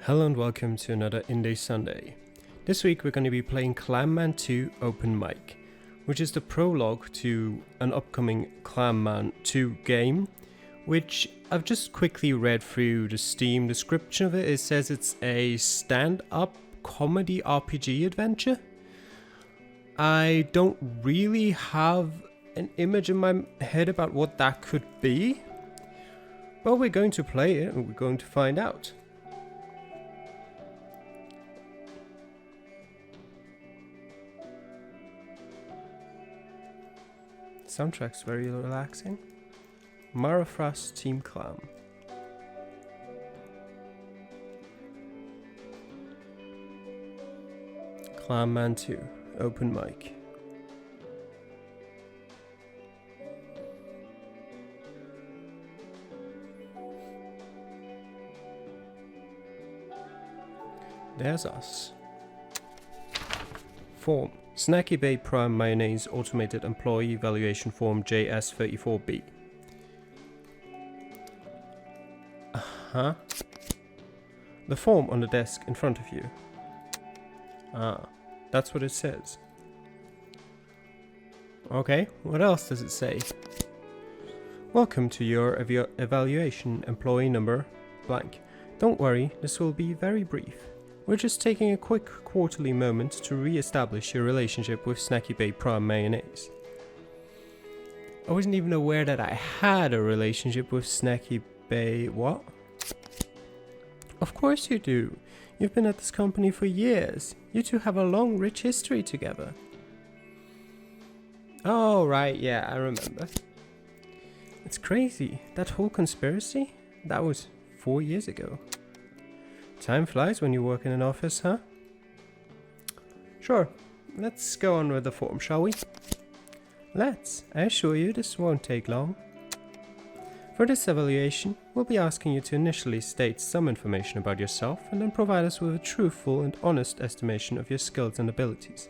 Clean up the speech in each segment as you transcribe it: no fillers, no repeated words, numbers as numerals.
Hello and welcome to another Indie Sunday. This week we're going to be playing Clam 2 Open Mic, which is the prologue to an upcoming Clam 2 game, which I've just quickly read through the Steam description of it. It says it's a stand-up comedy RPG adventure. I don't really have an image in my head about what that could be, but we're going to play it and we're going to find out. Soundtrack's very relaxing. Mara Frost Team Clam. Clam 2 Open Mic. There's us. Form. Snacky Bay Prime Mayonnaise Automated Employee Evaluation Form JS34B. Uh-huh. The form on the desk in front of you. Ah, that's what it says. Okay, what else does it say? Welcome to your evaluation, employee number blank. Don't worry, this will be very brief. We're just taking a quick quarterly moment to re-establish your relationship with Snacky Bay Prime Mayonnaise. I wasn't even aware that I had a relationship with Snacky Bay... what? Of course you do. You've been at this company for years. You two have a long, rich history together. Oh, right, yeah, I remember. It's crazy. That whole conspiracy? That was 4 years ago. Time flies when you work in an office, huh? Sure, let's go on with the form, shall we? Let's. I assure you this won't take long. For this evaluation, we'll be asking you to initially state some information about yourself and then provide us with a truthful and honest estimation of your skills and abilities.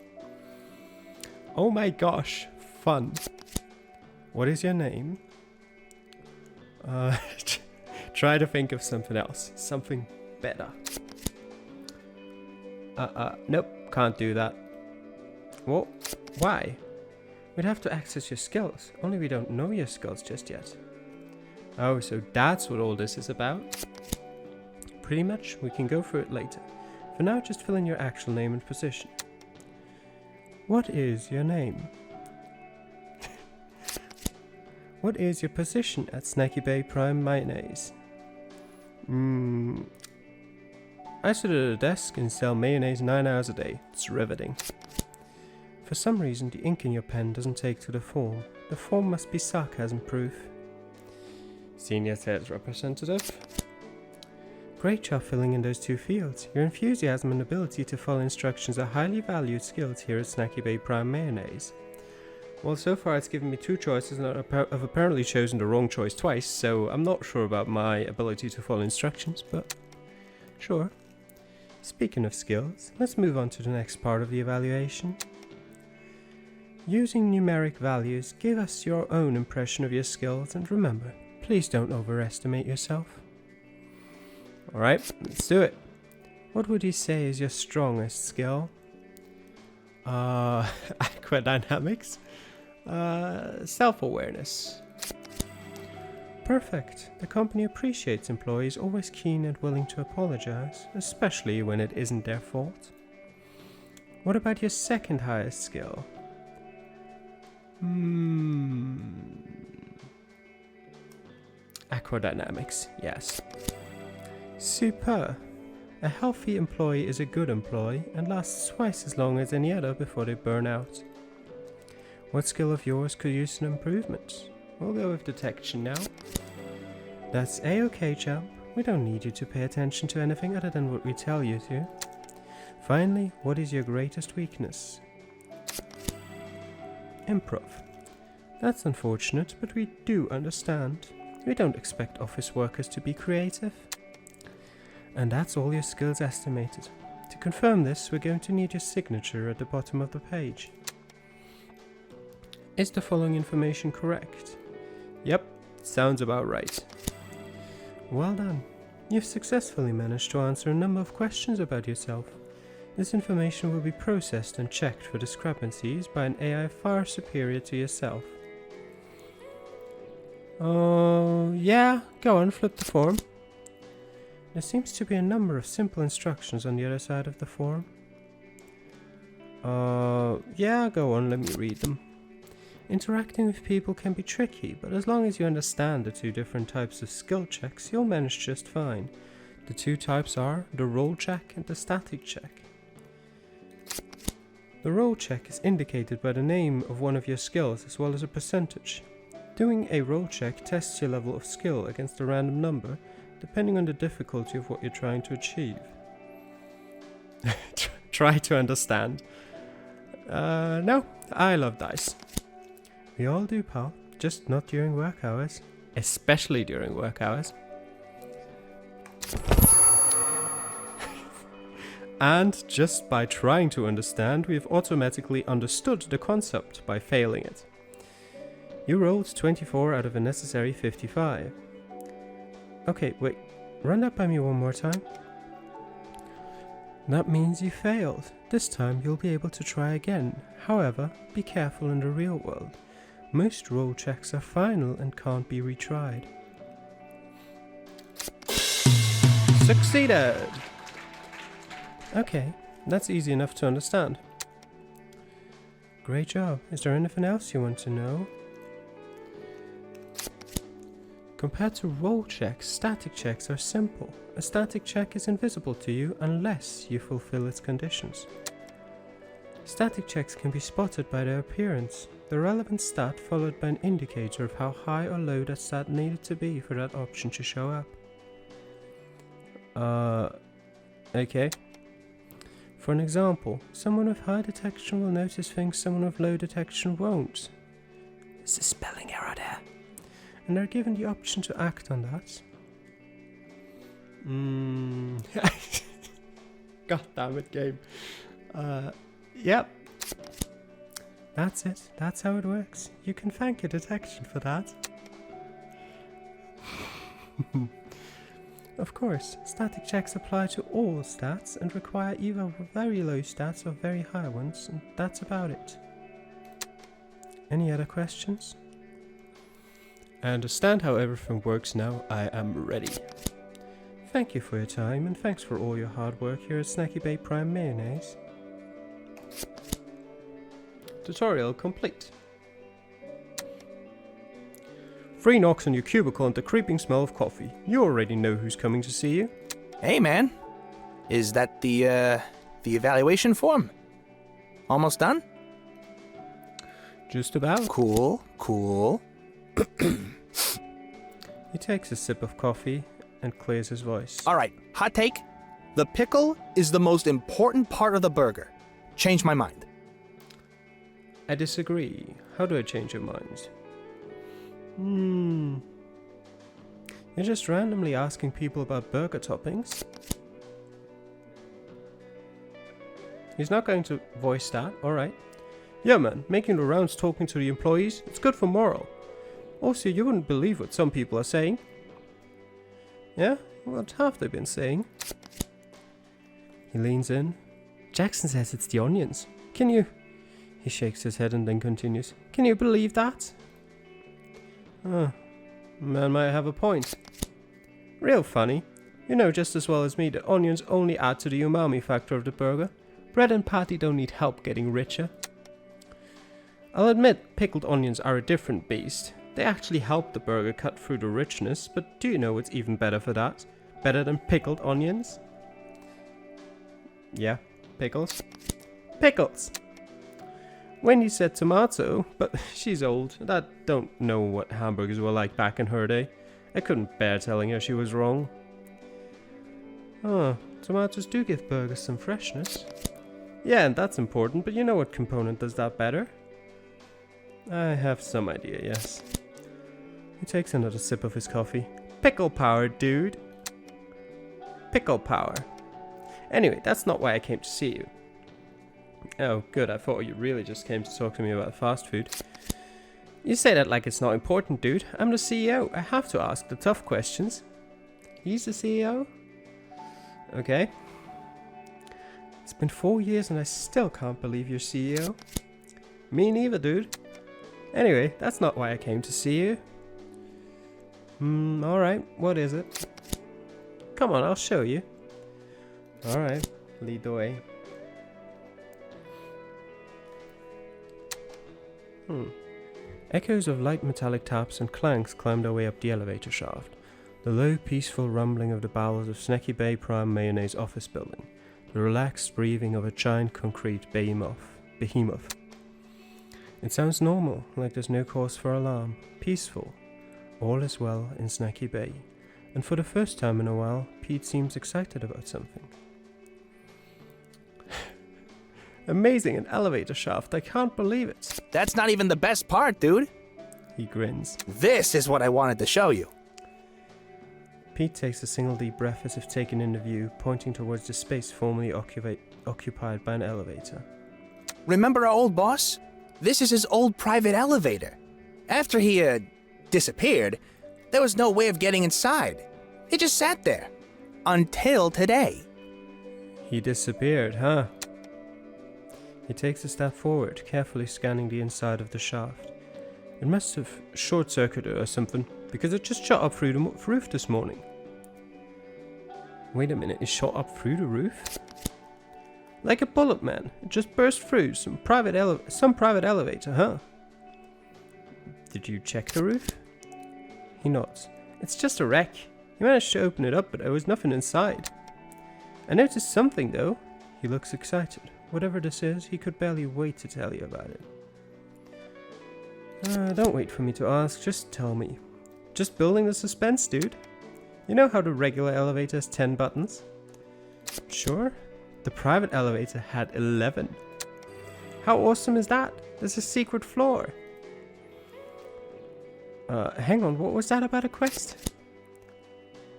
Oh my gosh, fun. What is your name? Try to think of something else. Something better. Nope, can't do that. What? Why? We'd have to access your skills, only we don't know your skills just yet. Oh, so that's what all this is about? Pretty much, we can go through it later. For now, just fill in your actual name and position. What is your name? What is your position at Snacky Bay Prime Mayonnaise? I sit at a desk and sell mayonnaise 9 hours a day. It's riveting. For some reason, the ink in your pen doesn't take to the form. The form must be sarcasm proof. Senior sales representative. Great job filling in those two fields. Your enthusiasm and ability to follow instructions are highly valued skills here at Snacky Bay Prime Mayonnaise. Well, so far it's given me two choices and I've apparently chosen the wrong choice twice, so I'm not sure about my ability to follow instructions, but sure. Speaking of skills, let's move on to the next part of the evaluation. Using numeric values, give us your own impression of your skills, and remember, please don't overestimate yourself. Alright, let's do it. What would you say is your strongest skill? Aquadynamics? Self-awareness. Perfect. The company appreciates employees always keen and willing to apologize, especially when it isn't their fault. What about your second highest skill? Aquadynamics, yes. Super. A healthy employee is a good employee and lasts twice as long as any other before they burn out. What skill of yours could use an improvement? We'll go with detection now. That's a-okay, champ. We don't need you to pay attention to anything other than what we tell you to. Finally, what is your greatest weakness? Improv. That's unfortunate, but we do understand. We don't expect office workers to be creative. And that's all your skills estimated. To confirm this, we're going to need your signature at the bottom of the page. Is the following information correct? Yep, sounds about right. Well done. You've successfully managed to answer a number of questions about yourself. This information will be processed and checked for discrepancies by an AI far superior to yourself. Oh, yeah, go on, flip the form. There seems to be a number of simple instructions on the other side of the form. Yeah, go on, let me read them. Interacting with people can be tricky, but as long as you understand the two different types of skill checks, you'll manage just fine. The two types are the roll check and the static check. The roll check is indicated by the name of one of your skills as well as a percentage. Doing a roll check tests your level of skill against a random number, depending on the difficulty of what you're trying to achieve. Try to understand. No, I love dice. We all do, pal, just not during work hours. Especially during work hours. And just by trying to understand, we've automatically understood the concept by failing it. You rolled 24 out of a necessary 55. Okay, wait, run that by me one more time. That means you failed. This time you'll be able to try again. However, be careful in the real world. Most roll checks are final and can't be retried. Succeeded! Okay, that's easy enough to understand. Great job. Is there anything else you want to know? Compared to roll checks, static checks are simple. A static check is invisible to you unless you fulfill its conditions. Static checks can be spotted by their appearance, the relevant stat followed by an indicator of how high or low that stat needed to be for that option to show up. Okay. For an example, someone with high detection will notice things someone with low detection won't. There's a spelling error there. And they're given the option to act on that. God damn it, game. Yep. That's it. That's how it works. You can thank your detection for that. Of course, static checks apply to all stats and require either very low stats or very high ones, and that's about it. Any other questions? I understand how everything works now. I am ready. Thank you for your time, and thanks for all your hard work here at Snacky Bay Prime Mayonnaise. Tutorial complete. 3 knocks on your cubicle and the creeping smell of coffee. You already know who's coming to see you. Hey, man. Is that the evaluation form? Almost done? Just about. Cool, cool. He takes a sip of coffee and clears his voice. All right, hot take. The pickle is the most important part of the burger. Change my mind. I disagree. How do I change your mind? You're just randomly asking people about burger toppings. He's not going to voice that, alright. Yeah man, making the rounds talking to the employees, it's good for morale. Also, you wouldn't believe what some people are saying. Yeah? What have they been saying? He leans in. Jackson says it's the onions. Can you... He shakes his head and then continues. Can you believe that? Man might have a point. Real funny. You know just as well as me that onions only add to the umami factor of the burger. Bread and patty don't need help getting richer. I'll admit pickled onions are a different beast. They actually help the burger cut through the richness, but do you know what's even better for that? Better than pickled onions? Yeah, pickles. Pickles! Wendy said tomato, but she's old, and I don't know what hamburgers were like back in her day. I couldn't bear telling her she was wrong. Tomatoes do give burgers some freshness. Yeah, and that's important, but you know what component does that better? I have some idea, yes. He takes another sip of his coffee. Pickle power, dude. Pickle power. Anyway, that's not why I came to see you. Oh, good, I thought you really just came to talk to me about fast food. You say that like it's not important, dude. I'm the CEO. I have to ask the tough questions. He's the CEO? Okay. It's been 4 years and I still can't believe you're CEO. Me neither, dude. Anyway, that's not why I came to see you. Alright, what is it? Come on, I'll show you. Alright, lead the way. Echoes of light metallic taps and clanks climbed their way up the elevator shaft. The low, peaceful rumbling of the bowels of Snacky Bay Prime Mayonnaise office building. The relaxed breathing of a giant concrete behemoth. It sounds normal, like there's no cause for alarm. Peaceful. All is well in Snacky Bay. And for the first time in a while, Pete seems excited about something. Amazing, an elevator shaft. I can't believe it. That's not even the best part, dude. He grins. This is what I wanted to show you. Pete takes a single deep breath as if taken in the view, pointing towards the space formerly occupied by an elevator. Remember our old boss? This is his old private elevator. After he, disappeared, there was no way of getting inside. It just sat there. Until today. He disappeared, huh? He takes a step forward, carefully scanning the inside of the shaft. It must have short-circuited or something, because it just shot up through the roof this morning. Wait a minute, it shot up through the roof? Like a bullet, man. It just burst through some private elevator, huh? Did you check the roof? He nods. It's just a wreck. He managed to open it up, but there was nothing inside. I noticed something, though. He looks excited. Whatever this is, he could barely wait to tell you about it. Don't wait for me to ask, just tell me. Just building the suspense, dude. You know how the regular elevator has 10 buttons? Sure. The private elevator had 11. How awesome is that? There's a secret floor. Hang on, what was that about a quest?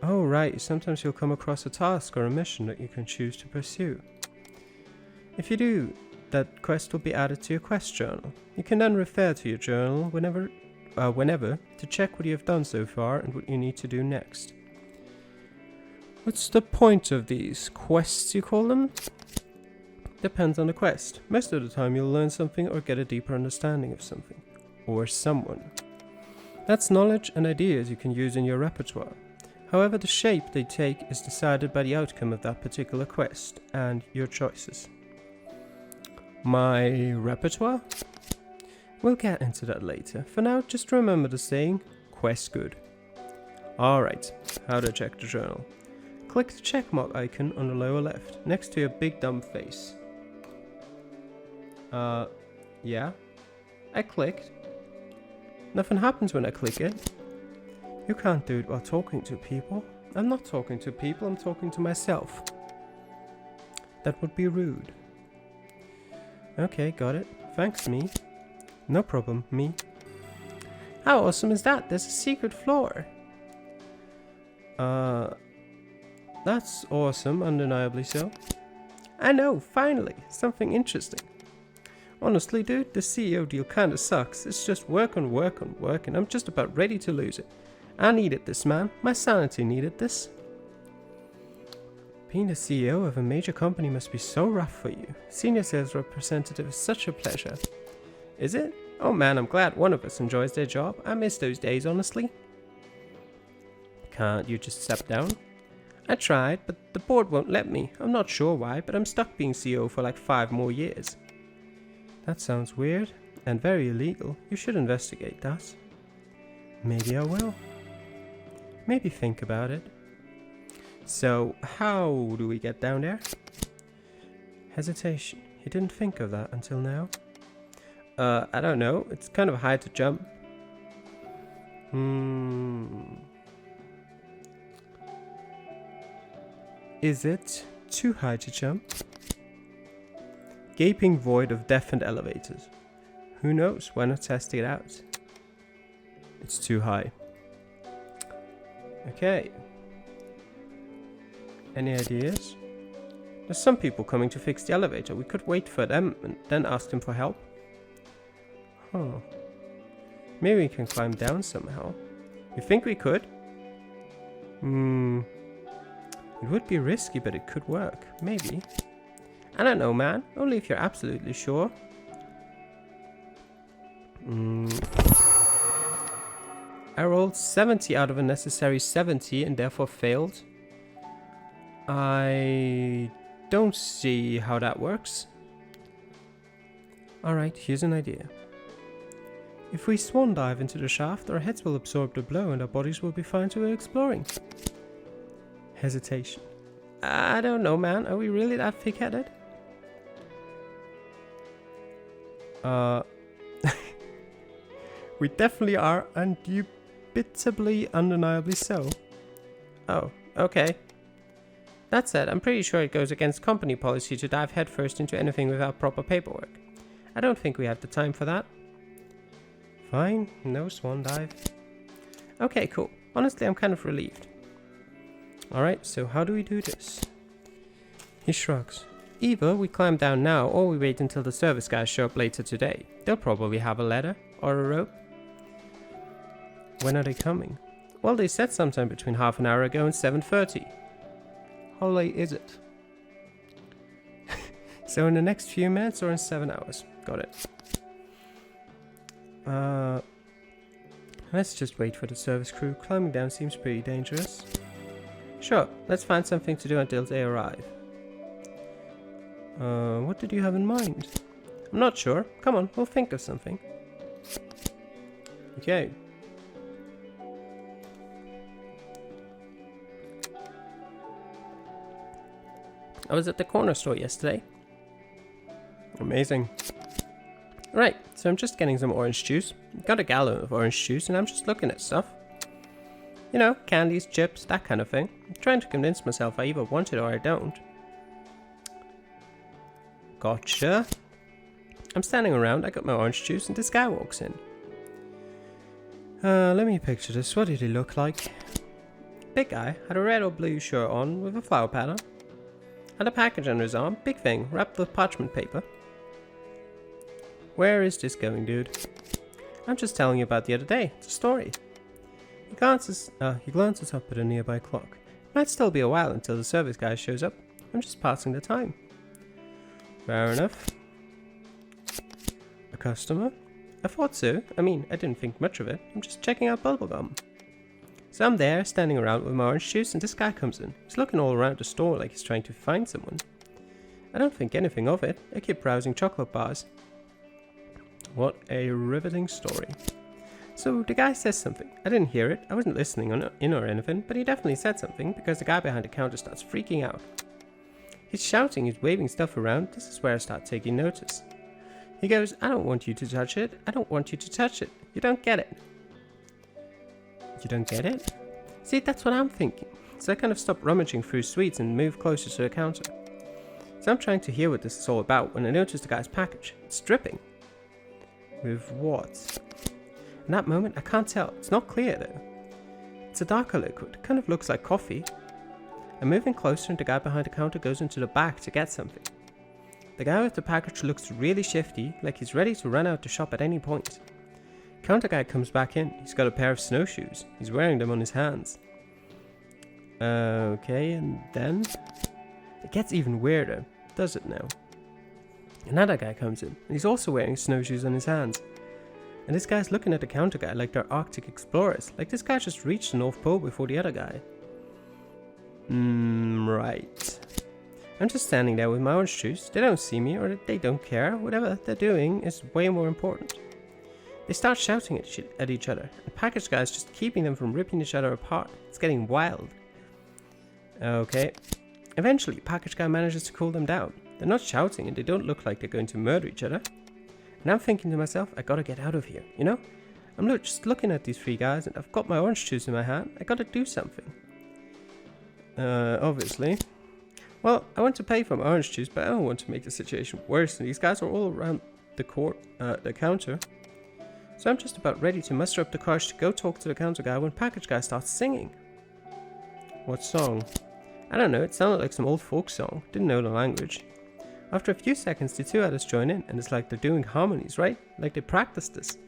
Oh, right, sometimes you'll come across a task or a mission that you can choose to pursue. If you do, that quest will be added to your quest journal. You can then refer to your journal whenever to check what you have done so far and what you need to do next. What's the point of these quests, you call them? Depends on the quest. Most of the time you'll learn something or get a deeper understanding of something. Or someone. That's knowledge and ideas you can use in your repertoire. However, the shape they take is decided by the outcome of that particular quest and your choices. My repertoire? We'll get into that later. For now, just remember the saying, quest good. Alright, how to check the journal. Click the checkmark icon on the lower left, next to your big dumb face. Yeah? I clicked. Nothing happens when I click it. You can't do it while talking to people. I'm not talking to people, I'm talking to myself. That would be rude. Okay, got it. Thanks, me. No problem, me. How awesome is that? There's a secret floor. That's awesome, undeniably so. I know, finally, something interesting. Honestly, dude, the CEO deal kinda sucks. It's just work on work on work, and I'm just about ready to lose it. I needed this, man. My sanity needed this. Being the CEO of a major company must be so rough for you. Senior sales representative is such a pleasure. Is it? Oh man, I'm glad one of us enjoys their job. I miss those days, honestly. Can't you just step down? I tried, but the board won't let me. I'm not sure why, but I'm stuck being CEO for like 5 more years. That sounds weird and very illegal. You should investigate that. Maybe I will. Maybe think about it. So, how do we get down there? Hesitation. He didn't think of that until now. I don't know. It's kind of high to jump. Is it too high to jump? Gaping void of deafened elevators. Who knows? Why not test it out? It's too high. Okay. Any ideas? There's some people coming to fix the elevator. We could wait for them and then ask them for help. Huh. Maybe we can climb down somehow. You think we could? It would be risky, but it could work. Maybe. I don't know, man. Only if you're absolutely sure. I rolled 70 out of a necessary 70 and therefore failed. I don't see how that works. Alright, here's an idea. If we swan dive into the shaft, our heads will absorb the blow and our bodies will be fine to exploring. Hesitation. I don't know, man. Are we really that thick-headed? We definitely are, indubitably, undeniably so. Oh, okay. That said, I'm pretty sure it goes against company policy to dive headfirst into anything without proper paperwork. I don't think we have the time for that. Fine, no swan dive. Okay, cool. Honestly, I'm kind of relieved. Alright, so how do we do this? He shrugs. Either we climb down now, or we wait until the service guys show up later today. They'll probably have a ladder, or a rope. When are they coming? Well, they said sometime between half an hour ago and 7:30. How late is it? So in the next few minutes or in 7 hours? Got it. Let's just wait for the service crew. Climbing down seems pretty dangerous. Sure, let's find something to do until they arrive. What did you have in mind? I'm not sure. Come on, we'll think of something. Okay. I was at the corner store yesterday. Amazing. Right, so I'm just getting some orange juice. Got a gallon of orange juice and I'm just looking at stuff. You know, candies, chips, that kind of thing. I'm trying to convince myself I either want it or I don't. Gotcha. I'm standing around, I got my orange juice and this guy walks in. Let me picture this. What did he look like? Big guy, had a red or blue shirt on with a flower pattern. Had a package under his arm, big thing, wrapped with parchment paper. Where is this going, dude? I'm just telling you about the other day. It's a story. He glances up at a nearby clock. Might still be a while until the service guy shows up. I'm just passing the time. Fair enough. A customer? I thought so. I mean, I didn't think much of it. I'm just checking out bubblegum. So I'm there, standing around with my orange juice, and this guy comes in. He's looking all around the store like he's trying to find someone. I don't think anything of it. I keep browsing chocolate bars. What a riveting story. So the guy says something. I didn't hear it. I wasn't listening in or anything, but he definitely said something because the guy behind the counter starts freaking out. He's shouting, he's waving stuff around. This is where I start taking notice. He goes, I don't want you to touch it. I don't want you to touch it. You don't get it. You don't get it? See, that's what I'm thinking. So I kind of stop rummaging through sweets and move closer to the counter. So I'm trying to hear what this is all about when I notice the guy's package. It's dripping. With what? In that moment, I can't tell. It's not clear though. It's a darker liquid. Kind of looks like coffee. I'm moving closer and the guy behind the counter goes into the back to get something. The guy with the package looks really shifty, like he's ready to run out the shop at any point. Counter guy comes back in. He's got a pair of snowshoes. He's wearing them on his hands. Okay, and then it gets even weirder, does it now? Another guy comes in, and he's also wearing snowshoes on his hands. And this guy's looking at the counter guy like they're Arctic explorers, like this guy just reached the North Pole before the other guy. Right. I'm just standing there with my orange juice. They don't see me, or they don't care. Whatever they're doing is way more important. They start shouting at each other, and package guys just keeping them from ripping each other apart. It's getting wild. Okay. Eventually, package guy manages to cool them down. They're not shouting and they don't look like they're going to murder each other. And I'm thinking to myself, I gotta get out of here, you know? I'm just looking at these three guys and I've got my orange juice in my hand. I gotta do something. Obviously. Well, I want to pay for my orange juice, but I don't want to make the situation worse. And these guys are all around the counter. So I'm just about ready to muster up the courage to go talk to the counter guy when package guy starts singing. What song? I don't know, it sounded like some old folk song. Didn't know the language. After a few seconds, the two others join in, and it's like they're doing harmonies, right? Like they practiced this.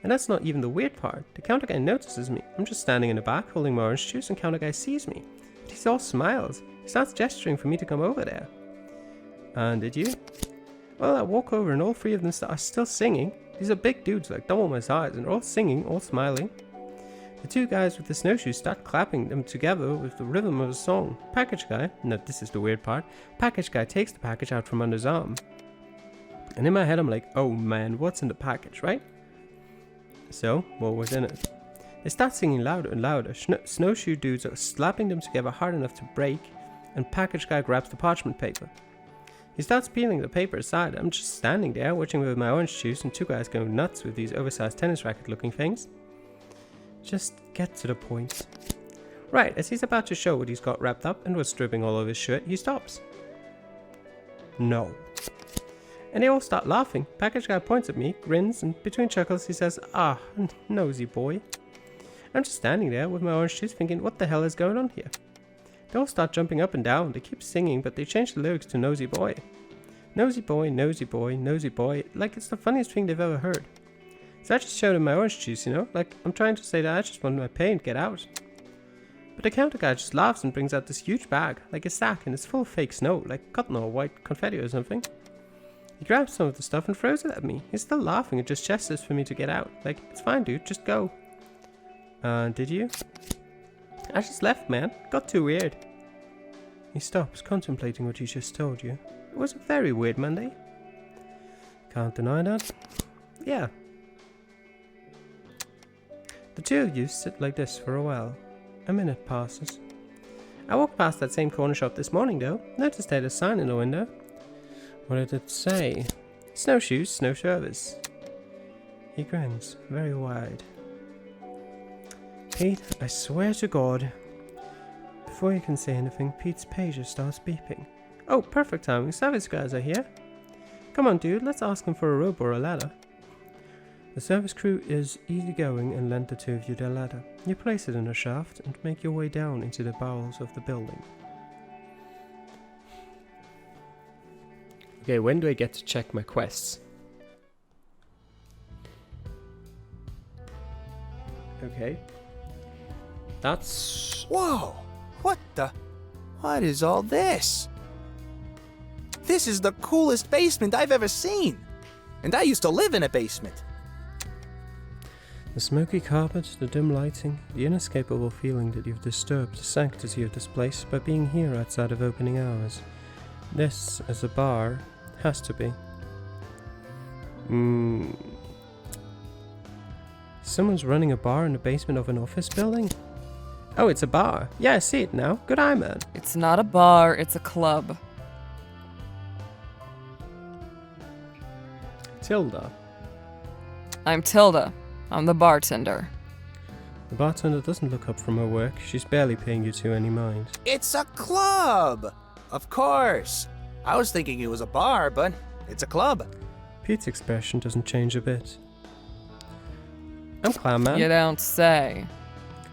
And that's not even the weird part. The counter guy notices me. I'm just standing in the back holding my orange juice and counter guy sees me. But he's all smiles. He starts gesturing for me to come over there. And did you? Well, I walk over and all three of them are still singing. These are big dudes like double my size and they're all singing, all smiling. The two guys with the snowshoes start clapping them together with the rhythm of a song. Package guy, no, this is the weird part. Package guy takes the package out from under his arm. And in my head I'm like, oh man, what's in the package, right? So, what was in it? They start singing louder and louder. Snowshoe dudes are slapping them together hard enough to break, and package guy grabs the parchment paper. He starts peeling the paper aside. I'm just standing there watching with my orange juice and two guys going nuts with these oversized tennis racket looking things. Just get to the point. Right, as he's about to show what he's got wrapped up and was dripping all over his shirt, he stops. No. And they all start laughing. Package guy points at me, grins, and between chuckles he says, "Ah, nosy boy." I'm just standing there with my orange juice thinking, what the hell is going on here? They all start jumping up and down. They keep singing, but they change the lyrics to nosy boy. Nosy boy, nosy boy, nosy boy, like it's the funniest thing they've ever heard. So I just showed him my orange juice, you know, like I'm trying to say that I just want my pay and get out. But the counter guy just laughs and brings out this huge bag, like a sack, and it's full of fake snow, like cotton or white confetti or something. He grabs some of the stuff and throws it at me. He's still laughing and just gestures for me to get out. Like, it's fine dude, just go. Did you? I just left, man. Got too weird. He stops, contemplating what he just told you. It was a very weird Monday. Can't deny that. Yeah. The two of you sit like this for a while. A minute passes. I walked past that same corner shop this morning though. Noticed they had a sign in the window. What did it say? Snowshoes, snow service. He grins, very wide. Pete, I swear to God. Before you can say anything, Pete's pager starts beeping. Oh, perfect timing, service guys are here. Come on dude, let's ask them for a rope or a ladder. The service crew is easygoing and lend the two of you their ladder. You place it in a shaft and make your way down into the bowels of the building. Okay, when do I get to check my quests? Okay. That's... Whoa! What is all this? This is the coolest basement I've ever seen! And I used to live in a basement. The smoky carpet, the dim lighting, the inescapable feeling that you've disturbed the sanctity of this place by being here outside of opening hours. This, as a bar, has to be. Someone's running a bar in the basement of an office building? Oh, it's a bar. Yeah, I see it now. Good eye, man. It's not a bar, it's a club. Tilda. I'm Tilda. I'm the bartender. The bartender doesn't look up from her work. She's barely paying you two any mind. It's a club! Of course. I was thinking it was a bar, but it's a club. Pete's expression doesn't change a bit. I'm Clam, man. You don't say.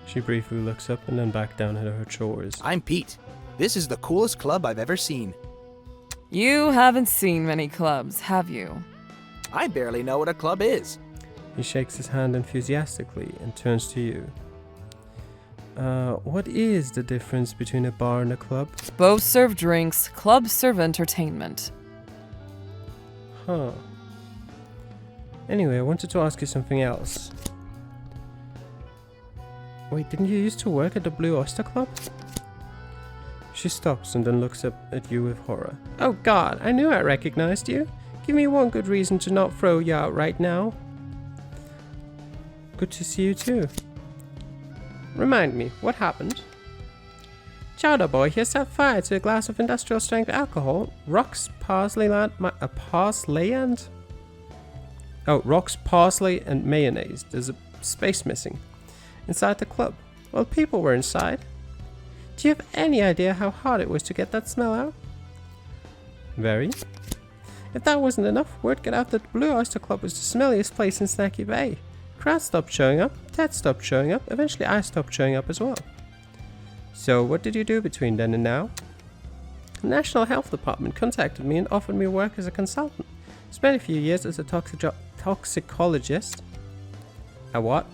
She briefly looks up and then back down at her chores. I'm Pete. This is the coolest club I've ever seen. You haven't seen many clubs, have you? I barely know what a club is. He shakes his hand enthusiastically and turns to you. What is the difference between a bar and a club? Both serve drinks, clubs serve entertainment. Huh. Anyway, I wanted to ask you something else. Wait, didn't you used to work at the Blue Oyster Club? She stops and then looks up at you with horror. Oh god, I knew I recognized you. Give me one good reason to not throw you out right now. Good to see you too. Remind me, what happened? Chowder boy here set fire to a glass of industrial strength alcohol. Rocks, parsley and... Oh, rocks, parsley and mayonnaise. There's a space missing. Inside the club. Well, people were inside. Do you have any idea how hard it was to get that smell out? Very. If that wasn't enough, word got out that the Blue Oyster Club was the smelliest place in Snacky Bay. Crowds stopped showing up, Ted stopped showing up, eventually I stopped showing up as well. So what did you do between then and now? The National Health Department contacted me and offered me work as a consultant. Spent a few years as a toxicologist. A what?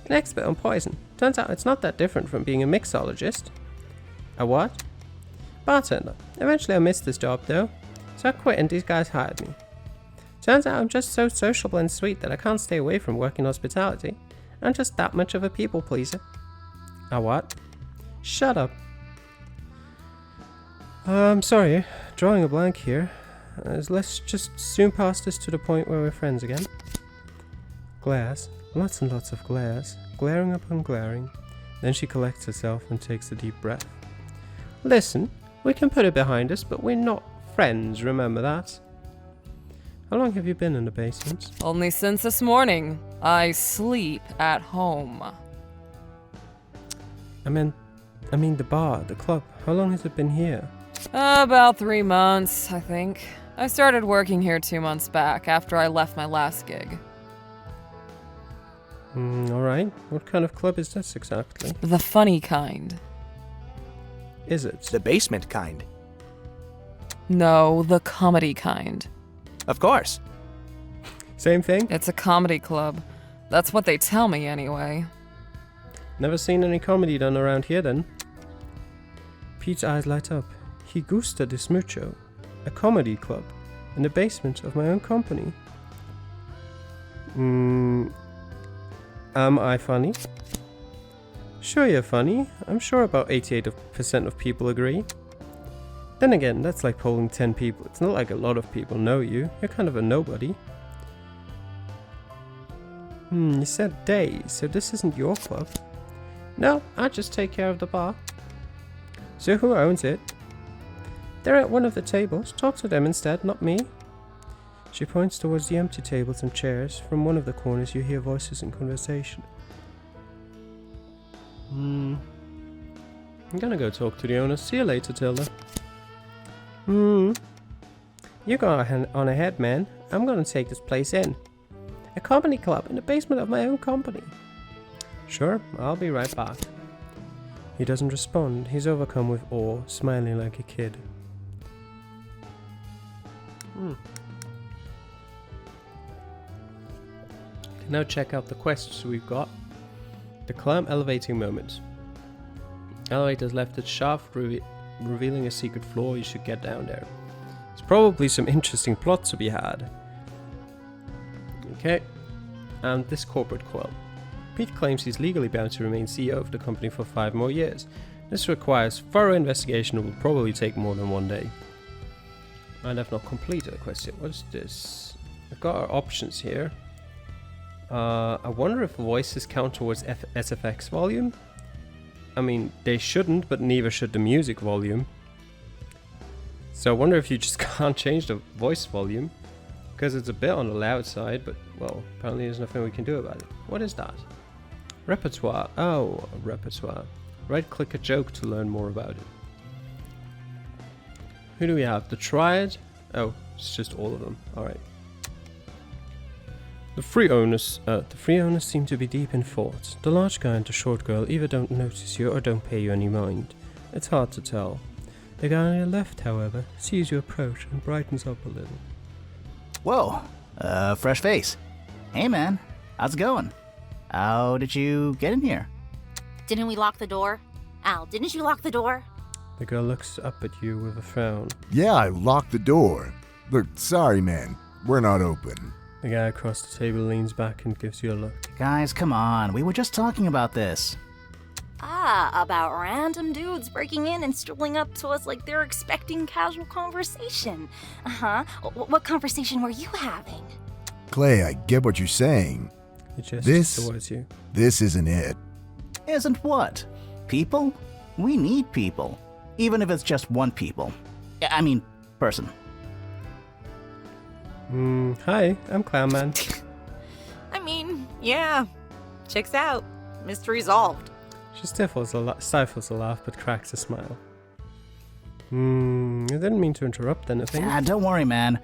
An expert on poison. Turns out it's not that different from being a mixologist. A what? Bartender. Eventually I missed this job though, so I quit and these guys hired me. Turns out I'm just so sociable and sweet that I can't stay away from working hospitality. I'm just that much of a people pleaser. A what? Shut up. I'm sorry, drawing a blank here. Let's just soon pass this to the point where we're friends again. Glares. Lots and lots of glares. Glaring upon glaring. Then she collects herself and takes a deep breath. Listen, we can put it behind us, but we're not friends, remember that? How long have you been in the basement? Only since this morning. I sleep at home. I mean the bar, the club. How long has it been here? About 3 months, I think. I started working here 2 months back after I left my last gig. Alright. What kind of club is this exactly? The funny kind. Is it? The basement kind. No, the comedy kind. Of course. Same thing? It's a comedy club. That's what they tell me anyway. Never seen any comedy done around here then? Pete's eyes light up. He gusta this mucho. A comedy club. In the basement of my own company. Am I funny? Sure you're funny. I'm sure about 88% of people agree. Then again, that's like polling 10 people. It's not like a lot of people know you. You're kind of a nobody. You said day, so this isn't your club. No, I just take care of the bar. So who owns it? They're at one of the tables. Talk to them instead, not me. She points towards the empty tables and chairs. From one of the corners you hear voices in conversation. I'm gonna go talk to the owner. See you later, Tilda. You go on ahead, man. I'm gonna take this place in. A comedy club in the basement of my own company. Sure, I'll be right back. He doesn't respond. He's overcome with awe, smiling like a kid. Now check out the quests we've got. The Clam elevating moment. Elevator's left its shaft, revealing a secret floor. You should get down there. There's probably some interesting plot to be had. Okay. And this corporate quell. Pete claims he's legally bound to remain CEO of the company for 5 more years. This requires thorough investigation and will probably take more than 1 day. And I've not completed the question. What's this? I've got our options here. I wonder if voices count towards SFX volume. I mean, they shouldn't, but neither should the music volume. So I wonder if you just can't change the voice volume. Because it's a bit on the loud side, but, well, apparently there's nothing we can do about it. What is that? Repertoire. Oh, repertoire. Right-click a joke to learn more about it. Who do we have? The Triad? Oh, it's just all of them. Alright. The three owners seem to be deep in thought. The large guy and the short girl either don't notice you or don't pay you any mind. It's hard to tell. The guy on your left, however, sees you approach and brightens up a little. Whoa, fresh face. Hey man, how's it going? How did you get in here? Didn't we lock the door? Al, didn't you lock the door? The girl looks up at you with a frown. Yeah, I locked the door. Look, sorry man, we're not open. The guy across the table leans back and gives you a look. Guys, come on, we were just talking about this. Ah, about random dudes breaking in and strolling up to us like they're expecting casual conversation. Uh-huh. What conversation were you having? Clay, I get what you're saying. He gestures towards you. This isn't it. Isn't what? People? We need people. Even if it's just one person. Hi, I'm Clam Man. I mean, yeah. Checks out. Mystery solved. She stifles a laugh but cracks a smile. I didn't mean to interrupt anything. Don't worry, man.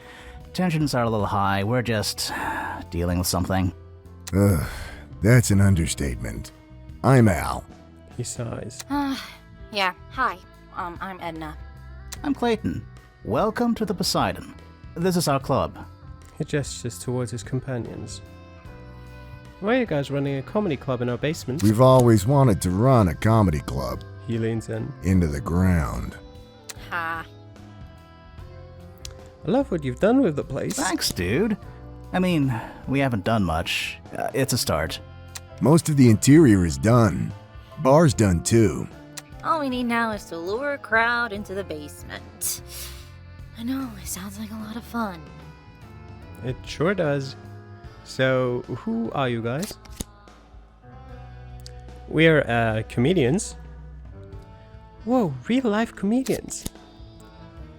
Tensions are a little high. We're just dealing with something. Ugh, that's an understatement. I'm Al. He sighs. Yeah, hi. I'm Edna. I'm Clayton. Welcome to the Poseidon. This is our club. He gestures towards his companions. Why are you guys running a comedy club in our basement? We've always wanted to run a comedy club He leans in. into the ground. Ha. I love what you've done with the place. Thanks, dude. I mean, we haven't done much. It's a start. Most of the interior is done. Bar's done too. All we need now is to lure a crowd into the basement. I know, it sounds like a lot of fun. It sure does. So, who are you guys? We're comedians. Whoa, real life comedians.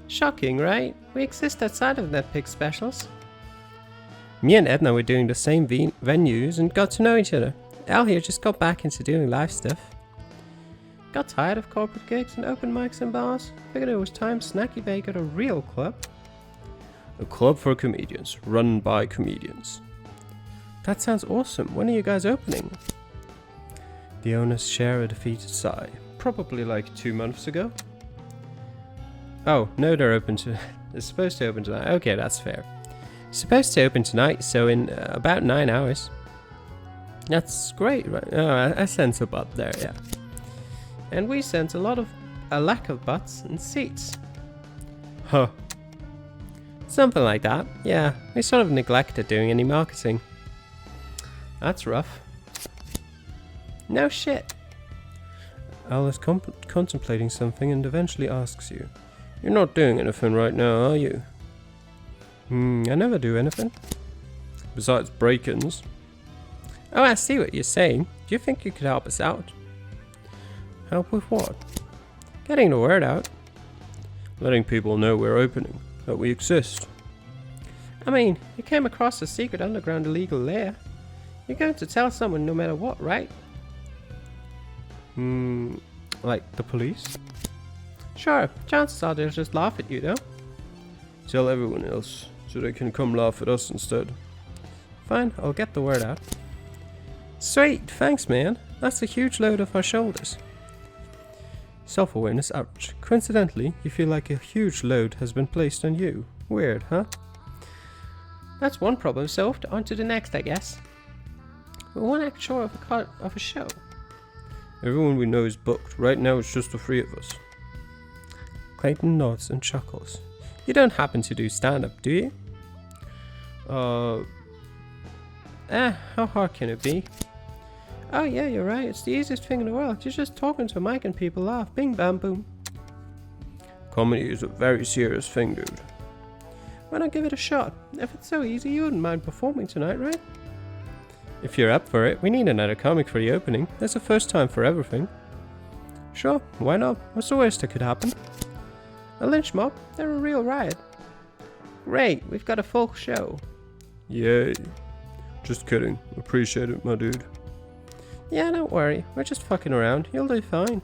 Shocking, right? We exist outside of Netflix specials. Me and Edna were doing the same venues and got to know each other. Al here just got back into doing live stuff. Got tired of corporate gigs and open mics and bars. Figured it was time Snacky Bay got a real club. A club for comedians, run by comedians. That sounds awesome. When are you guys opening? The owners share a defeated sigh. Probably like 2 months ago. Oh, no, they're supposed to open tonight. Okay, that's fair. Supposed to open tonight, so in about 9 hours. That's great, right? Oh, I sense a butt there, yeah. And we sense a lack of butts and seats. Huh. Something like that. Yeah, we sort of neglected doing any marketing. That's rough. No shit. Al is contemplating something and eventually asks you. You're not doing anything right now, are you? I never do anything. Besides break-ins. Oh, I see what you're saying. Do you think you could help us out? Help with what? Getting the word out. Letting people know we're opening, that we exist. I mean, you came across a secret underground illegal lair. You're going to tell someone no matter what, right? Like the police? Sure, chances are they'll just laugh at you though. Tell everyone else, so they can come laugh at us instead. Fine, I'll get the word out. Sweet, thanks man. That's a huge load off our shoulders. Self-awareness average. Coincidentally, you feel like a huge load has been placed on you. Weird, huh? That's one problem solved. On to the next, I guess. We're one act short of a show. Everyone we know is booked. Right now it's just the 3 of us. Clayton nods and chuckles. You don't happen to do stand-up, do you? How hard can it be? Oh yeah, you're right. It's the easiest thing in the world. You're just talking to a mic and people laugh. Bing, bam, boom. Comedy is a very serious thing, dude. Why not give it a shot? If it's so easy, you wouldn't mind performing tonight, right? If you're up for it, we need another comic for the opening. There's a first time for everything. Sure, why not? What's the worst that could happen? A lynch mob? They're a real riot. Great, we've got a full show. Yay. Just kidding. Appreciate it, my dude. Yeah, don't worry. We're just fucking around. You'll do fine.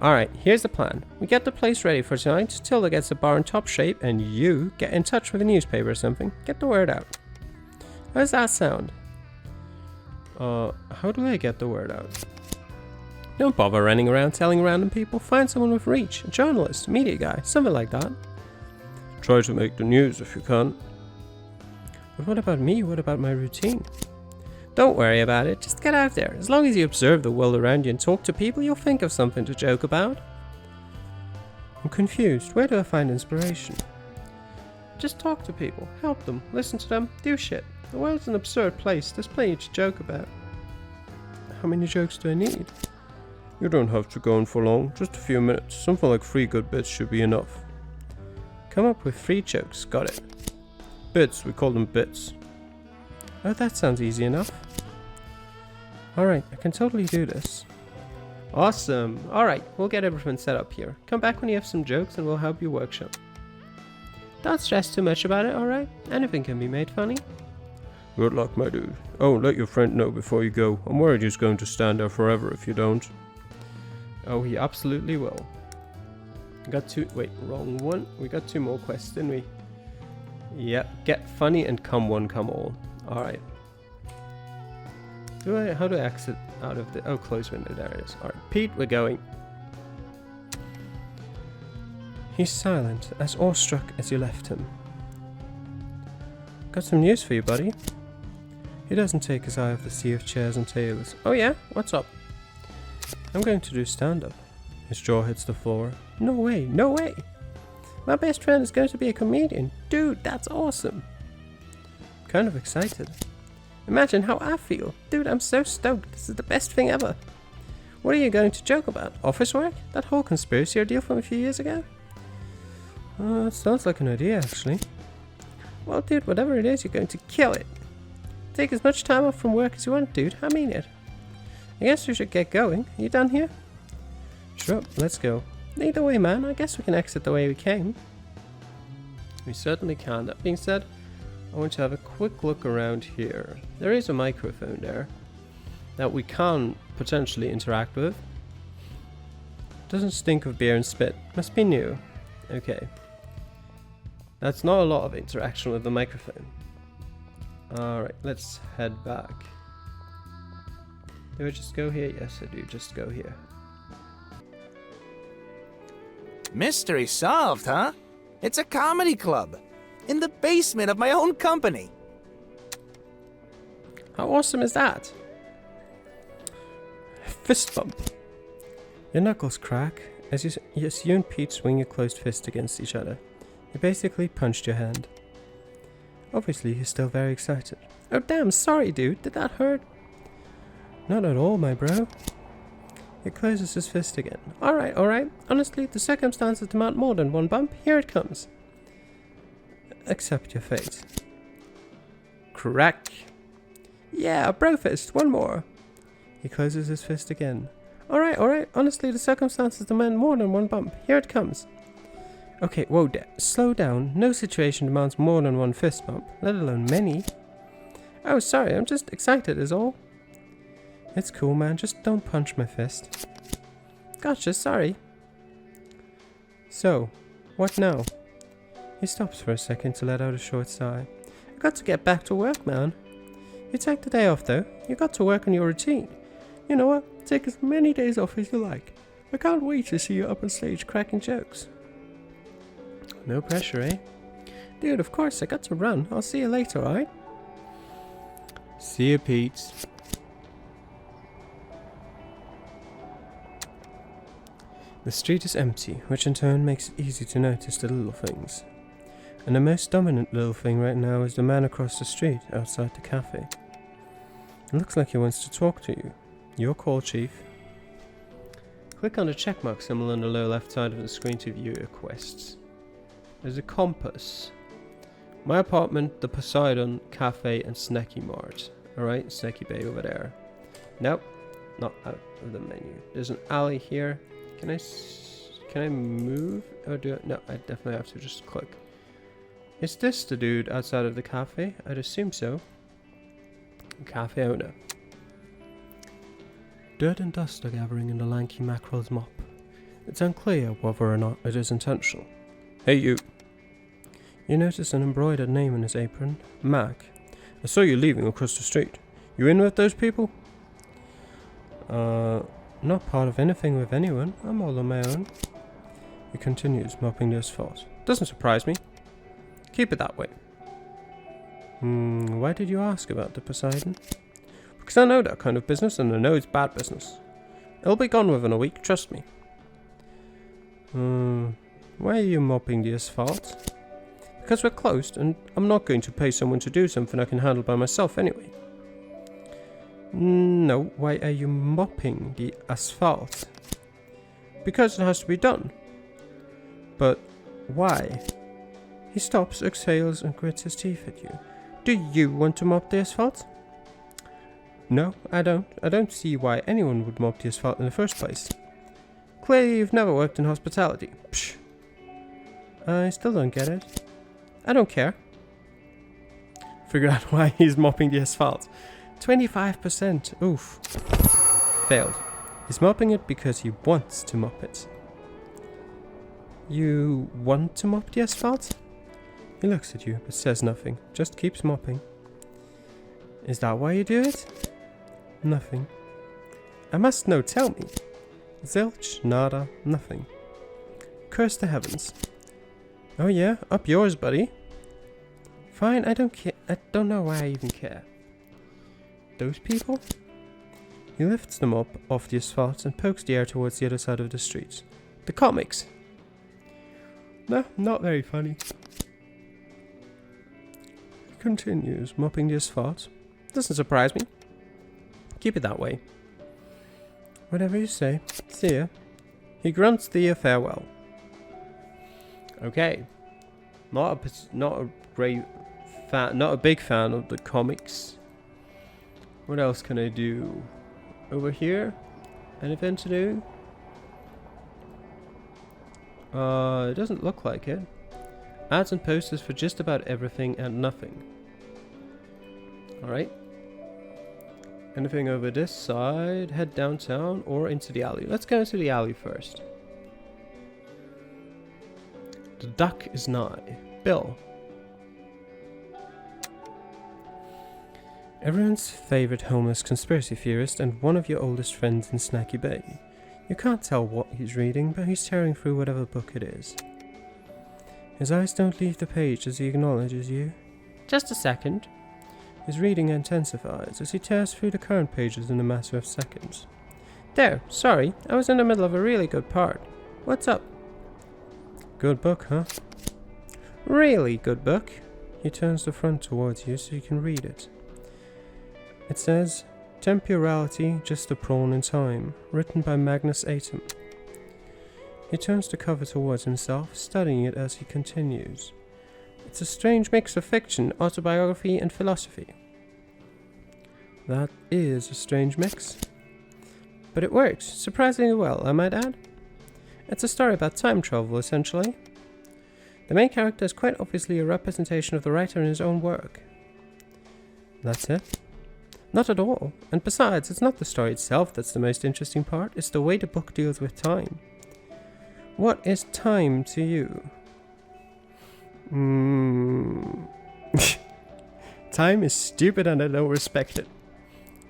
Alright, here's the plan. We get the place ready for tonight, Tilda gets the bar in top shape, and you get in touch with a newspaper or something. Get the word out. How does that sound? How do I get the word out? Don't bother running around telling random people. Find someone with reach. A journalist, a media guy, something like that. Try to make the news if you can. But what about me? What about my routine? Don't worry about it. Just get out there. As long as you observe the world around you and talk to people, you'll think of something to joke about. I'm confused. Where do I find inspiration? Just talk to people. Help them. Listen to them. Do shit. The world's an absurd place. There's plenty to joke about. How many jokes do I need? You don't have to go on for long. Just a few minutes. Something like 3 good bits should be enough. Come up with 3 jokes. Got it. Bits. We call them bits. Oh, that sounds easy enough. Alright, I can totally do this. Awesome. Alright, we'll get everything set up here. Come back when you have some jokes and we'll help you workshop. Don't stress too much about it, alright? Anything can be made funny. Good luck, my dude. Oh, let your friend know before you go. I'm worried he's going to stand there forever if you don't. Oh, he absolutely will. Got 2... Wait, wrong one. We got 2 more quests, didn't we? Yep, get funny and come one, come all. Alright. How do I exit out of the... Oh, close window, there it is. Alright, Pete, we're going. He's silent, as awestruck as you left him. Got some news for you, buddy. He doesn't take his eye off the sea of chairs and tables. Oh yeah? What's up? I'm going to do stand-up. His jaw hits the floor. No way, no way! My best friend is going to be a comedian. Dude, that's awesome! Kind of excited. Imagine how I feel. Dude, I'm so stoked. This is the best thing ever. What are you going to joke about? Office work? That whole conspiracy ordeal from a few years ago? It sounds like an idea, actually. Well, dude, whatever it is, you're going to kill it. Take as much time off from work as you want, dude. I mean it. I guess we should get going. Are you done here? Sure, let's go. Either way, man, I guess we can exit the way we came. We certainly can. That being said, I want to have a quick look around here. There is a microphone there that we can potentially interact with. Doesn't stink of beer and spit. Must be new. Okay. That's not a lot of interaction with the microphone. Alright, let's head back. Do I just go here? Yes, I do. Just go here. Mystery solved, huh? It's a comedy club. In the basement of my own company. How awesome is that? Fist bump. Your knuckles crack as you and Pete swing your closed fist against each other. You basically punched your hand. Obviously, he's still very excited. Oh damn, sorry dude, did that hurt? Not at all, my bro. He closes his fist again. Alright. Honestly, the circumstances demand more than one bump. Here it comes. Accept your fate. Crack. Yeah, bro fist, one more. He closes his fist again. Alright. Honestly, the circumstances demand more than one bump. Here it comes. Okay, whoa, slow down. No situation demands more than one fist bump, let alone many. Oh, sorry, I'm just excited is all. It's cool, man. Just don't punch my fist. Gotcha, sorry. So, what now? He stops for a second to let out a short sigh. I got to get back to work, man. You take the day off, though. You got to work on your routine. You know what? Take as many days off as you like. I can't wait to see you up on stage cracking jokes. No pressure, eh? Dude, of course, I got to run. I'll see you later, alright? See you, Pete. The street is empty, which in turn makes it easy to notice the little things. And the most dominant little thing right now is the man across the street outside the cafe. It looks like he wants to talk to you. Your call, Chief. Click on the checkmark symbol on the lower left side of the screen to view your quests. There's a compass. My apartment, the Poseidon, Cafe, and Snacky Mart. Alright, Snacky Bay over there. Nope, not out of the menu. There's an alley here. Can I move? Or do I? No, I definitely have to just click. Is this the dude outside of the cafe? I'd assume so. Cafe owner. Dirt and dust are gathering in the lanky mackerel's mop. It's unclear whether or not it is intentional. Hey you! You notice an embroidered name on his apron. Mac. I saw you leaving across the street. You in with those people? Not part of anything with anyone. I'm all on my own. He continues, mopping the asphalt. Doesn't surprise me. Keep it that way. Why did you ask about the Poseidon? Because I know that kind of business, and I know it's bad business. It'll be gone within a week, trust me. Why are you mopping the asphalt? Because we're closed, and I'm not going to pay someone to do something I can handle by myself anyway. No, why are you mopping the asphalt? Because it has to be done. But why? He stops, exhales, and grits his teeth at you. Do you want to mop the asphalt? No, I don't. I don't see why anyone would mop the asphalt in the first place. Clearly you've never worked in hospitality. Psh. I still don't get it. I don't care. Figure out why he's mopping the asphalt. 25%. Oof. Failed. He's mopping it because he wants to mop it. You want to mop the asphalt? He looks at you but says nothing, just keeps mopping. Is that why you do it? Nothing. I must know, tell me. Zilch, nada, nothing. Curse the heavens. Oh yeah, up yours, buddy. Fine, I don't care. I don't know why I even care. those people? He lifts them up off the asphalt and pokes the air towards the other side of the street. The comics! No, not very funny. He continues, mopping the asphalt. Doesn't surprise me. Keep it that way. Whatever you say. See ya. He grunts the farewell. Okay. Not a big fan of the comics. What else can I do? Over here? Anything to do? It doesn't look like it. Ads and posters for just about everything and nothing. Alright. Anything over this side? Head downtown or into the alley? Let's go into the alley first. The duck is nigh. Bill. Everyone's favorite homeless conspiracy theorist and one of your oldest friends in Snacky Bay. You can't tell what he's reading, but he's tearing through whatever book it is. His eyes don't leave the page as he acknowledges you. Just a second. His reading intensifies as he tears through the current pages in a matter of seconds. There, sorry, I was in the middle of a really good part. What's up? Good book, huh? Really good book. He turns the front towards you so you can read it. It says, Temporality, Just a Prawn in Time, written by Magnus Atom. He turns the cover towards himself, studying it as he continues. It's a strange mix of fiction, autobiography, and philosophy. That is a strange mix. But it works, surprisingly well, I might add. It's a story about time travel, essentially. The main character is quite obviously a representation of the writer in his own work. That's it? Not at all. And besides, it's not the story itself that's the most interesting part, it's the way the book deals with time. What is time to you? Time is stupid and I don't respect it.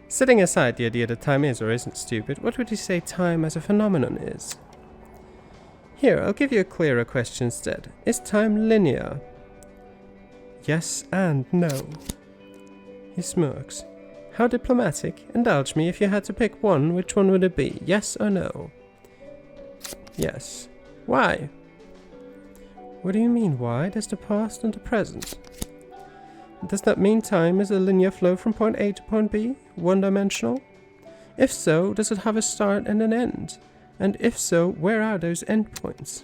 Setting aside the idea that time is or isn't stupid, what would you say time as a phenomenon is? Here, I'll give you a clearer question instead. Is time linear? Yes and no. He smirks. How diplomatic. Indulge me, if you had to pick one, which one would it be? Yes or no? Yes. Why? What do you mean why? There's the past and the present. Does that mean time is a linear flow from point A to point B? One-dimensional? If so, does it have a start and an end? And if so, where are those endpoints?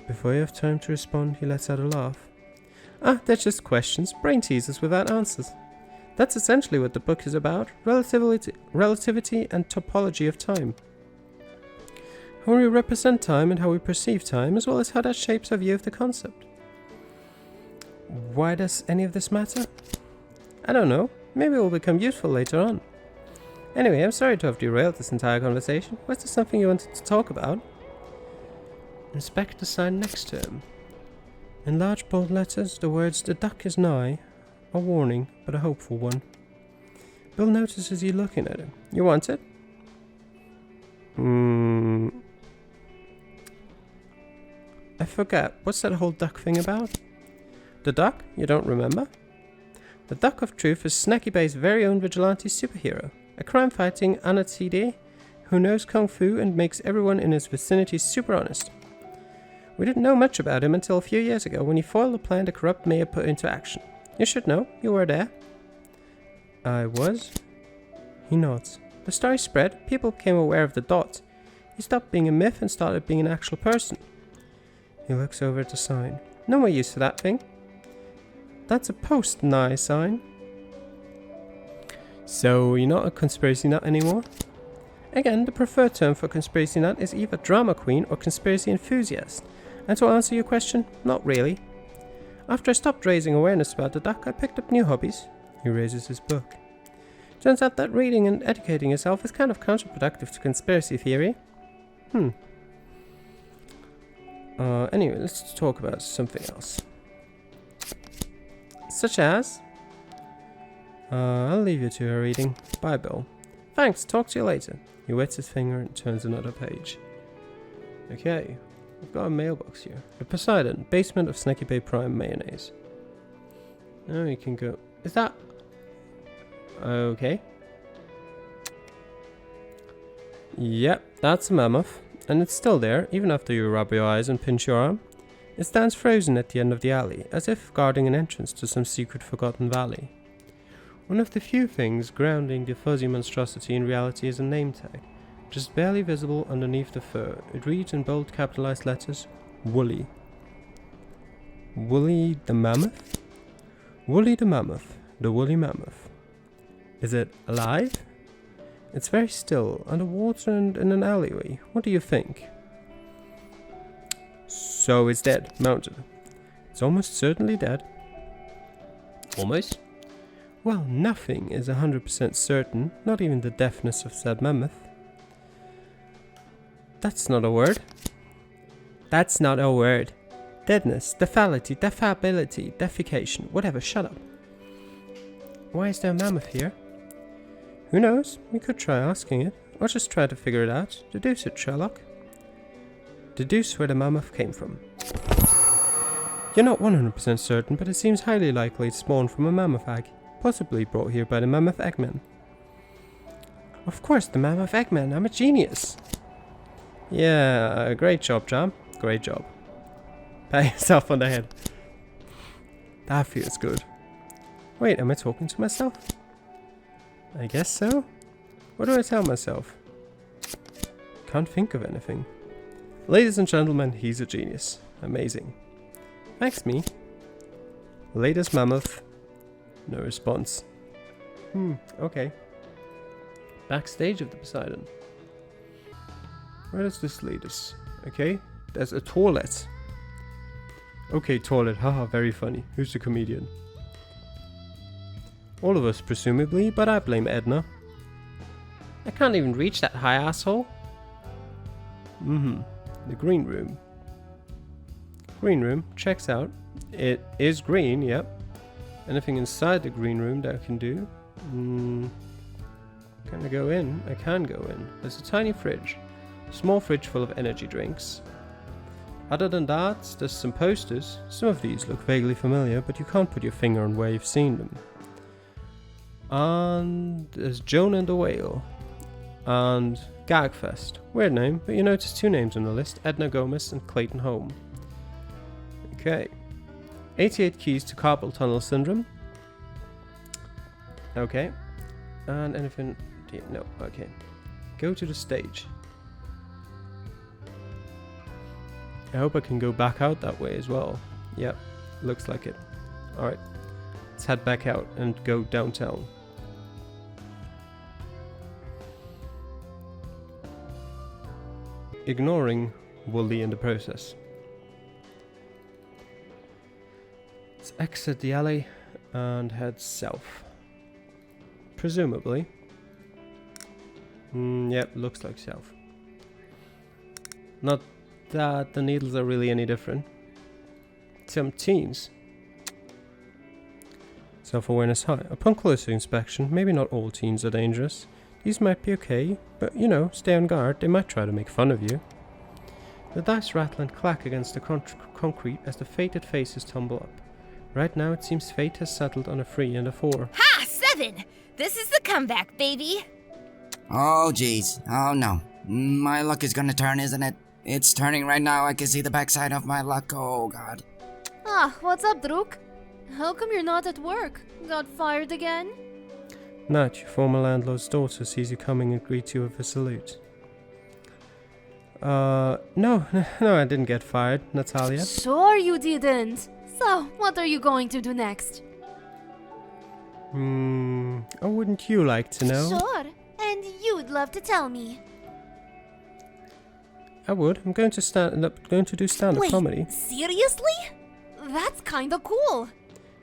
Before you have time to respond, he lets out a laugh. Ah, they're just questions, brain teasers without answers. That's essentially what the book is about, relativity and topology of time. How we represent time and how we perceive time, as well as how that shapes our view of the concept. Why does any of this matter? I don't know, maybe it will become useful later on. Anyway, I'm sorry to have derailed this entire conversation. Was there something you wanted to talk about? Inspect the sign next to him. In large bold letters, the words, "The duck is nigh," a warning, but a hopeful one. Bill notices you looking at it. You want it? I forget. What's that whole duck thing about? The duck? You don't remember? The Duck of Truth is Snacky Bay's very own vigilante superhero. A crime-fighting Anatide who knows Kung Fu and makes everyone in his vicinity super honest. We didn't know much about him until a few years ago when he foiled a plan the corrupt mayor put into action. You should know. You were there. I was. He nods. The story spread. People became aware of the dot. He stopped being a myth and started being an actual person. He looks over at the sign. No more use for that thing. That's a post-nigh sign. So, you're not a conspiracy nut anymore? Again, the preferred term for conspiracy nut is either drama queen or conspiracy enthusiast. And to answer your question, not really. After I stopped raising awareness about the duck, I picked up new hobbies. He raises his book. Turns out that reading and educating yourself is kind of counterproductive to conspiracy theory. Anyway, let's talk about something else. Such as? I'll leave you to your reading. Bye, Bill. Thanks, talk to you later. He wets his finger and turns another page. Okay, we've got a mailbox here. The Poseidon, basement of Snacky Bay Prime mayonnaise. Now we can go. Is that... Okay. Yep, that's a mammoth. And it's still there, even after you rub your eyes and pinch your arm. It stands frozen at the end of the alley, as if guarding an entrance to some secret forgotten valley. One of the few things grounding the fuzzy monstrosity in reality is a name tag, just barely visible underneath the fur. It reads in bold capitalized letters, Woolly. Woolly the mammoth? Woolly the mammoth, the woolly mammoth. Is it alive? It's very still, underwater and in an alleyway. What do you think? So it's dead, mounted. It's almost certainly dead. Almost? Well, nothing is 100% certain, not even the deafness of said mammoth. That's not a word. That's not a word. Deadness, defality, defability, defecation, whatever, shut up. Why is there a mammoth here? Who knows? We could try asking it, or just try to figure it out. Deduce it, Sherlock. Deduce where the mammoth came from. You're not 100% certain, but it seems highly likely it spawned from a mammoth egg, possibly brought here by the mammoth eggman. Of course, the mammoth eggman, I'm a genius! Yeah, great job, Jam. Great job. Pat yourself on the head. That feels good. Wait, am I talking to myself? I guess so. What do I tell myself? Can't think of anything. Ladies and gentlemen, he's a genius. Amazing. Thanks, me. Latest mammoth. No response. Okay. Backstage of the Poseidon. Where does this lead us? Okay, there's a toilet. Okay, toilet, haha, very funny. Who's the comedian? All of us, presumably, but I blame Edna. I can't even reach that high, asshole. The green room. Green room, checks out. It is green, yep. Anything inside the green room that I can do? Can I go in? I can go in. There's a tiny fridge. Small fridge full of energy drinks. Other than that, there's some posters. Some of these look vaguely familiar, but you can't put your finger on where you've seen them. And there's Joan and the Whale. And Gagfest. Weird name, but you notice two names on the list, Edna Gomez and Clayton Home. Okay. 88 keys to carpal tunnel syndrome. Okay. And anything... No, okay. Go to the stage. I hope I can go back out that way as well. Yep, looks like it. Alright, let's head back out and go downtown. Ignoring Woolly in the process. Let's exit the alley and head south. Presumably. Yep, looks like south. Not that the needles are really any different. Some teens. Self-awareness high. Upon closer inspection, maybe not all teens are dangerous. These might be okay, but you know, stay on guard, they might try to make fun of you. The dice rattle and clack against the concrete as the fated faces tumble up. Right now it seems fate has settled on a 3 and a 4. Ha! 7! This is the comeback, baby! Oh, jeez. Oh, no. My luck is gonna turn, isn't it? It's turning right now. I can see the backside of my luck. Oh, God. Ah, what's up, Druk? How come you're not at work? Got fired again? Nat, your former landlord's daughter, sees you coming and greets you with a salute. No, I didn't get fired, Natalia. Sure you didn't. So, what are you going to do next? Wouldn't you like to know? Sure, and you'd love to tell me. I would. I'm going to do stand-up comedy. Seriously? That's kinda cool.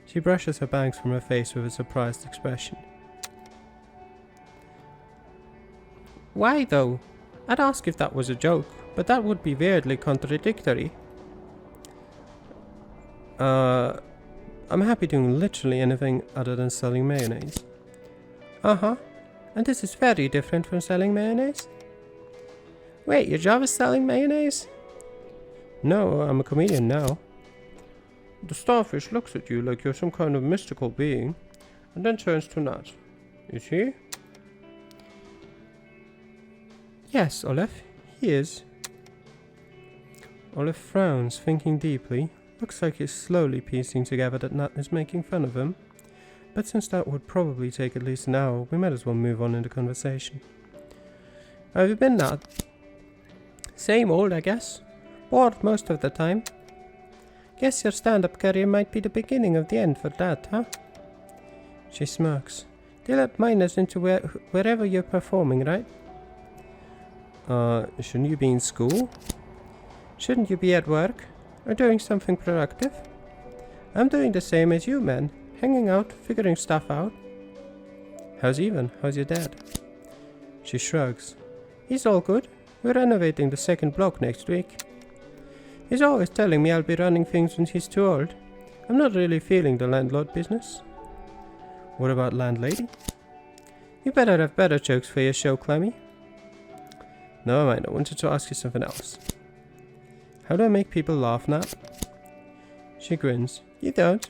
She brushes her bangs from her face with a surprised expression. Why, though? I'd ask if that was a joke, but that would be weirdly contradictory. I'm happy doing literally anything other than selling mayonnaise. Uh-huh. And this is very different from selling mayonnaise? Wait, your job is selling mayonnaise? No, I'm a comedian now. The starfish looks at you like you're some kind of mystical being, and then turns to Nat. Is he? Yes, Olive, he is. Olive frowns, thinking deeply. Looks like he's slowly piecing together that Nat is making fun of him. But since that would probably take at least an hour, we might as well move on in the conversation. How have you been, Nat? Same old, I guess. Bored most of the time. Guess your stand-up career might be the beginning of the end for that, huh? She smirks. They let minors into wherever you're performing, right? Shouldn't you be in school? Shouldn't you be at work? Or doing something productive? I'm doing the same as you, man. Hanging out, figuring stuff out. How's Ivan? How's your dad? She shrugs. He's all good. We're renovating the second block next week. He's always telling me I'll be running things when he's too old. I'm not really feeling the landlord business. What about landlady? You better have better jokes for your show, Clammy. Never mind, I wanted to ask you something else. How do I make people laugh now? She grins. You don't.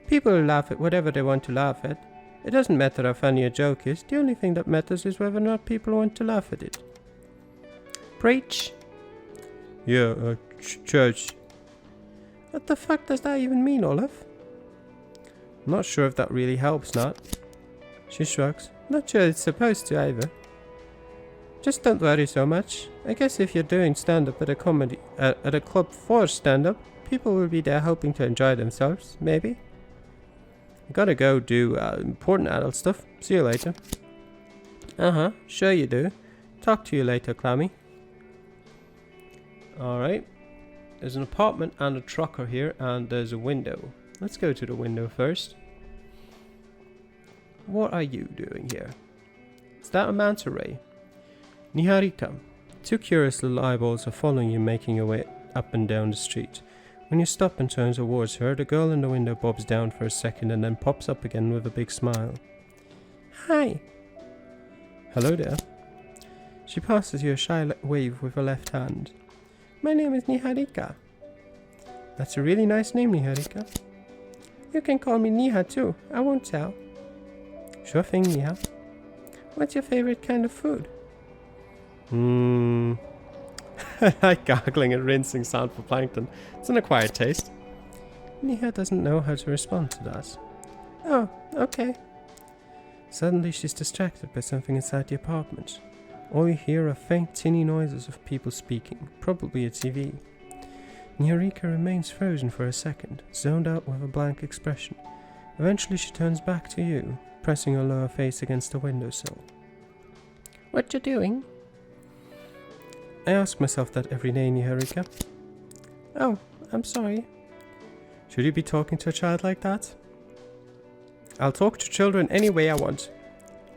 People will laugh at whatever they want to laugh at. It doesn't matter how funny a joke is, the only thing that matters is whether or not people want to laugh at it. Preach. Yeah, church. What the fuck does that even mean, Olive? I'm not sure if that really helps, Nat. She shrugs. Not sure it's supposed to either. Just don't worry so much. I guess if you're doing stand-up at a club for stand-up, people will be there hoping to enjoy themselves, maybe. I gotta go do important adult stuff. See you later. Uh-huh, sure you do. Talk to you later, Clammy. Alright. There's an apartment and a trucker here, and there's a window. Let's go to the window first. What are you doing here? Is that a manta ray? Niharika. Two curious little eyeballs are following you, making your way up and down the street. When you stop and turn towards her, the girl in the window bobs down for a second and then pops up again with a big smile. Hi. Hello there. She passes you a shy wave with her left hand. My name is Niharika. That's a really nice name, Niharika. You can call me Niha too. I won't tell. Sure thing, Niha. What's your favorite kind of food? I like gargling and rinsing sound for plankton. It's an acquired taste. Niha doesn't know how to respond to that. Oh, okay. Suddenly she's distracted by something inside the apartment. All you hear are faint tinny noises of people speaking, probably a TV. Niharika remains frozen for a second, zoned out with a blank expression. Eventually she turns back to you, pressing her lower face against the windowsill. What you doing? I ask myself that every day, Niharika. Oh, I'm sorry. Should you be talking to a child like that? I'll talk to children any way I want.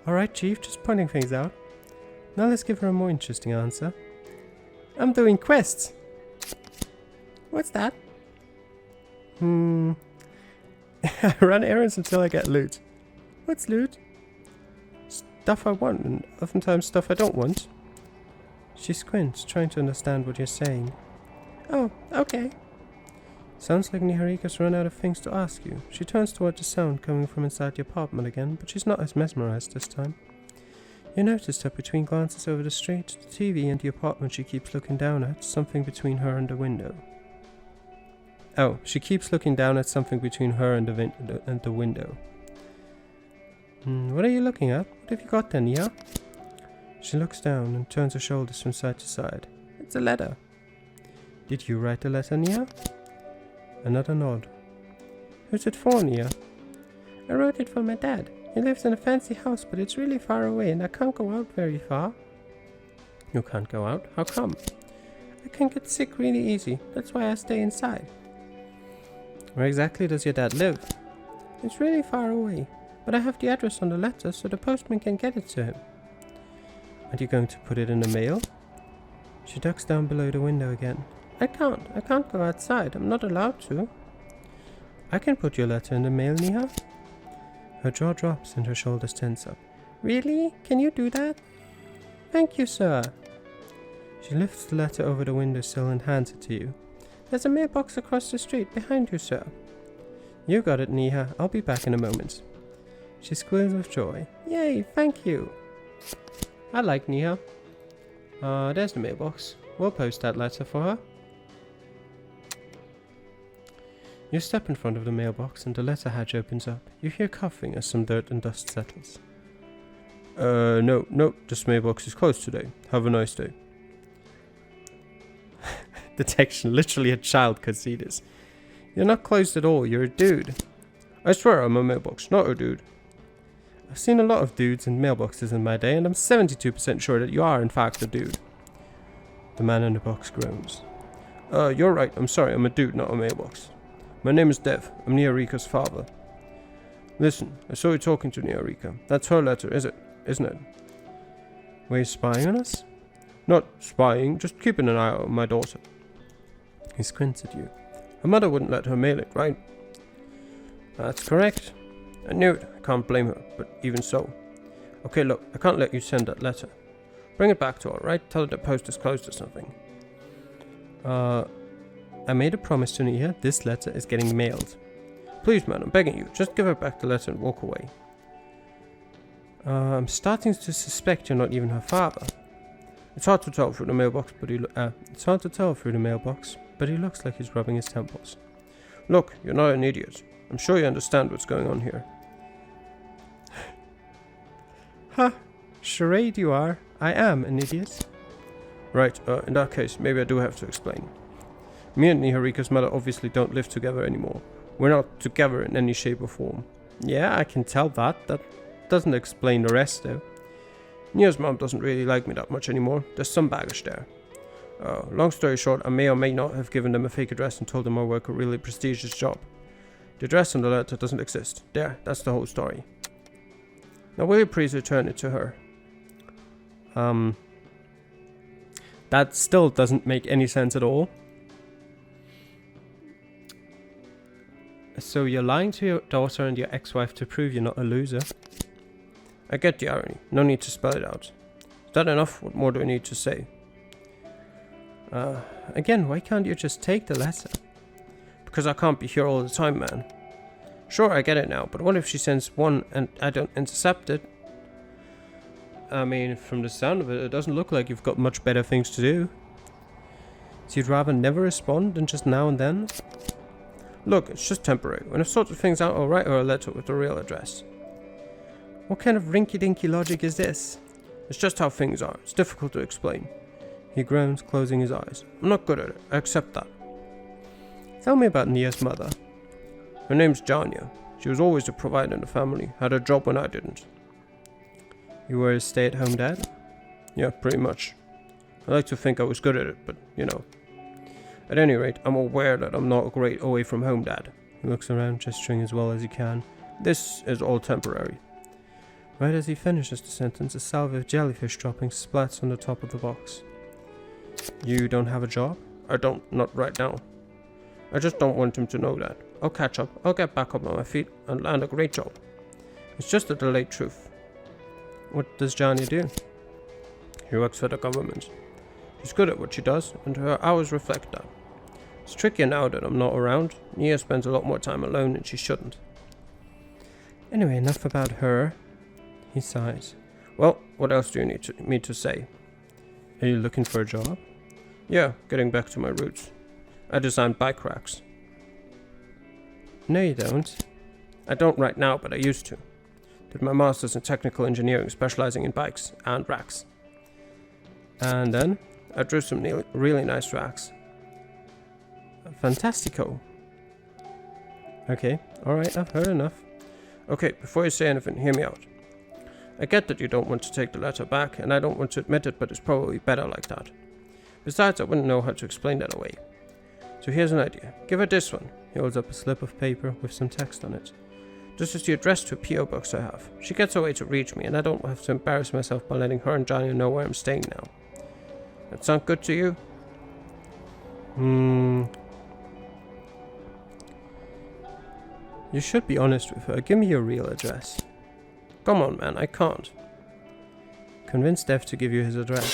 Alright, Chief, just pointing things out. Now let's give her a more interesting answer. I'm doing quests. What's that? I run errands until I get loot. What's loot? Stuff I want, and oftentimes stuff I don't want. She squints, trying to understand what you're saying. Oh, okay. Sounds like Niharika's run out of things to ask you. She turns toward the sound coming from inside the apartment again, but she's not as mesmerized this time. You notice that between glances over the street, the TV and the apartment she keeps looking down at, something between her and the window. Oh, she keeps looking down at something between her and the window. What are you looking at? What have you got there, Nia? She looks down and turns her shoulders from side to side. It's a letter. Did you write the letter, Nia? Another nod. Who's it for, Nia? I wrote it for my dad. He lives in a fancy house, but it's really far away and I can't go out very far. You can't go out? How come? I can get sick really easy. That's why I stay inside. Where exactly does your dad live? It's really far away, but I have the address on the letter so the postman can get it to him. Are you going to put it in the mail? She ducks down below the window again. I can't go outside. I'm not allowed to. I can put your letter in the mail, Niha. Her jaw drops and her shoulders tense up. Really? Can you do that? Thank you, sir. She lifts the letter over the windowsill and hands it to you. There's a mailbox across the street behind you, sir. You got it, Niha. I'll be back in a moment. She squeals with joy. Yay, thank you. I like Nia. There's the mailbox. We'll post that letter for her. You step in front of the mailbox and the letter hatch opens up. You hear coughing as some dirt and dust settles. No, this mailbox is closed today. Have a nice day. Detection, literally a child could see this. You're not closed at all, you're a dude. I swear I'm a mailbox, not a dude. I've seen a lot of dudes and mailboxes in my day, and I'm 72% sure that you are in fact a dude. The man in the box groans. You're right, I'm sorry, I'm a dude, not a mailbox. My name is Dev, I'm Niarika's father. Listen, I saw you talking to Niarika. That's her letter, isn't it? Were you spying on us? Not spying, just keeping an eye on my daughter. He squints at you. Her mother wouldn't let her mail it, right? That's correct. I knew it. I can't blame her, but even so. Okay, look, I can't let you send that letter. Bring it back to her, right? Tell her the post is closed or something. I made a promise to Nia. This letter is getting mailed. Please, man, I'm begging you. Just give her back the letter and walk away. I'm starting to suspect you're not even her father. It's hard to tell through the mailbox, but he looks like he's rubbing his temples. Look, you're not an idiot. I'm sure you understand what's going on here. Ha! Charade you are. I am an idiot. Right, in that case, maybe I do have to explain. Me and Niharika's mother obviously don't live together anymore. We're not together in any shape or form. Yeah, I can tell that. That doesn't explain the rest, though. Nia's mom doesn't really like me that much anymore. There's some baggage there. Long story short, I may or may not have given them a fake address and told them I work a really prestigious job. The address on the letter doesn't exist. There, that's the whole story. Now will you please return it to her? That still doesn't make any sense at all. So you're lying to your daughter and your ex-wife to prove you're not a loser? I get the irony. No need to spell it out. Is that enough? What more do I need to say? Again, why can't you just take the letter? Because I can't be here all the time, man. Sure, I get it now, but what if she sends one and I don't intercept it? I mean, from the sound of it, it doesn't look like you've got much better things to do. So you'd rather never respond than just now and then? Look, it's just temporary. When I've sorted things out, I'll write her a letter with the real address. What kind of rinky-dinky logic is this? It's just how things are. It's difficult to explain. He groans, closing his eyes. I'm not good at it. I accept that. Tell me about Nia's mother. Her name's Janya. She was always the provider in the family. Had a job when I didn't. You were a stay-at-home dad? Yeah, pretty much. I like to think I was good at it, but, you know. At any rate, I'm aware that I'm not a great away-from-home dad. He looks around, gesturing as well as he can. This is all temporary. Right as he finishes the sentence, a salve of jellyfish droppings splats on the top of the box. You don't have a job? I don't, not right now. I just don't want him to know that. I'll catch up, I'll get back up on my feet, and land a great job. It's just a delayed truth. What does Johnny do? She works for the government. She's good at what she does, and her hours reflect that. It's trickier now that I'm not around. Nia spends a lot more time alone and she shouldn't. Anyway, enough about her. He sighs. Well, what else do you need me to say? Are you looking for a job? Yeah, getting back to my roots. I design bike racks. No, you don't. I don't right now, but I used to. Did my master's in technical engineering, specializing in bikes and racks. And then I drew some really nice racks. Fantastico. Okay, alright, I've heard enough. Okay, before you say anything, hear me out. I get that you don't want to take the letter back, and I don't want to admit it, but it's probably better like that. Besides, I wouldn't know how to explain that away. So here's an idea. Give her this one. He holds up a slip of paper with some text on it. This is the address to a P.O. box I have. She gets a way to reach me, and I don't have to embarrass myself by letting her and Johnny know where I'm staying now. That sound good to you? You should be honest with her. Give me your real address. Come on, man, I can't. Convince Dev to give you his address.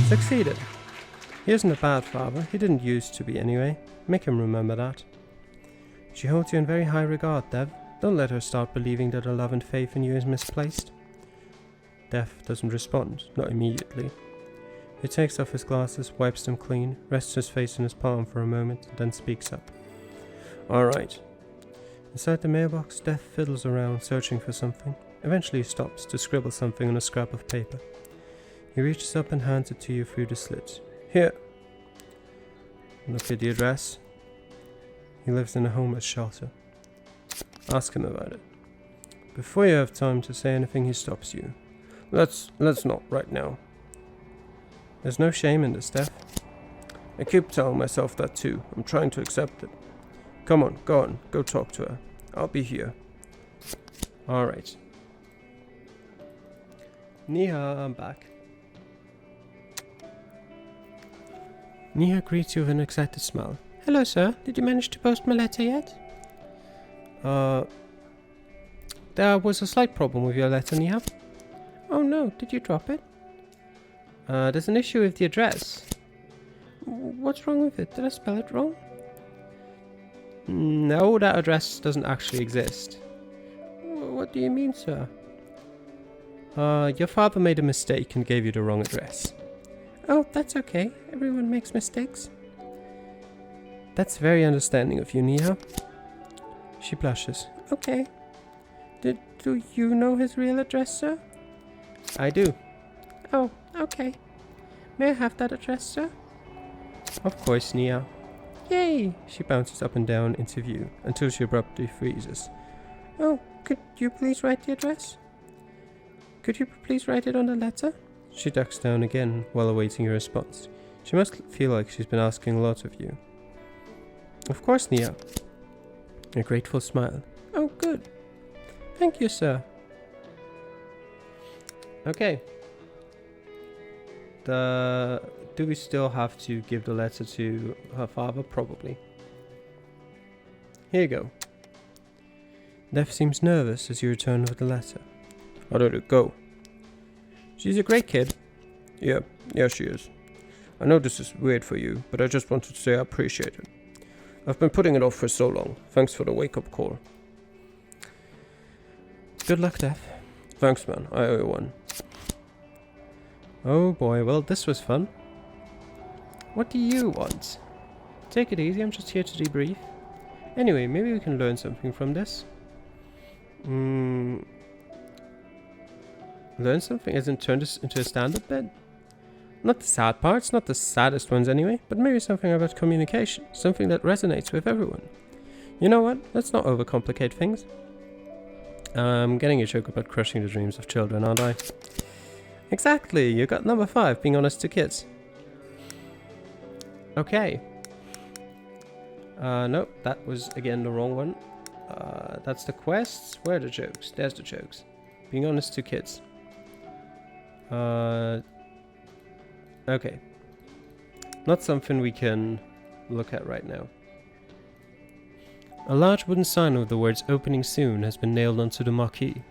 Succeeded. He isn't a bad father. He didn't used to be anyway. Make him remember that. She holds you in very high regard, Dev. Don't let her start believing that her love and faith in you is misplaced. Death doesn't respond, not immediately. He takes off his glasses, wipes them clean, rests his face in his palm for a moment, and then speaks up. Alright. Inside the mailbox, Death fiddles around, searching for something. Eventually he stops to scribble something on a scrap of paper. He reaches up and hands it to you through the slit. Here. Look at the address. He lives in a homeless shelter. Ask him about it. Before you have time to say anything, he stops you. Let's not right now. There's no shame in this, Death. I keep telling myself that too. I'm trying to accept it. Come on, go talk to her. I'll be here. Alright. Niha, I'm back. Niha greets you with an excited smile. Hello, sir. Did you manage to post my letter yet? There was a slight problem with your letter, Niha. Oh no, did you drop it? There's an issue with the address. What's wrong with it? Did I spell it wrong? No, that address doesn't actually exist. What do you mean, sir? Your father made a mistake and gave you the wrong address. Oh, that's okay. Everyone makes mistakes. That's very understanding of you, Niha. She blushes. Okay. Do you know his real address, sir? I do. Oh, okay. May I have that address, sir? Of course, Niha. Yay! She bounces up and down into view until she abruptly freezes. Oh, could you please write the address? Could you please write it on the letter? She ducks down again while awaiting your response. She must feel like she's been asking a lot of you. Of course, Niha. A grateful smile. Oh, good. Thank you, sir. Okay. Do we still have to give the letter to her father? Probably. Here you go. Death seems nervous as you return with the letter. How did it go? She's a great kid. Yeah, she is. I know this is weird for you, but I just wanted to say I appreciate it. I've been putting it off for so long. Thanks for the wake-up call. Good luck, Death. Thanks, man. I owe you one. Oh boy, well, this was fun. What do you want? Take it easy, I'm just here to debrief. Anyway, maybe we can learn something from this. Learn something? As in turn this into a stand-up bed? Not the sad parts, not the saddest ones anyway, but maybe something about communication. Something that resonates with everyone. You know what? Let's not overcomplicate things. I'm getting a joke about crushing the dreams of children, aren't I? Exactly, you got number 5, being honest to kids. Okay. Nope, that was again the wrong one. That's the quests. Where are the jokes? There's the jokes. Being honest to kids. Okay. Not something we can look at right now. A large wooden sign with the words opening soon has been nailed onto the marquee.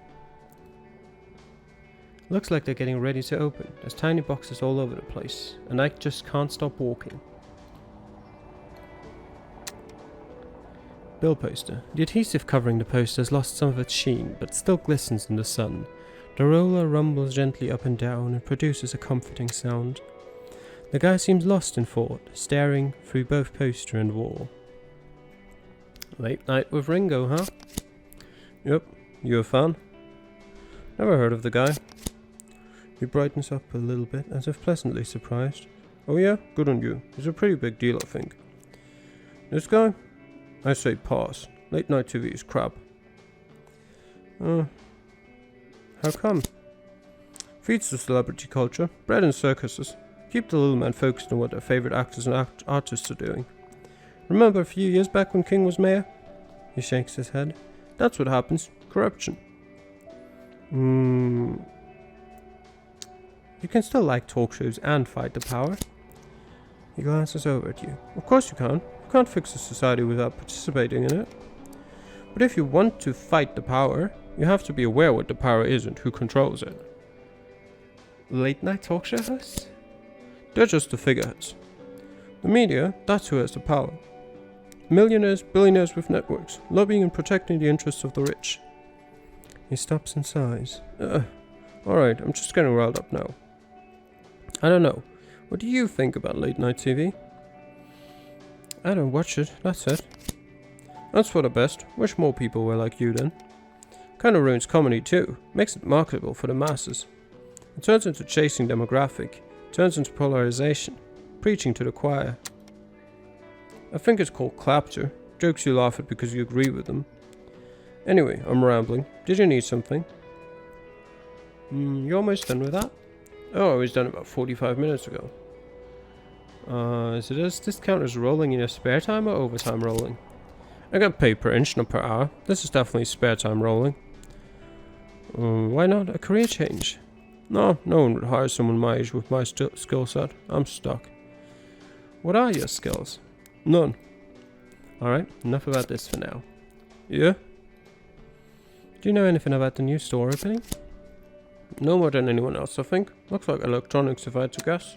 Looks like they're getting ready to open. There's tiny boxes all over the place, and I just can't stop walking. Bill poster. The adhesive covering the poster has lost some of its sheen, but still glistens in the sun. The roller rumbles gently up and down and produces a comforting sound. The guy seems lost in thought, staring through both poster and wall. Late night with Ringo, huh? Yep. You a fan? Never heard of the guy. He brightens up a little bit, as if pleasantly surprised. Oh yeah? Good on you. It's a pretty big deal, I think. This guy? I say pass. Late night TV is crap. How come? Feeds the celebrity culture. Bread and circuses. Keep the little man focused on what their favorite actors and artists are doing. Remember a few years back when King was mayor? He shakes his head. That's what happens. Corruption. You can still like talk shows and fight the power. He glances over at you. Of course you can. You can't fix a society without participating in it. But if you want to fight the power, you have to be aware what the power is and who controls it. Late night talk show hosts? They're just the figureheads. The media, that's who has the power. Millionaires, billionaires with networks, lobbying and protecting the interests of the rich. He stops and sighs. Alright, I'm just getting riled up now. I don't know. What do you think about late night TV? I don't watch it, that's it. That's for the best. Wish more people were like you then. Kinda ruins comedy too. Makes it marketable for the masses. It turns into chasing demographic. Turns into polarization. Preaching to the choir. I think it's called clapter. Jokes you laugh at because you agree with them. Anyway, I'm rambling. Did you need something? You almost done with that? Oh, I was done about 45 minutes ago. Is this count as rolling in your spare time or overtime rolling? I got paid per inch, not per hour. This is definitely spare time rolling. Why not a career change? No one would hire someone my age with my skill set. I'm stuck. What are your skills? None. Alright, enough about this for now. Yeah? Do you know anything about the new store opening? No more than anyone else, I think. Looks like electronics if I had to guess.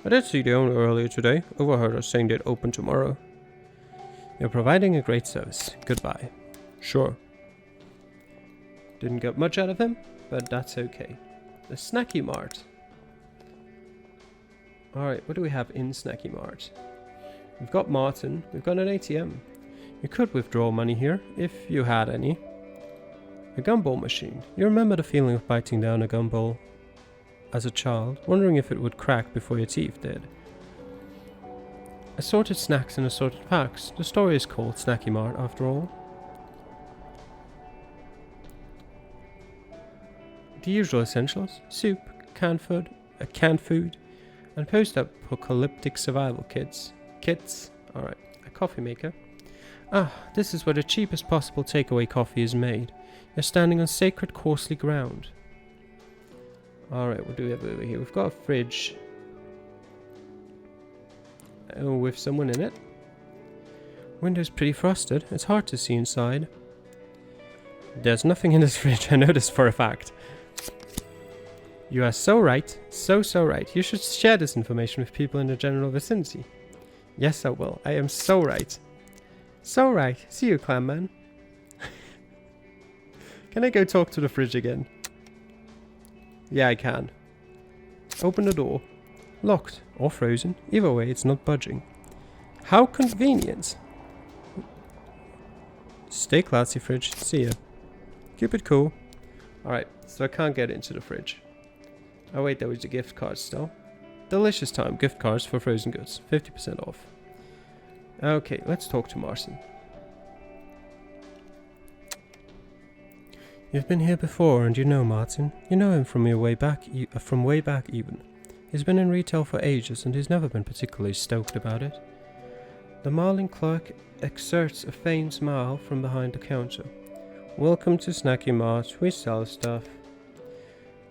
I did see the owner earlier today. Overheard her saying they'd open tomorrow. You're providing a great service. Goodbye. Sure. Didn't get much out of him, but that's okay. The Snacky Mart. Alright, what do we have in Snacky Mart? We've got Martin. We've got an ATM. You could withdraw money here, if you had any. A gumball machine. You remember the feeling of biting down a gumball as a child, wondering if it would crack before your teeth did. Assorted snacks in assorted packs. The store is called Snacky Mart after all. The usual essentials. Soup, canned food, and post-apocalyptic survival kits. Alright. A coffee maker. This is where the cheapest possible takeaway coffee is made. You're standing on sacred, coarsely ground. Alright, what do we have over here? We've got a fridge. With someone in it. Window's pretty frosted. It's hard to see inside. There's nothing in this fridge, I know this for a fact. You are so right. So right. You should share this information with people in the general vicinity. Yes, I will. I am so right. So right. See you, Clam Man. Can I go talk to the fridge again? Yeah, I can. Open the door. Locked or frozen. Either way, it's not budging. How convenient. Stay classy, fridge. See ya. Keep it cool. Alright, so I can't get into the fridge. Oh wait, there was a gift card still. Delicious time. Gift cards for frozen goods. 50% off. Okay, let's talk to Martin. You've been here before, and you know Martin. You know him from way back even. He's been in retail for ages, and he's never been particularly stoked about it. The Marlin clerk exerts a faint smile from behind the counter. Welcome to Snacky Mart. We sell stuff.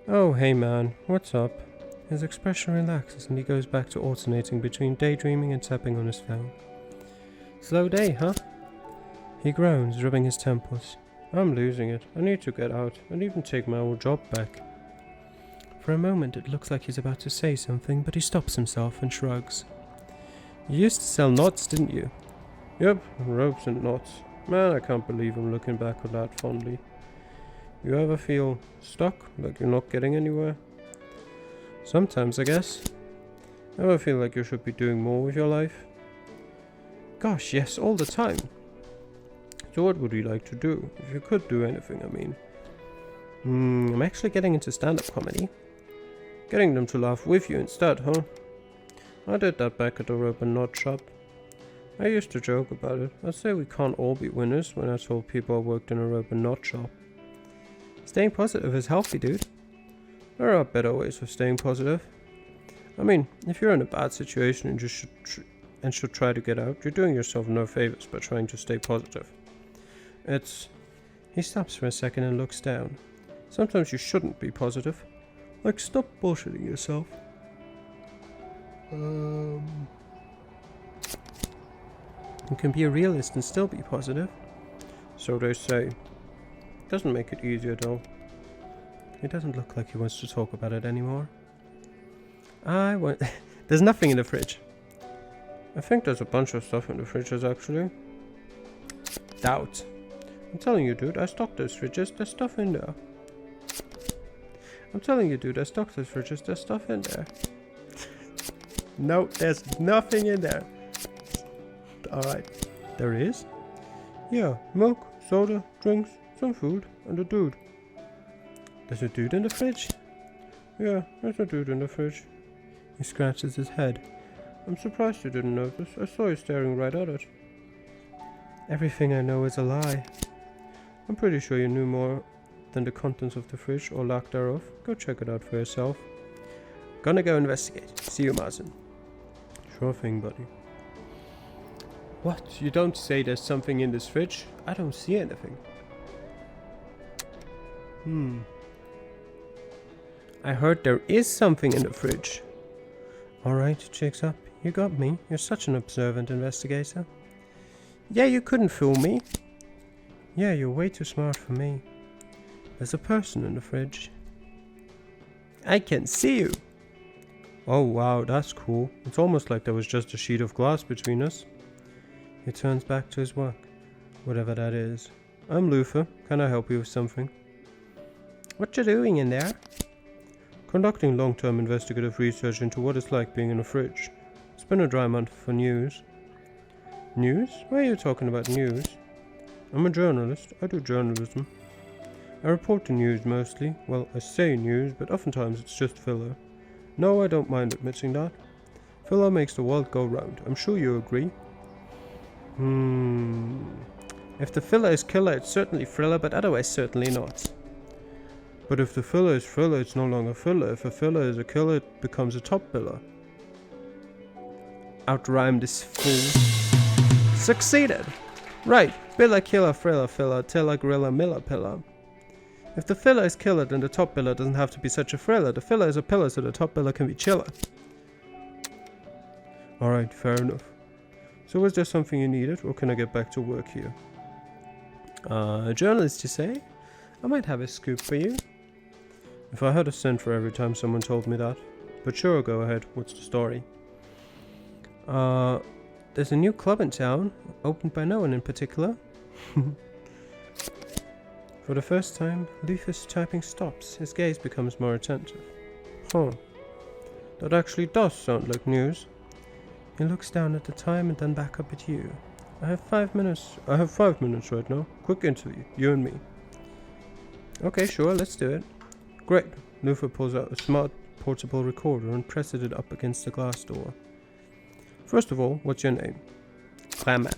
Oh, hey man, what's up? His expression relaxes, and he goes back to alternating between daydreaming and tapping on his phone. Slow day, huh? He groans, rubbing his temples. I'm losing it. I need to get out and even take my old job back. For a moment it looks like he's about to say something, but he stops himself and shrugs. You used to sell knots, didn't you? Yep, ropes and knots. Man, I can't believe I'm looking back on that fondly. You ever feel stuck, like you're not getting anywhere? Sometimes, I guess. Ever feel like you should be doing more with your life? Gosh, yes, all the time. So what would you like to do? If you could do anything, I mean. I'm actually getting into stand-up comedy. Getting them to laugh with you instead, huh? I did that back at the rope and knot shop. I used to joke about it. I'd say we can't all be winners when I told people I worked in a rope and knot shop. Staying positive is healthy, dude. There are better ways of staying positive. I mean, if you're in a bad situation and you should try to get out, you're doing yourself no favors by trying to stay positive. He stops for a second and looks down. Sometimes you shouldn't be positive. Like, stop bullshitting yourself. You can be a realist and still be positive. So they say. Doesn't make it easier though. He doesn't look like he wants to talk about it anymore. There's nothing in the fridge. I think there's a bunch of stuff in the fridges actually. Doubt. I'm telling you, dude, I stocked those fridges, there's stuff in there. I'm telling you, dude, I stocked those fridges, there's stuff in there. No, there's nothing in there. Alright, there is? Yeah, milk, soda, drinks, some food, and a dude. There's a dude in the fridge? Yeah, there's a dude in the fridge. He scratches his head. I'm surprised you didn't notice. I saw you staring right at it. Everything I know is a lie. I'm pretty sure you knew more than the contents of the fridge, or lack thereof. Go check it out for yourself. Gonna go investigate. See you, Martin. Sure thing, buddy. What? You don't say there's something in this fridge? I don't see anything. I heard there is something in the fridge. Alright, checks up. You got me. You're such an observant investigator. Yeah, you couldn't fool me. Yeah, you're way too smart for me. There's a person in the fridge. I can see you. Oh wow, that's cool. It's almost like there was just a sheet of glass between us. He turns back to his work. Whatever that is. I'm Luther. Can I help you with something? What you doing in there? Conducting long-term investigative research into what it's like being in a fridge. It's been a dry month for news. News? Why are you talking about news? I'm a journalist. I do journalism. I report the news mostly. Well, I say news, but oftentimes it's just filler. No, I don't mind admitting that. Filler makes the world go round. I'm sure you agree. If the filler is killer, it's certainly thriller, but otherwise certainly not. But if the filler is thriller, it's no longer filler. If a filler is a killer, it becomes a top biller. Outrhyme this fool. Succeeded! Right, biller, killer, thriller, filler, tiller, gorilla, miller, pillar. If the filler is killer, then the top biller doesn't have to be such a thriller. The filler is a pillar, so the top biller can be chiller. Alright, fair enough. So was there something you needed, or can I get back to work here? A journalist, you say? I might have a scoop for you. If I had a cent for every time someone told me that. But sure, go ahead. What's the story? There's a new club in town, opened by no one in particular. For the first time, Luther's typing stops. His gaze becomes more attentive. Huh. That actually does sound like news. He looks down at the time and then back up at you. I have 5 minutes. I have 5 minutes right now. Quick interview, you and me. Okay, sure, let's do it. Great. Luther pulls out a smart portable recorder and presses it up against the glass door. First of all, what's your name? Clam.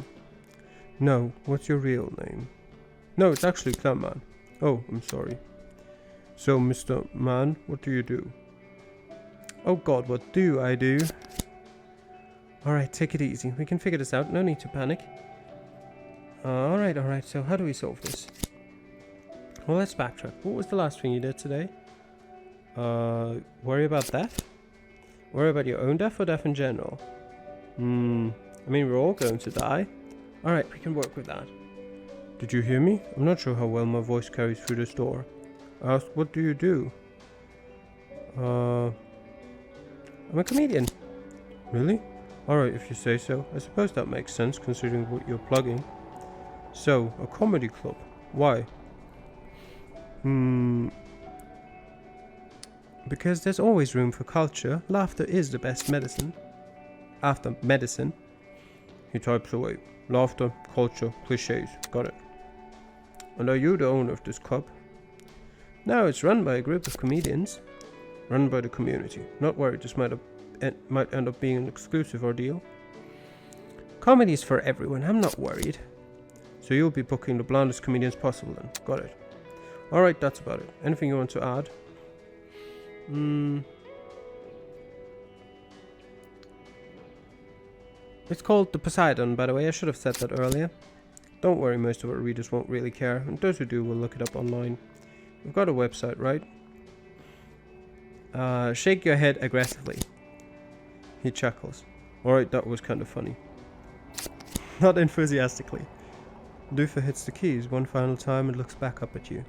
No, what's your real name? No, it's actually Clam. Oh, I'm sorry. So, Mr. Man, what do you do? Oh god, what do I do? Alright, take it easy. We can figure this out. No need to panic. Alright. So how do we solve this? Well, let's backtrack. What was the last thing you did today? Worry about death? Worry about your own death or death in general? I mean, we're all going to die. Alright, we can work with that. Did you hear me? I'm not sure how well my voice carries through this door. I asked, what do you do? I'm a comedian. Really? Alright, if you say so. I suppose that makes sense, considering what you're plugging. So, a comedy club. Why? Because there's always room for culture. Laughter is the best medicine. After medicine. He types away. Laughter, culture, cliches. Got it. And are you the owner of this club? No, it's run by a group of comedians. Run by the community. Not worried, this might end up being an exclusive ordeal. Comedy's for everyone, I'm not worried. So you'll be booking the blandest comedians possible then. Got it. Alright, that's about it. Anything you want to add? It's called the Poseidon, by the way. I should have said that earlier. Don't worry, most of our readers won't really care, and those who do will look it up online. We've got a website, right? Shake your head aggressively. He chuckles. Alright, that was kind of funny. Not enthusiastically. Luther hits the keys one final time and looks back up at you.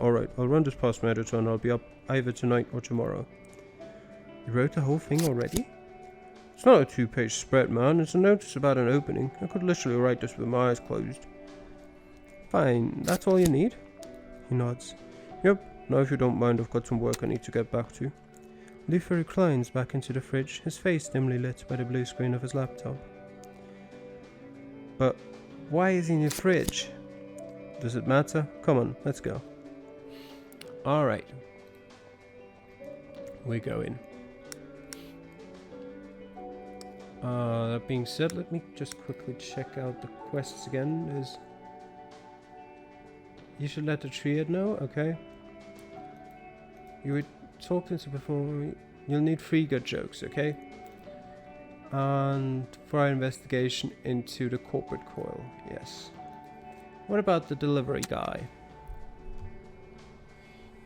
Alright, I'll run this past my editor and I'll be up either tonight or tomorrow. You wrote the whole thing already? It's not a 2-page spread, man. It's a notice about an opening. I could literally write this with my eyes closed. Fine, that's all you need? He nods. Yep, now if you don't mind, I've got some work I need to get back to. Lufa reclines back into the fridge, his face dimly lit by the blue screen of his laptop. But why is he in your fridge? Does it matter? Come on, let's go. Alright. We go in. That being said, let me just quickly check out the quests again. You should let the triad know, okay? You were talking to before. You'll need 3 good jokes, okay? And for our investigation into the corporate coil, yes. What about the delivery guy?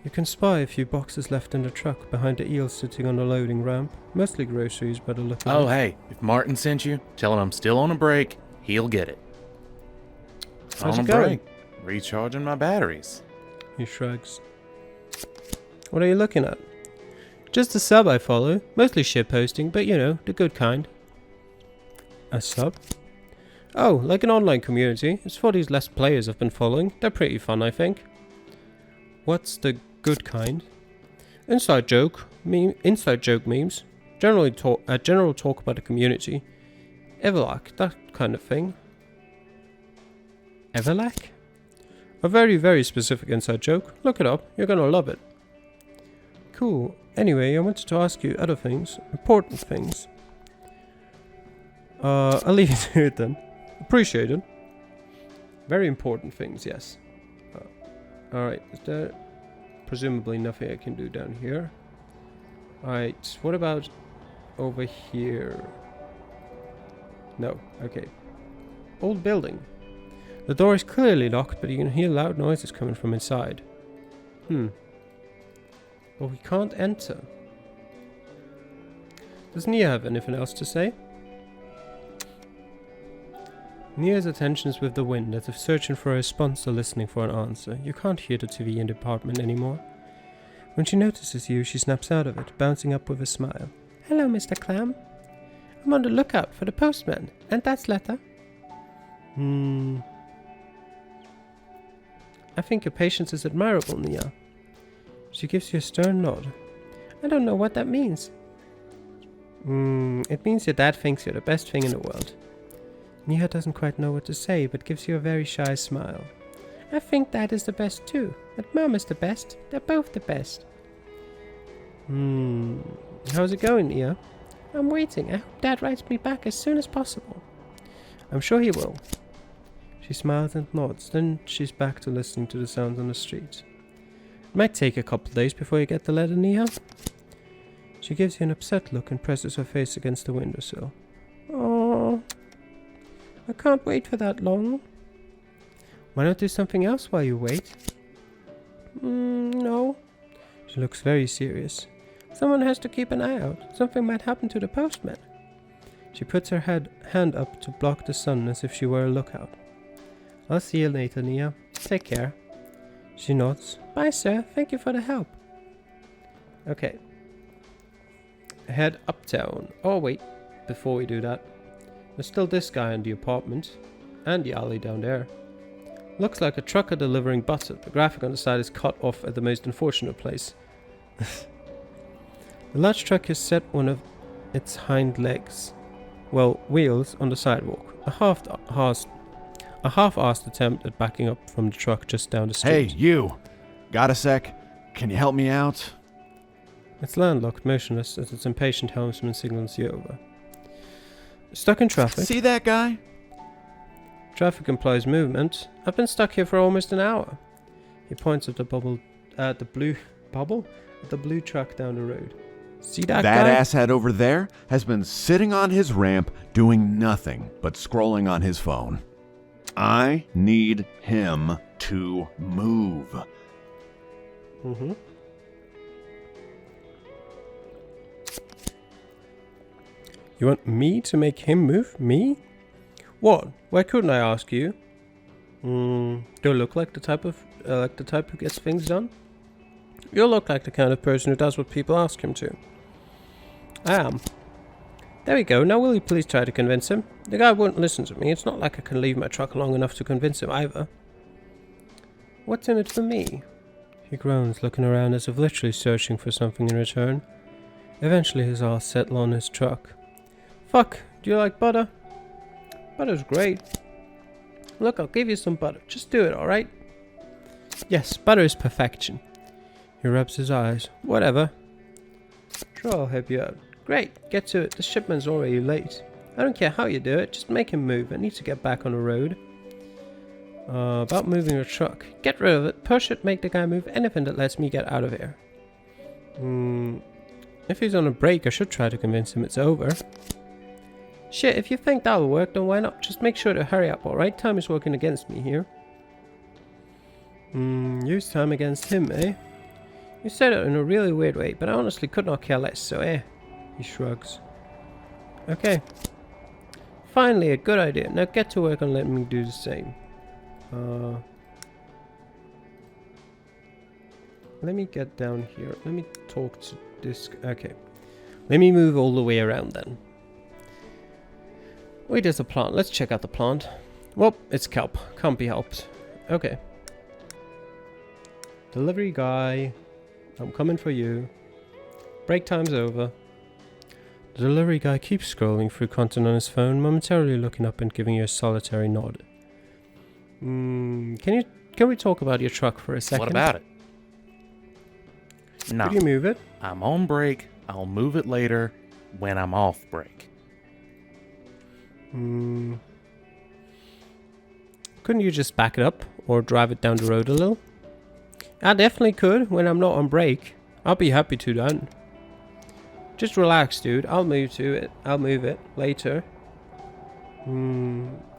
You can spy a few boxes left in the truck behind the eel sitting on the loading ramp. Mostly groceries by the look of it. Oh, hey, if Martin sent you, tell him I'm still on a break. He'll get it. How's On it a going? break. Recharging my batteries. He shrugs. What are you looking at? Just a sub I follow. Mostly shitposting, but you know, the good kind. A sub? Oh, like an online community. It's for these less players I've been following. They're pretty fun, I think. What's the good kind? Inside joke memes. General talk about the community. Everlac, that kind of thing. Everlac? A very, very specific inside joke. Look it up. You're gonna love it. Cool. Anyway, I wanted to ask you other things. Important things. I'll leave it to it then. Appreciate it. Very important things, yes. Alright, is there presumably nothing I can do down here? Alright, what about over here? No, okay. Old building. The door is clearly locked, but you can hear loud noises coming from inside. But we can't enter. Does Nia have anything else to say? Nia's attention is with the wind, as if searching for a response or listening for an answer. You can't hear the TV in the apartment anymore. When she notices you, she snaps out of it, bouncing up with a smile. Hello, Mr. Clam. I'm on the lookout for the postman, and that's letter. I think your patience is admirable, Nia. She gives you a stern nod. I don't know what that means. It means your dad thinks you're the best thing in the world. Nia doesn't quite know what to say, but gives you a very shy smile. I think Dad is the best too, and Mom is the best. They're both the best. How's it going, Nia? I'm waiting. I hope Dad writes me back as soon as possible. I'm sure he will. She smiles and nods, then she's back to listening to the sounds on the street. It might take a couple days before you get the letter, Nia. She gives you an upset look and presses her face against the windowsill. Oh, I can't wait for that long. Why not do something else while you wait? No. She looks very serious. Someone has to keep an eye out. Something might happen to the postman. She puts her hand up to block the sun as if she were a lookout. I'll see you later, Nia. Take care. She nods. Bye, sir. Thank you for the help. Okay. Head uptown. Oh, wait. Before we do that, there's still this guy in the apartment. And the alley down there. Looks like a trucker delivering butter. The graphic on the side is cut off at the most unfortunate place. The large truck has set one of its hind legs, wheels, on the sidewalk. A half-assed attempt at backing up from the truck just down the street. Hey, you! Got a sec? Can you help me out? It's landlocked, motionless, as its impatient helmsman signals you over. Stuck in traffic. See that guy? Traffic implies movement. I've been stuck here for almost an hour. He points at the blue truck down the road. See that guy? That asshat over there has been sitting on his ramp doing nothing but scrolling on his phone. I need him to move. You want me to make him move? Me? What? Why couldn't I ask you? Do I look like the type who gets things done? You look like the kind of person who does what people ask him to. I am. There we go. Now will you please try to convince him? The guy won't listen to me. It's not like I can leave my truck long enough to convince him either. What's in it for me? He groans, looking around as if literally searching for something in return. Eventually his eyes settle on his truck. Fuck, do you like butter? Butter's great. Look, I'll give you some butter. Just do it, alright? Yes, butter is perfection. He rubs his eyes. Whatever. Sure, I'll help you out. Great, get to it. The shipment's already late. I don't care how you do it, just make him move. I need to get back on the road. About moving your truck. Get rid of it, push it, make the guy move, anything that lets me get out of here. If he's on a break, I should try to convince him it's over. Shit, if you think that'll work, then why not? Just make sure to hurry up, alright? Time is working against me here. Use time against him, eh? You said it in a really weird way, but I honestly could not care less, so eh. He shrugs. Okay. Finally, a good idea. Now get to work and let me do the same. Let me get down here. Let me talk to this. Okay. Let me move all the way around then. Wait, there's a plant. Let's check out the plant. Well, it's kelp. Can't be helped. Okay. Delivery guy. I'm coming for you. Break time's over. The delivery guy keeps scrolling through content on his phone, momentarily looking up and giving you a solitary nod. Can we talk about your truck for a second? What about it? No. Could you move it? I'm on break. I'll move it later when I'm off break. Couldn't you just back it up or drive it down the road a little? I definitely could when I'm not on break. I'll be happy to then. Just relax, dude. I'll move it later.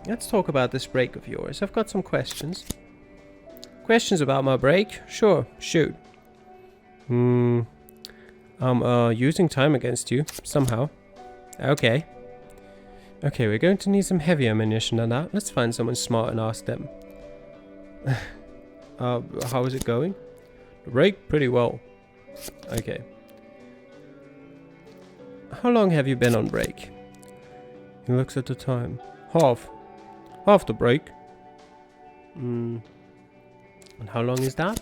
Let's talk about this break of yours. I've got some questions. Questions about my break? Sure, shoot. I'm using time against you, somehow. Okay. Okay, we're going to need some heavier ammunition than that. Let's find someone smart and ask them. How is it going? The break? Pretty well. Okay. How long have you been on break? He looks at the time. Half the break. And how long is that?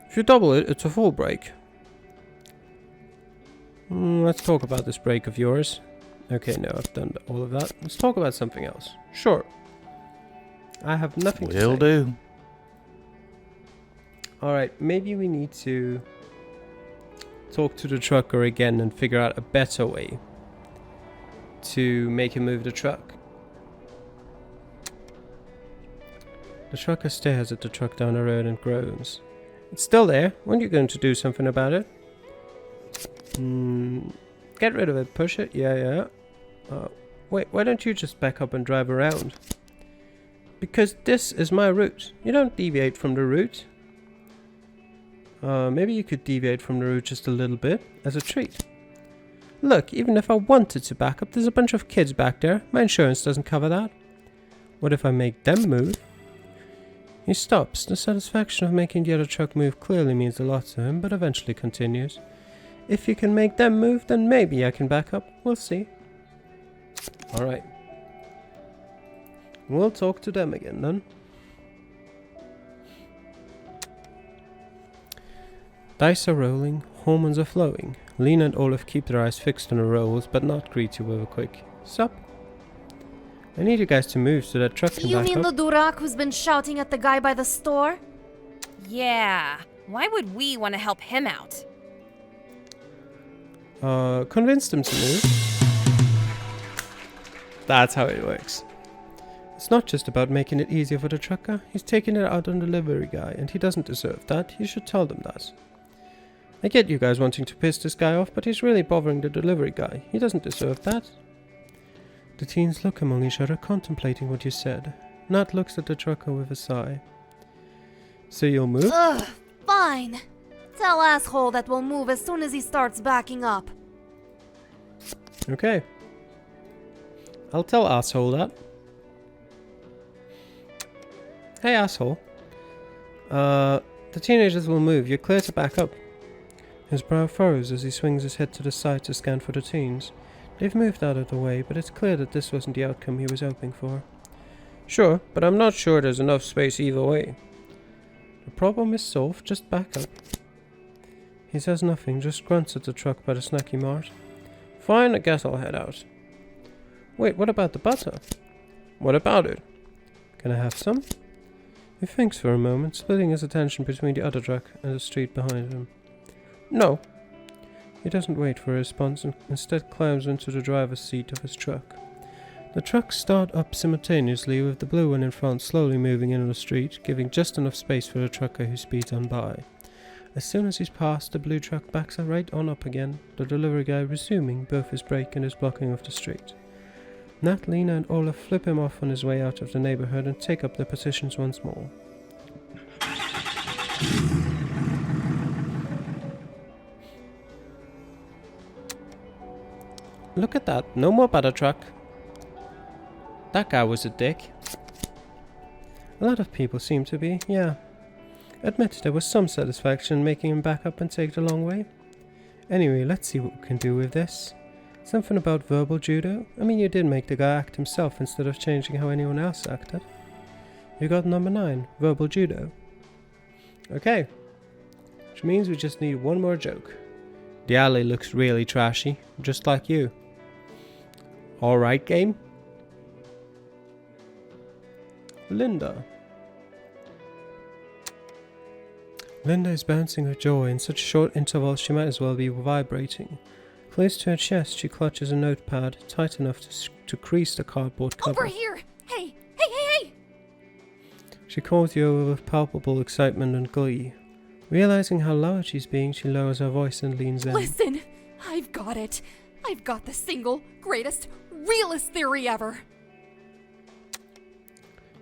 If you double it, it's a full break. Let's talk about this break of yours. Okay, no, I've done all of that. Let's talk about something else. Sure. I have nothing to say. Will do. Alright, maybe we need to talk to the trucker again and figure out a better way to make him move the truck. The trucker stares at the truck down the road and groans. It's still there. When are you going to do something about it? Get rid of it. Push it. Yeah. Wait, why don't you just back up and drive around? Because this is my route. You don't deviate from the route. Maybe you could deviate from the route just a little bit, as a treat. Look, even if I wanted to back up, there's a bunch of kids back there. My insurance doesn't cover that. What if I make them move? He stops. The satisfaction of making the other truck move clearly means a lot to him, but eventually continues. If you can make them move, then maybe I can back up. We'll see. Alright. We'll talk to them again then. Dice are rolling, hormones are flowing. Lena and Olaf keep their eyes fixed on the rolls, but not greet you with a quick sup. I need you guys to move so that truck can back up. You mean the Durak who's been shouting at the guy by the store? Yeah. Why would we want to help him out? Convince them to move. That's how it works. It's not just about making it easier for the trucker. He's taking it out on the delivery guy, and he doesn't deserve that. You should tell them that. I get you guys wanting to piss this guy off, but he's really bothering the delivery guy. He doesn't deserve that. The teens look among each other, contemplating what you said. Nat looks at the trucker with a sigh. So you'll move? Ugh, fine. Tell asshole that we'll move as soon as he starts backing up. Okay. I'll tell asshole that. Hey asshole. The teenagers will move. You're clear to back up. His brow furrows as he swings his head to the side to scan for the teens. They've moved out of the way, but it's clear that this wasn't the outcome he was hoping for. Sure, but I'm not sure there's enough space either way. The problem is solved, just back up. He says nothing, just grunts at the truck by the snacky mart. Fine, I guess I'll head out. Wait, what about the butter? What about it? Can I have some? He thinks for a moment, splitting his attention between the other truck and the street behind him. No. He doesn't wait for a response and instead climbs into the driver's seat of his truck. The trucks start up simultaneously, with the blue one in front slowly moving in on the street, giving just enough space for the trucker who speeds on by. As soon as he's passed, the blue truck backs right on up again, the delivery guy resuming both his brake and his blocking of the street. Nat, Lena and Olaf flip him off on his way out of the neighborhood and take up their positions once more. Look at that, no more butter truck. That guy was a dick. A lot of people seem to be, yeah. Admit there was some satisfaction in making him back up and take the long way. Anyway, let's see what we can do with this. Something about verbal judo? I mean, you did make the guy act himself instead of changing how anyone else acted. You got number 9, verbal judo. Okay. Which means we just need one more joke. The alley looks really trashy, just like you. Alright, game? Linda. Linda is bouncing with joy. In such short intervals she might as well be vibrating. Close to her chest she clutches a notepad, tight enough to crease the cardboard cover. Over here! Hey! Hey, hey, hey! She calls you over with palpable excitement and glee. Realizing how loud she's being, she lowers her voice and leans in. Listen! I've got it! I've got the single, greatest, realest theory ever!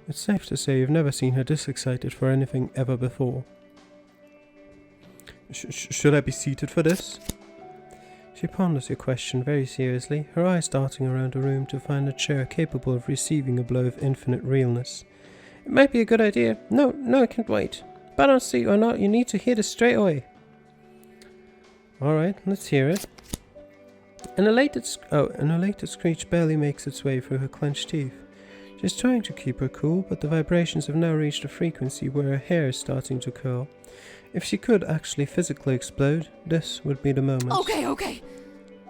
It's safe to say you've never seen her this excited for anything ever before. Should I be seated for this? She ponders your question very seriously, her eyes darting around the room to find a chair capable of receiving a blow of infinite realness. It might be a good idea. No, I can't wait. But honestly or not, you need to hear this straight away. Alright, let's hear it. An elated screech barely makes its way through her clenched teeth. She's trying to keep her cool, but the vibrations have now reached a frequency where her hair is starting to curl. If she could actually physically explode, this would be the moment. Okay.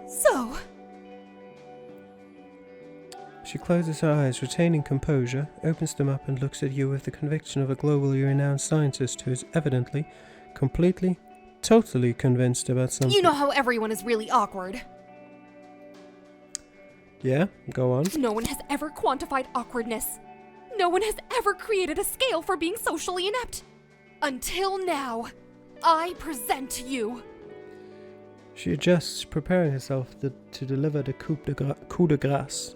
So... She closes her eyes, retaining composure, opens them up and looks at you with the conviction of a globally renowned scientist who is evidently, completely, totally convinced about something. You know how everyone is really awkward. Yeah, go on. No one has ever quantified awkwardness. No one has ever created a scale for being socially inept. Until now, I present to you. She adjusts, preparing herself to deliver the coup de grace.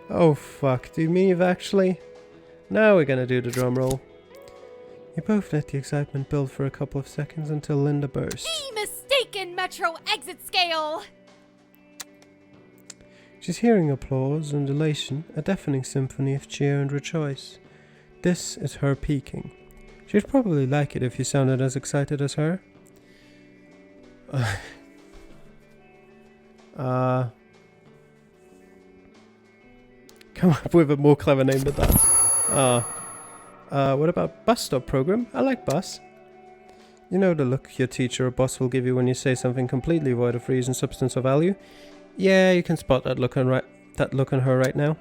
Oh fuck, do you mean you've actually... Now we're gonna do the drum roll. You both let the excitement build for a couple of seconds until Linda bursts. The mistaken Metro exit scale! She's hearing applause and elation, a deafening symphony of cheer and rejoice. This is her peaking. She'd probably like it if you sounded as excited as her. Come up with a more clever name than that. What about bus stop program? I like bus. You know the look your teacher or boss will give you when you say something completely void of reason, substance, or value? Yeah, you can spot that look on her right now.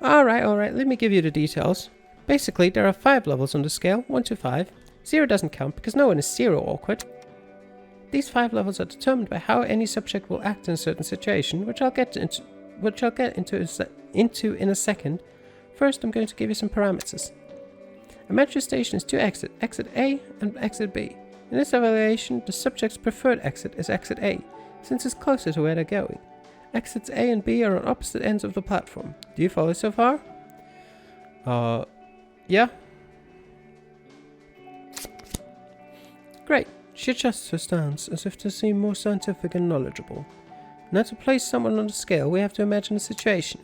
Alright, let me give you the details. Basically, there are 5 levels on the scale, 1 to 5. 0 doesn't count because no one is 0 awkward. These 5 levels are determined by how any subject will act in a certain situation, which I'll get into in a second. First, I'm going to give you some parameters. A metro station is 2 exits, exit A and exit B. In this evaluation, the subject's preferred exit is exit A, since it's closer to where they're going. Exits A and B are on opposite ends of the platform. Do you follow so far? Yeah. Great. She adjusts her stance as if to seem more scientific and knowledgeable. Now to place someone on the scale, we have to imagine a situation.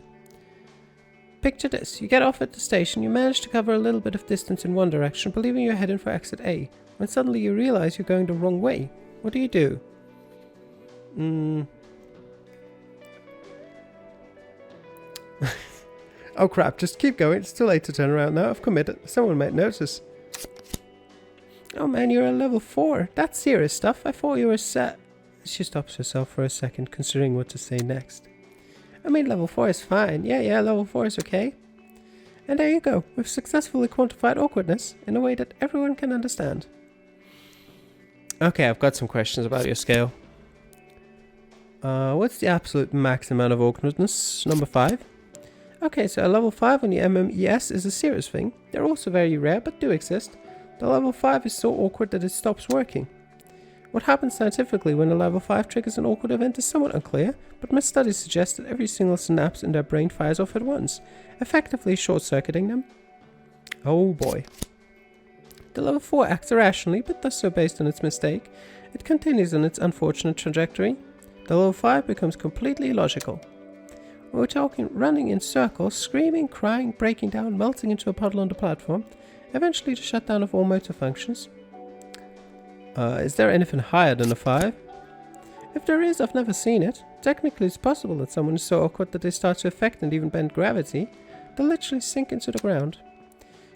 Picture this. You get off at the station, you manage to cover a little bit of distance in one direction, believing you're heading for exit A, when suddenly you realize you're going the wrong way. What do you do? Oh crap, just keep going. It's too late to turn around now. I've committed. Someone might notice. Oh man, you're a level 4. That's serious stuff. I thought you were set. She stops herself for a second, considering what to say next. I mean, level 4 is fine. Yeah, level 4 is okay. And there you go. We've successfully quantified awkwardness in a way that everyone can understand. Okay, I've got some questions about your scale. What's the absolute max amount of awkwardness? Number 5. Okay, so a level 5 on the MMES is a serious thing. They're also very rare, but do exist. The level 5 is so awkward that it stops working. What happens scientifically when a level 5 triggers an awkward event is somewhat unclear, but my studies suggest that every single synapse in their brain fires off at once, effectively short-circuiting them. Oh boy. The level 4 acts irrationally, but does so based on its mistake. It continues on its unfortunate trajectory. The level 5 becomes completely illogical. We're talking running in circles, screaming, crying, breaking down, melting into a puddle on the platform, eventually the shutdown of all motor functions. Is there anything higher than a 5? If there is, I've never seen it. Technically, it's possible that someone is so awkward that they start to affect and even bend gravity. They'll literally sink into the ground.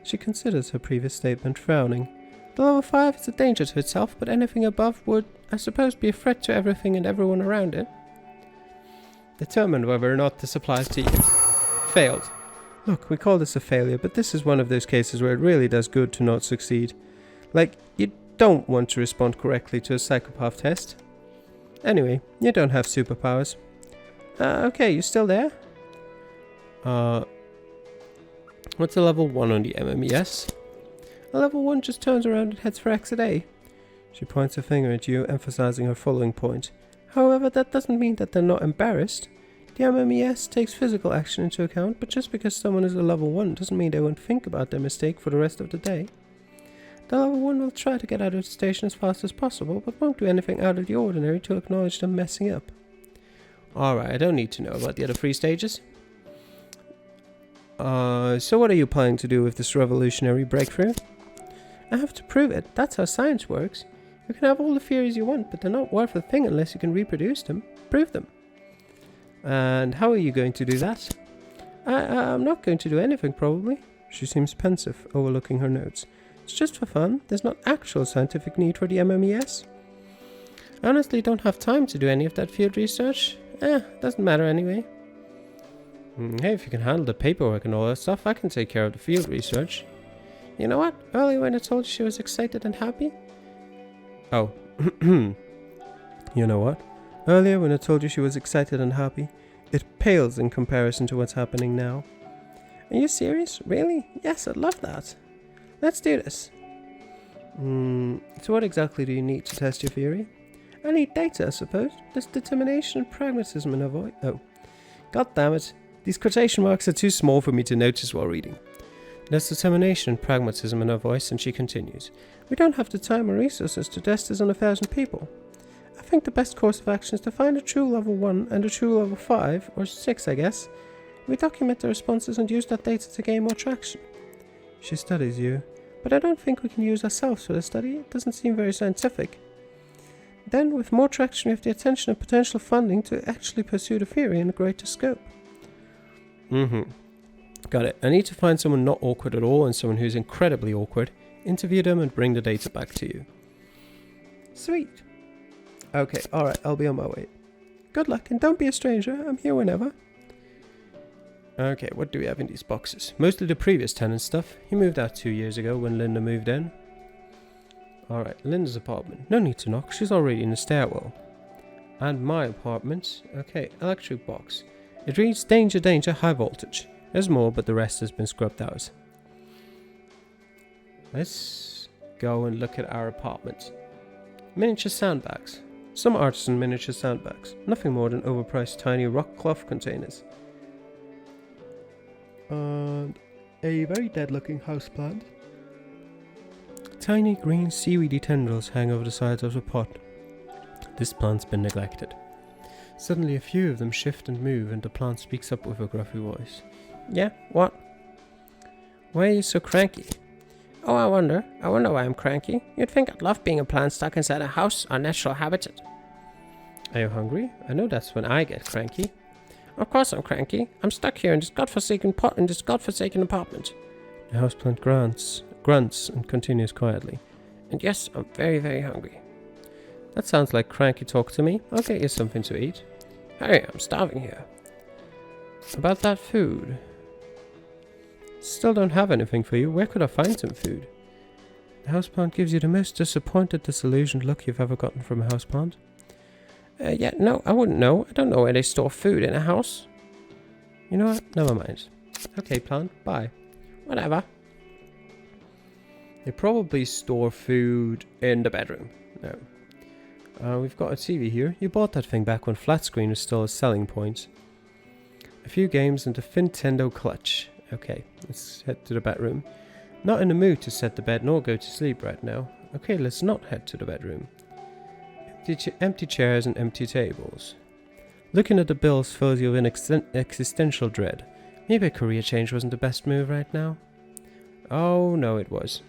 She considers her previous statement, frowning. The level 5 is a danger to itself, but anything above would, I suppose, be a threat to everything and everyone around it. Determine whether or not this applies to you. Failed. Look, we call this a failure, but this is one of those cases where it really does good to not succeed. Like, you don't want to respond correctly to a psychopath test. Anyway, you don't have superpowers. Okay, you still there? What's a level 1 on the MMES? A level 1 just turns around and heads for exit A. She points a finger at you, emphasizing her following point. However, that doesn't mean that they're not embarrassed. The MMES takes physical action into account, but just because someone is a level 1 doesn't mean they won't think about their mistake for the rest of the day. The level 1 will try to get out of the station as fast as possible, but won't do anything out of the ordinary to acknowledge them messing up. Alright, I don't need to know about the other 3 stages. So what are you planning to do with this revolutionary breakthrough? I have to prove it. That's how science works. You can have all the theories you want, but they're not worth a thing unless you can reproduce them. Prove them. And how are you going to do that? I'm not going to do anything, probably. She seems pensive, overlooking her notes. It's just for fun. There's not actual scientific need for the MMES. I honestly don't have time to do any of that field research. Doesn't matter anyway. Hey, if you can handle the paperwork and all that stuff, I can take care of the field research. You know what? Earlier when I told you she was excited and happy? Oh. You know what? Earlier when I told you she was excited and happy, it pales in comparison to what's happening now. Are you serious? Really? Yes, I'd love that. Let's do this. So what exactly do you need to test your theory? I need data, I suppose. There's determination and pragmatism in her voice. Oh. God damn it. These quotation marks are too small for me to notice while reading. There's determination and pragmatism in her voice, and she continues. We don't have the time or resources to test this on 1,000 people. I think the best course of action is to find a true level 1 and a true level 5, or 6 I guess. We document the responses and use that data to gain more traction. She studies you, but I don't think we can use ourselves for the study. It doesn't seem very scientific. Then, with more traction, we have the attention and potential funding to actually pursue the theory in a greater scope. Got it. I need to find someone not awkward at all and someone who's incredibly awkward, interview them and bring the data back to you. Sweet. Okay, alright, I'll be on my way. Good luck, and don't be a stranger. I'm here whenever. Okay, what do we have in these boxes? Mostly the previous tenant stuff. He moved out 2 years ago when Linda moved in. Alright, Linda's apartment. No need to knock, she's already in the stairwell. And my apartment. Okay, electric box. It reads danger, danger, high voltage. There's more, but the rest has been scrubbed out. Let's go and look at our apartment. Miniature sandbags. Some artisan miniature sandbags. Nothing more than overpriced tiny rock cloth containers. And a very dead-looking houseplant. Tiny green seaweedy tendrils hang over the sides of the pot. This plant's been neglected. Suddenly a few of them shift and move, and the plant speaks up with a gruffy voice. Yeah, what? Why are you so cranky? Oh, I wonder why I'm cranky. You'd think I'd love being a plant stuck inside a house, our natural habitat. Are you hungry? I know that's when I get cranky. Of course I'm cranky. I'm stuck here in this godforsaken apartment. The houseplant grunts and continues quietly. And yes, I'm very, very hungry. That sounds like cranky talk to me. I'll get you something to eat. Hey, I'm starving here. About that food. Still don't have anything for you. Where could I find some food? The houseplant gives you the most disappointed, disillusioned look you've ever gotten from a houseplant. Yeah, no, I wouldn't know. I don't know where they store food in a house. You know what? Never mind. Okay, plant. Bye. Whatever. They probably store food in the bedroom. No. We've got a TV here. You bought that thing back when flat screen was still a selling point. A few games and a Nintendo clutch. Okay, let's head to the bedroom. Not in the mood to set the bed nor go to sleep right now. Okay, let's not head to the bedroom. Empty chairs and empty tables. Looking at the bills fills you with an existential dread. Maybe a career change wasn't the best move right now. Oh, no, it was.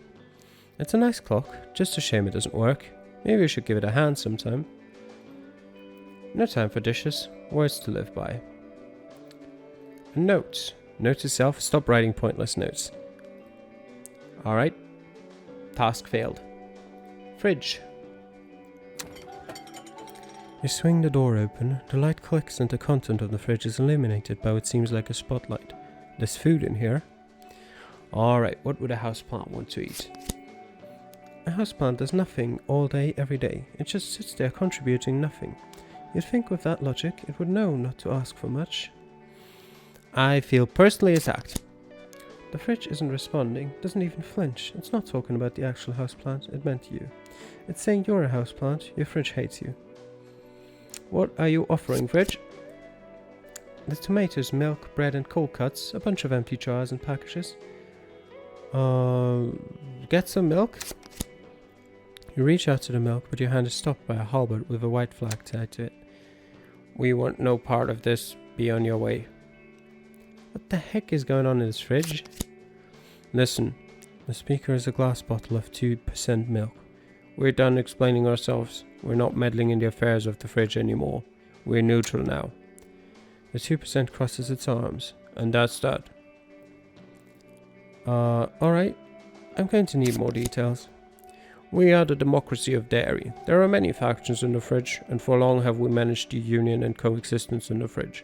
It's a nice clock, just a shame it doesn't work. Maybe we should give it a hand sometime. No time for dishes, words to live by. A note. Note to self, stop writing pointless notes. Alright. Task failed. Fridge. You swing the door open, the light clicks and the content of the fridge is illuminated by what seems like a spotlight. There's food in here. Alright, what would a houseplant want to eat? A houseplant does nothing all day, every day. It just sits there contributing nothing. You'd think with that logic, it would know not to ask for much. I feel personally attacked. The fridge isn't responding, doesn't even flinch. It's not talking about the actual houseplant, it meant you. It's saying you're a houseplant, your fridge hates you. What are you offering, fridge? The tomatoes, milk, bread and cold cuts, a bunch of empty jars and packages. Get some milk? You reach out to the milk, but your hand is stopped by a halberd with a white flag tied to it. We want no part of this. Be on your way. What the heck is going on in this fridge? Listen, the speaker is a glass bottle of 2% milk. We're done explaining ourselves. We're not meddling in the affairs of the fridge anymore. We're neutral now. The 2% crosses its arms, and that's that. Alright. I'm going to need more details. We are the democracy of dairy. There are many factions in the fridge, and for long have we managed the union and coexistence in the fridge.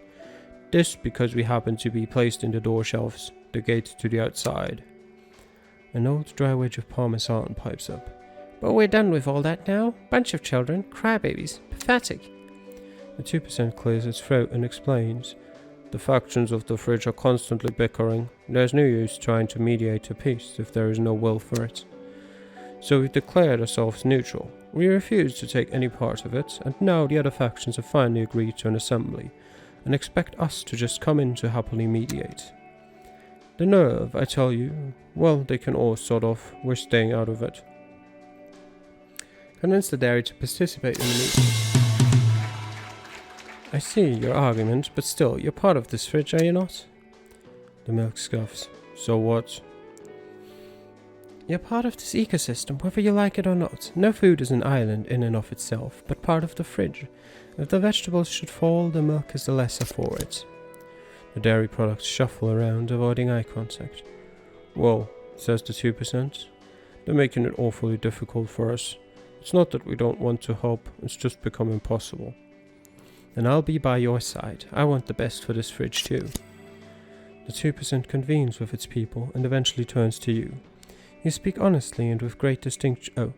This because we happen to be placed in the door shelves, the gate to the outside. An old dry wedge of parmesan pipes up. But we're done with all that now. Bunch of children, crybabies, pathetic. The 2% clears its throat and explains. The factions of the fridge are constantly bickering. There's no use trying to mediate a peace if there is no will for it. So we declared ourselves neutral. We refused to take any part of it, and now the other factions have finally agreed to an assembly, and expect us to just come in to happily mediate. The nerve, I tell you. Well, they can all sort of. We're staying out of it. Convince the dairy to participate in the meeting. I see your argument, but still, you're part of this fridge, are you not? The milk scoffs. So what? You're part of this ecosystem, whether you like it or not. No food is an island in and of itself, but part of the fridge. If the vegetables should fall, the milk is the lesser for it. The dairy products shuffle around, avoiding eye contact. Well, says the 2%. They're making it awfully difficult for us. It's not that we don't want to help, it's just become impossible. Then I'll be by your side. I want the best for this fridge too. The 2% convenes with its people and eventually turns to you. You speak honestly and with great distinction.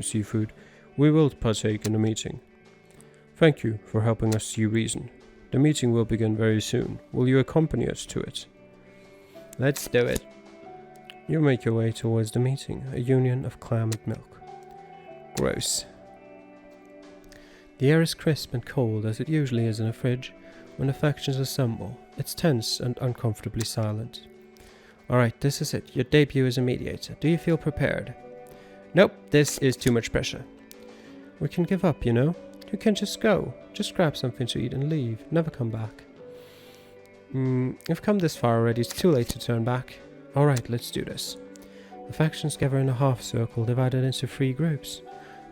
Seafood. We will partake in the meeting. Thank you for helping us see reason. The meeting will begin very soon. Will you accompany us to it? Let's do it. You make your way towards the meeting, a union of clam and milk. Gross. The air is crisp and cold as it usually is in a fridge when the factions assemble. It's tense and uncomfortably silent. Alright, this is it. Your debut as a mediator. Do you feel prepared? Nope, this is too much pressure. We can give up, you know. You can just go. Just grab something to eat and leave. Never come back. We've come this far already, it's too late to turn back. Alright, let's do this. The factions gather in a half-circle, divided into 3 groups.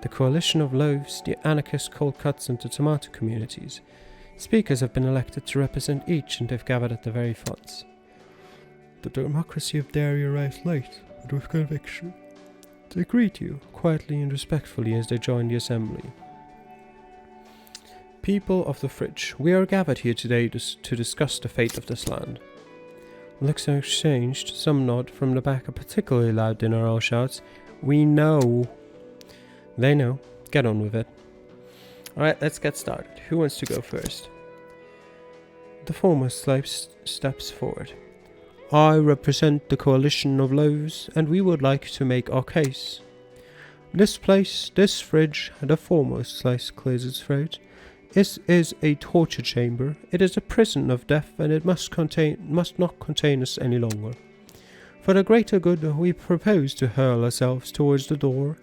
The Coalition of Loaves, the Anarchist Cold Cuts, and the Tomato Communities. Speakers have been elected to represent each, and they've gathered at the very fronts. The democracy of dairy arrives late, but with conviction. They greet you, quietly and respectfully, as they join the assembly. People of the fridge, we are gathered here today to discuss the fate of this land. Looks are exchanged, some nod, from the back a particularly loud dinner owl shouts, "We know!" They know. Get on with it. Alright, let's get started. Who wants to go first? The foremost steps forward. I represent the Coalition of Loaves, and we would like to make our case. This place, this fridge, the foremost slice clears its throat. This is a torture chamber. It is a prison of death, and it must not contain us any longer. For the greater good, we propose to hurl ourselves towards the door,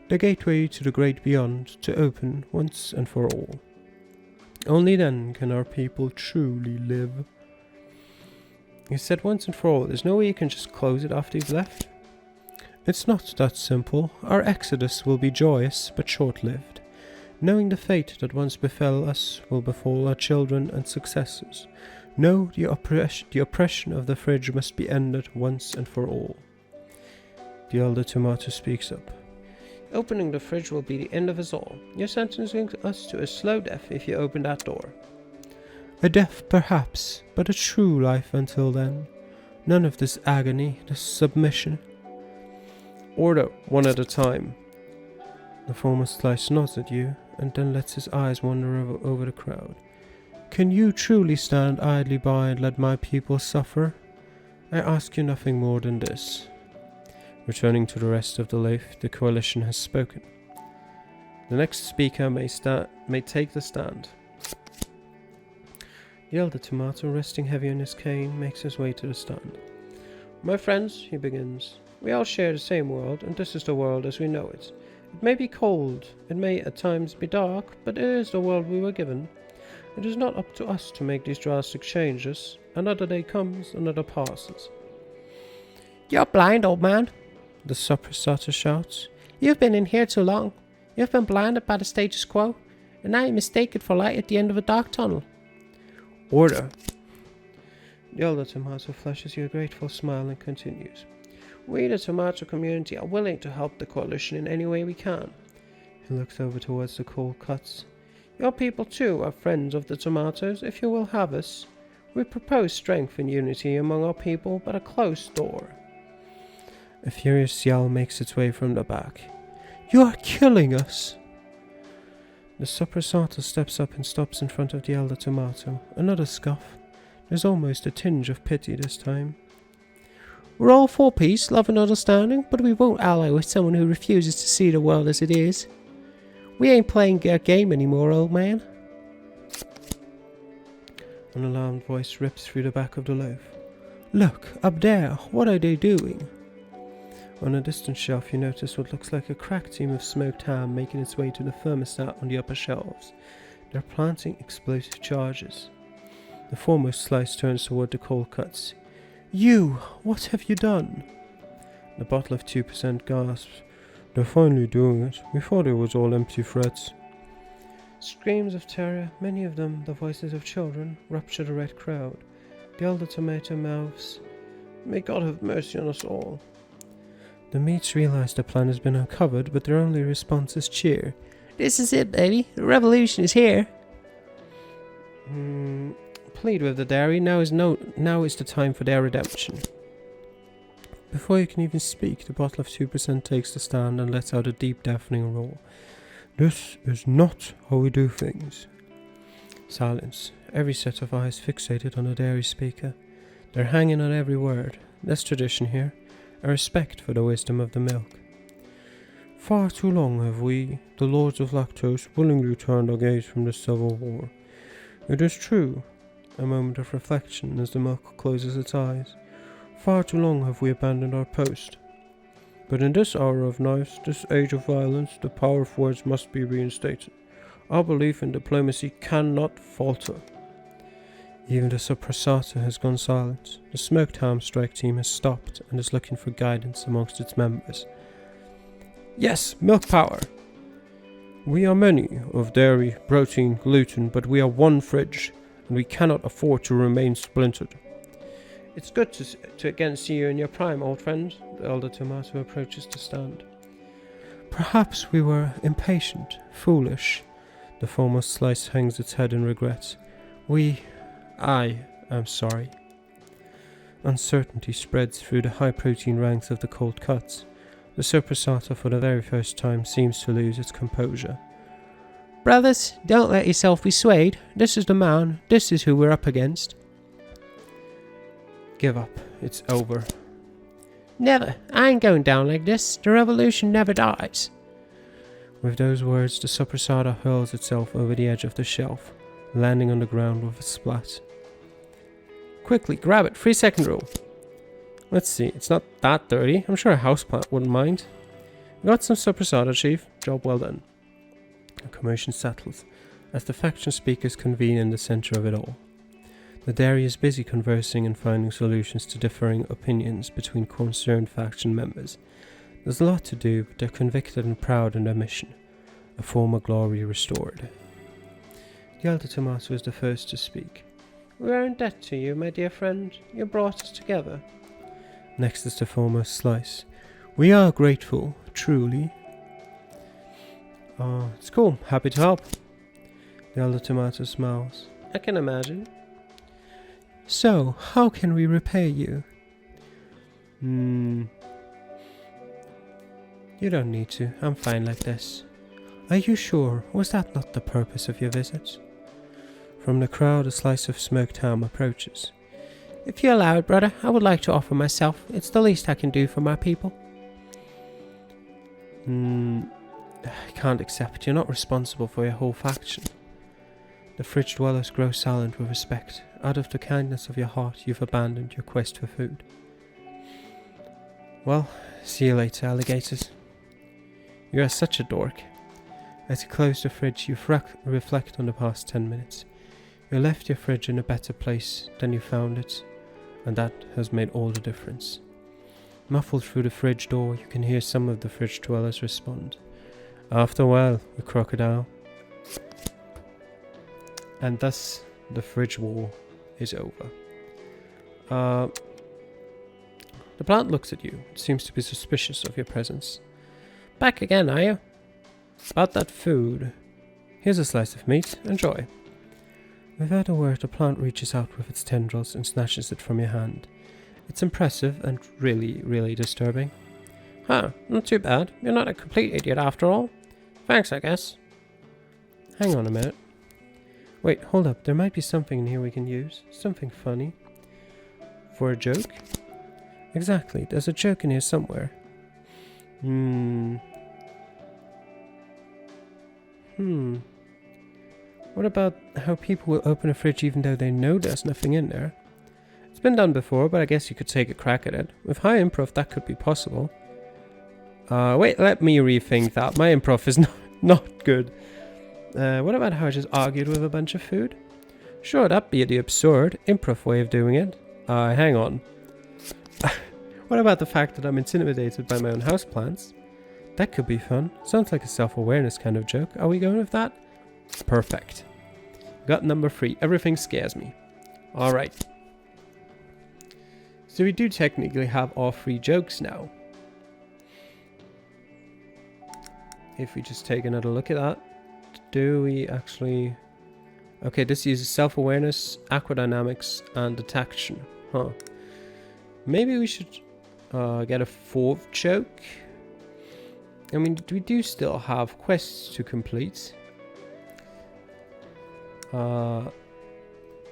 the gateway to the great beyond, to open once and for all. Only then can our people truly live. You said once and for all. There's no way you can just close it after you've left? It's not that simple. Our exodus will be joyous, but short-lived. Knowing the fate that once befell us will befall our children and successors. No, the oppression of the fridge must be ended once and for all. The elder Tomato speaks up. Opening the fridge will be the end of us all. You're sentencing us to a slow death if you open that door. A death perhaps, but a true life until then. None of this agony, this submission. Order, one at a time. The foremost slice nods at you, and then lets his eyes wander over the crowd. Can you truly stand idly by and let my people suffer? I ask you nothing more than this. Returning to the rest of the loaf, the coalition has spoken. The next speaker may take the stand. The elder Tomato, resting heavy on his cane, makes his way to the stand. My friends, he begins, we all share the same world, and this is the world as we know it. It may be cold, it may at times be dark, but it is the world we were given. It is not up to us to make these drastic changes. Another day comes, another passes. You're blind, old man, the suppressor shouts. You've been in here too long. You've been blinded by the status quo, and now you mistake it for light at the end of a dark tunnel. Order. The elder Tomato flashes you a grateful smile and continues. We, the Tomato community, are willing to help the coalition in any way we can. He looks over towards the cold cuts. Your people, too, are friends of the Tomatoes, if you will have us. We propose strength and unity among our people, but a closed door. A furious yell makes its way from the back. You are killing us! The suppressor steps up and stops in front of the elder Tomato. Another scuff. There's almost a tinge of pity this time. We're all for peace, love and understanding, but we won't ally with someone who refuses to see the world as it is. We ain't playing our game anymore, old man. An alarmed voice rips through the back of the loaf. Look, up there, what are they doing? On a distant shelf you notice what looks like a cracked seam of smoked ham making its way to the thermostat on the upper shelves. They're planting explosive charges. The foremost slice turns toward the cold cuts. You! What have you done? The bottle of 2% gasps. They're finally doing it. We thought it was all empty threats. Screams of terror, many of them the voices of children, rupture the red crowd. The elder Tomato mouths, May God have mercy on us all. The mates realize the plan has been uncovered, but their only response is cheer. This is it, baby. The revolution is here. Plead with the dairy. Now is the time for their redemption. Before you can even speak, the bottle of 2% takes the stand and lets out a deep, deafening roar. This is not how we do things. Silence. Every set of eyes fixated on the dairy speaker. They're hanging on every word. That's tradition here. A respect for the wisdom of the milk. Far too long have we, the lords of lactose, willingly turned our gaze from the civil war. It is true. A moment of reflection as the milk closes its eyes. Far too long have we abandoned our post. But in this hour of knives, this age of violence, the power of words must be reinstated. Our belief in diplomacy cannot falter. Even the Suppressata has gone silent. The smoked ham strike team has stopped and is looking for guidance amongst its members. Yes, milk power! We are many, of dairy, protein, gluten, but we are one fridge, and we cannot afford to remain splintered. It's good to again see you in your prime, old friend. The elder Tomato approaches the stand. Perhaps we were impatient, foolish. The foremost slice hangs its head in regret. I am sorry. Uncertainty spreads through the high-protein ranks of the cold cuts. The Suppressata for the very first time seems to lose its composure. Brothers, don't let yourself be swayed. This is the man. This is who we're up against. Give up. It's over. Never. I ain't going down like this. The revolution never dies. With those words, the Suppressata hurls itself over the edge of the shelf, landing on the ground with a splat. Quickly, grab it. 3-second rule. Let's see. It's not that dirty. I'm sure a houseplant wouldn't mind. Got some Suppressata, Chief. Job well done. A commotion settles as the faction speakers convene in the center of it all. The dairy is busy conversing and finding solutions to differing opinions between concerned faction members. There's a lot to do, but they're convicted and proud in their mission. A former glory restored. The elder Tomato is the first to speak. We are in debt to you, my dear friend. You brought us together. Next is the foremost slice. We are grateful, truly. It's cool. Happy to help. The elder Tomato smiles. I can imagine. So, how can we repay you? You don't need to. I'm fine like this. Are you sure? Was that not the purpose of your visit? From the crowd, a slice of smoked ham approaches. If you allow it, brother, I would like to offer myself. It's the least I can do for my people. I can't accept. You're not responsible for your whole faction. The fridge dwellers grow silent with respect. Out of the kindness of your heart, you've abandoned your quest for food. Well, see you later, alligators. You are such a dork. As you close the fridge, you reflect on the past 10 minutes. You left your fridge in a better place than you found it, and that has made all the difference. Muffled through the fridge door, you can hear some of the fridge dwellers respond. After a while, the crocodile. And thus, the fridge war is over. The plant looks at you. It seems to be suspicious of your presence. Back again, are you? About that food. Here's a slice of meat. Enjoy. Without a word, the plant reaches out with its tendrils and snatches it from your hand. It's impressive and really, really disturbing. Huh, not too bad. You're not a complete idiot after all. Thanks, I guess. Hang on a minute. Wait, hold up. There might be something in here we can use. Something funny. For a joke? Exactly. There's a joke in here somewhere. What about how people will open a fridge even though they know there's nothing in there? It's been done before, but I guess you could take a crack at it. With high improv, that could be possible. Wait, let me rethink that. My improv is not good. What about how I just argued with a bunch of food? Sure, that'd be the absurd improv way of doing it. Hang on. What about the fact that I'm intimidated by my own houseplants? That could be fun. Sounds like a self-awareness kind of joke. Are we going with that? Perfect. Got number 3. Everything scares me. Alright. So we do technically have all 3 jokes now. If we just take another look at that. Do we actually... Okay, this uses self-awareness, aquadynamics, and detection. Huh. Maybe we should get a 4th joke. I mean, we do still have quests to complete.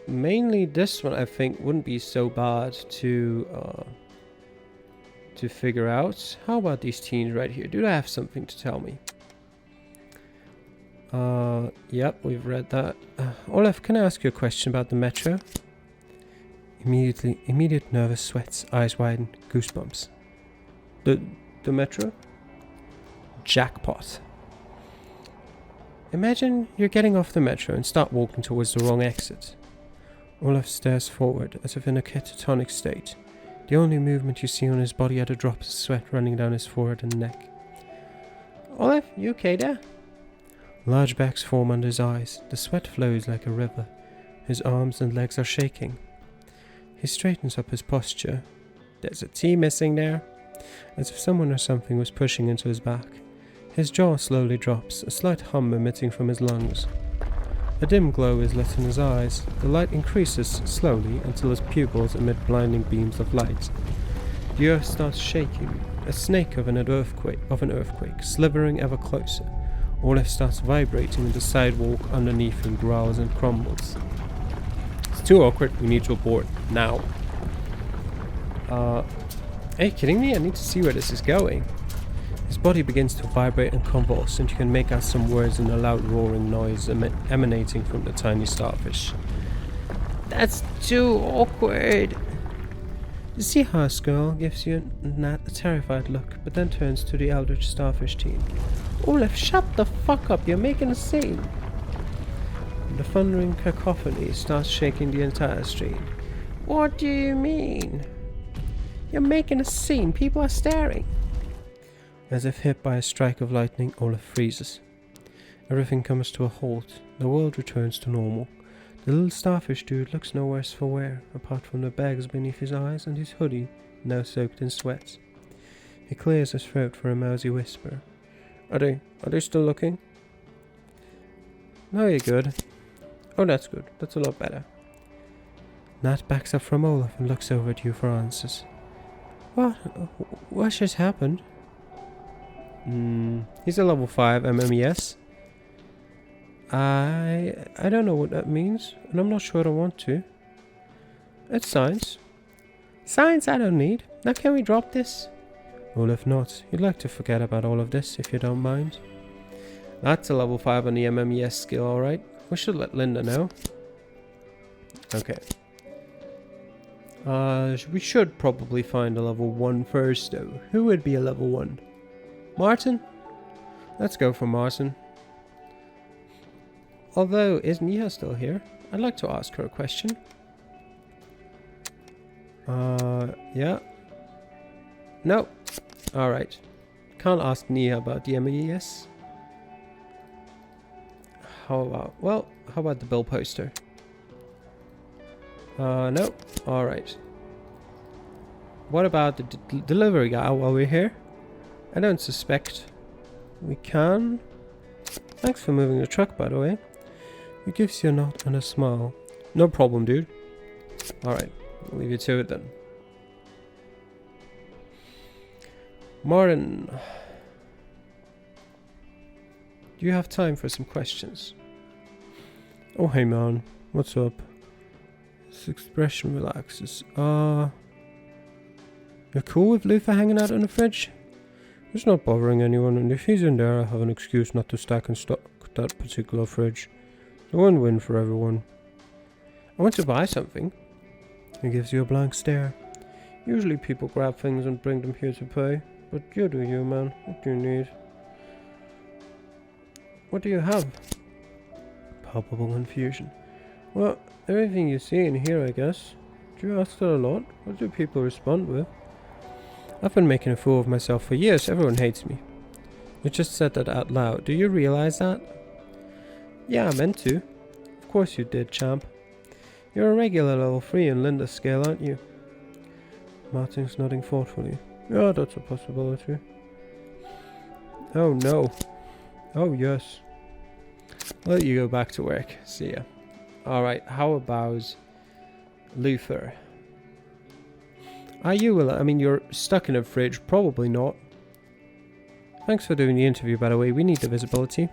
Mainly this one I think wouldn't be so bad to figure out. How about these teens right here? Do they have something to tell me? Yep, we've read that. Olaf, can I ask you a question about the metro? Immediate nervous sweats, eyes widen, goosebumps. The metro? Jackpot. Imagine you're getting off the metro and start walking towards the wrong exit. Olaf stares forward, as if in a catatonic state. The only movement you see on his body are the drops of sweat running down his forehead and neck. Olaf, you okay there? Large bags form under his eyes. The sweat flows like a river. His arms and legs are shaking. He straightens up his posture. There's a T missing there, as if someone or something was pushing into his back. His jaw slowly drops, a slight hum emitting from his lungs. A dim glow is lit in his eyes. The light increases slowly until his pupils emit blinding beams of light. The earth starts shaking, a snake of an earthquake, slithering ever closer. Olaf starts vibrating and the sidewalk underneath him growls and crumbles. It's too awkward, we need to abort, now. Are you kidding me? I need to see where this is going. His body begins to vibrate and convulse, and you can make out some words in a loud roaring noise emanating from the tiny starfish. That's too awkward. The seahorse girl gives you a terrified look, but then turns to the eldritch starfish team. Olaf, shut the fuck up, you're making a scene. The thundering cacophony starts shaking the entire street. What do you mean? You're making a scene, people are staring. As if hit by a strike of lightning, Olaf freezes. Everything comes to a halt. The world returns to normal. The little starfish dude looks no worse for wear, apart from the bags beneath his eyes and his hoodie, now soaked in sweat. He clears his throat for a mousy whisper. Are they still looking? No, you're good. Oh, that's good. That's a lot better. Nat backs up from Olaf and looks over at you for answers. What just happened? He's a level 5 MMES. I don't know what that means, and I'm not sure I want to. It's science. Science I don't need. Now can we drop this? Olaf nods. You'd like to forget about all of this, if you don't mind. That's a level 5 on the MMES skill, alright. We should let Linda know. Okay. We should probably find a level 1 first, though. Who would be a level 1? Martin? Let's go for Martin. Although, is Nia still here? I'd like to ask her a question. Yeah. No. Alright. Can't ask Nia about the MES. How about the bill poster? No. Alright. What about the delivery guy while we're here? I don't suspect we can. Thanks for moving the truck, by the way. He gives you a nod and a smile. No problem, dude. Alright, I'll leave you to it then. Martin, do you have time for some questions? Oh, hey man, what's up? His expression relaxes. You're cool with Luther hanging out in the fridge? It's not bothering anyone, and if he's in there, I have an excuse not to stack and stock that particular fridge. It's a win-win for everyone. I want to buy something. He gives you a blank stare. Usually people grab things and bring them here to pay, but you do you, man. What do you need? What do you have? Palpable confusion. Well, everything you see in here, I guess. Do you ask that a lot? What do people respond with? I've been making a fool of myself for years. Everyone hates me. You just said that out loud. Do you realize that? Yeah, I meant to. Of course you did, champ. You're a regular level 3 in Linda's scale, aren't you? Martin's nodding thoughtfully. Yeah, that's a possibility. Oh no. Oh yes. I'll let you go back to work. See ya. Alright, how about Luther? Are you? I mean, you're stuck in a fridge. Probably not. Thanks for doing the interview, by the way. We need the visibility.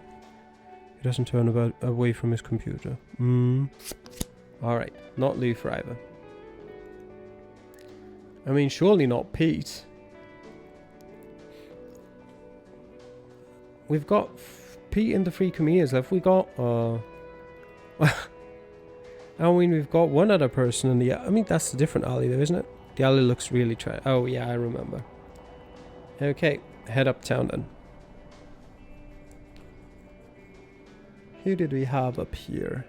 He doesn't turn away from his computer. Alright, not Luther either. I mean, surely not Pete. We've got Pete and the 3 comedians left. We got, I mean, we've got one other person in the... I mean, that's a different alley though, isn't it? The alley looks really oh yeah, I remember. Okay, head uptown then. Who did we have up here?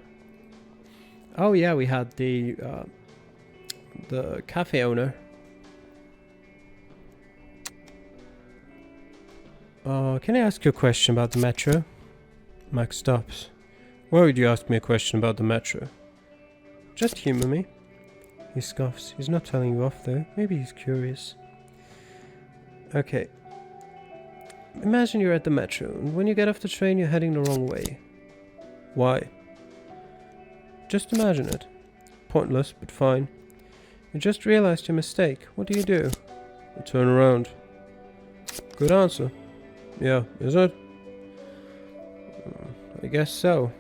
Oh yeah, we had the cafe owner. Can I ask you a question about the metro? Max stops. Why would you ask me a question about the metro? Just humor me. He scoffs. He's not telling you off though. Maybe he's curious. Okay. Imagine you're at the metro, and when you get off the train you're heading the wrong way. Why? Just imagine it. Pointless, but fine. You just realized your mistake. What do? You turn around. Good answer. Yeah, is it? I guess so.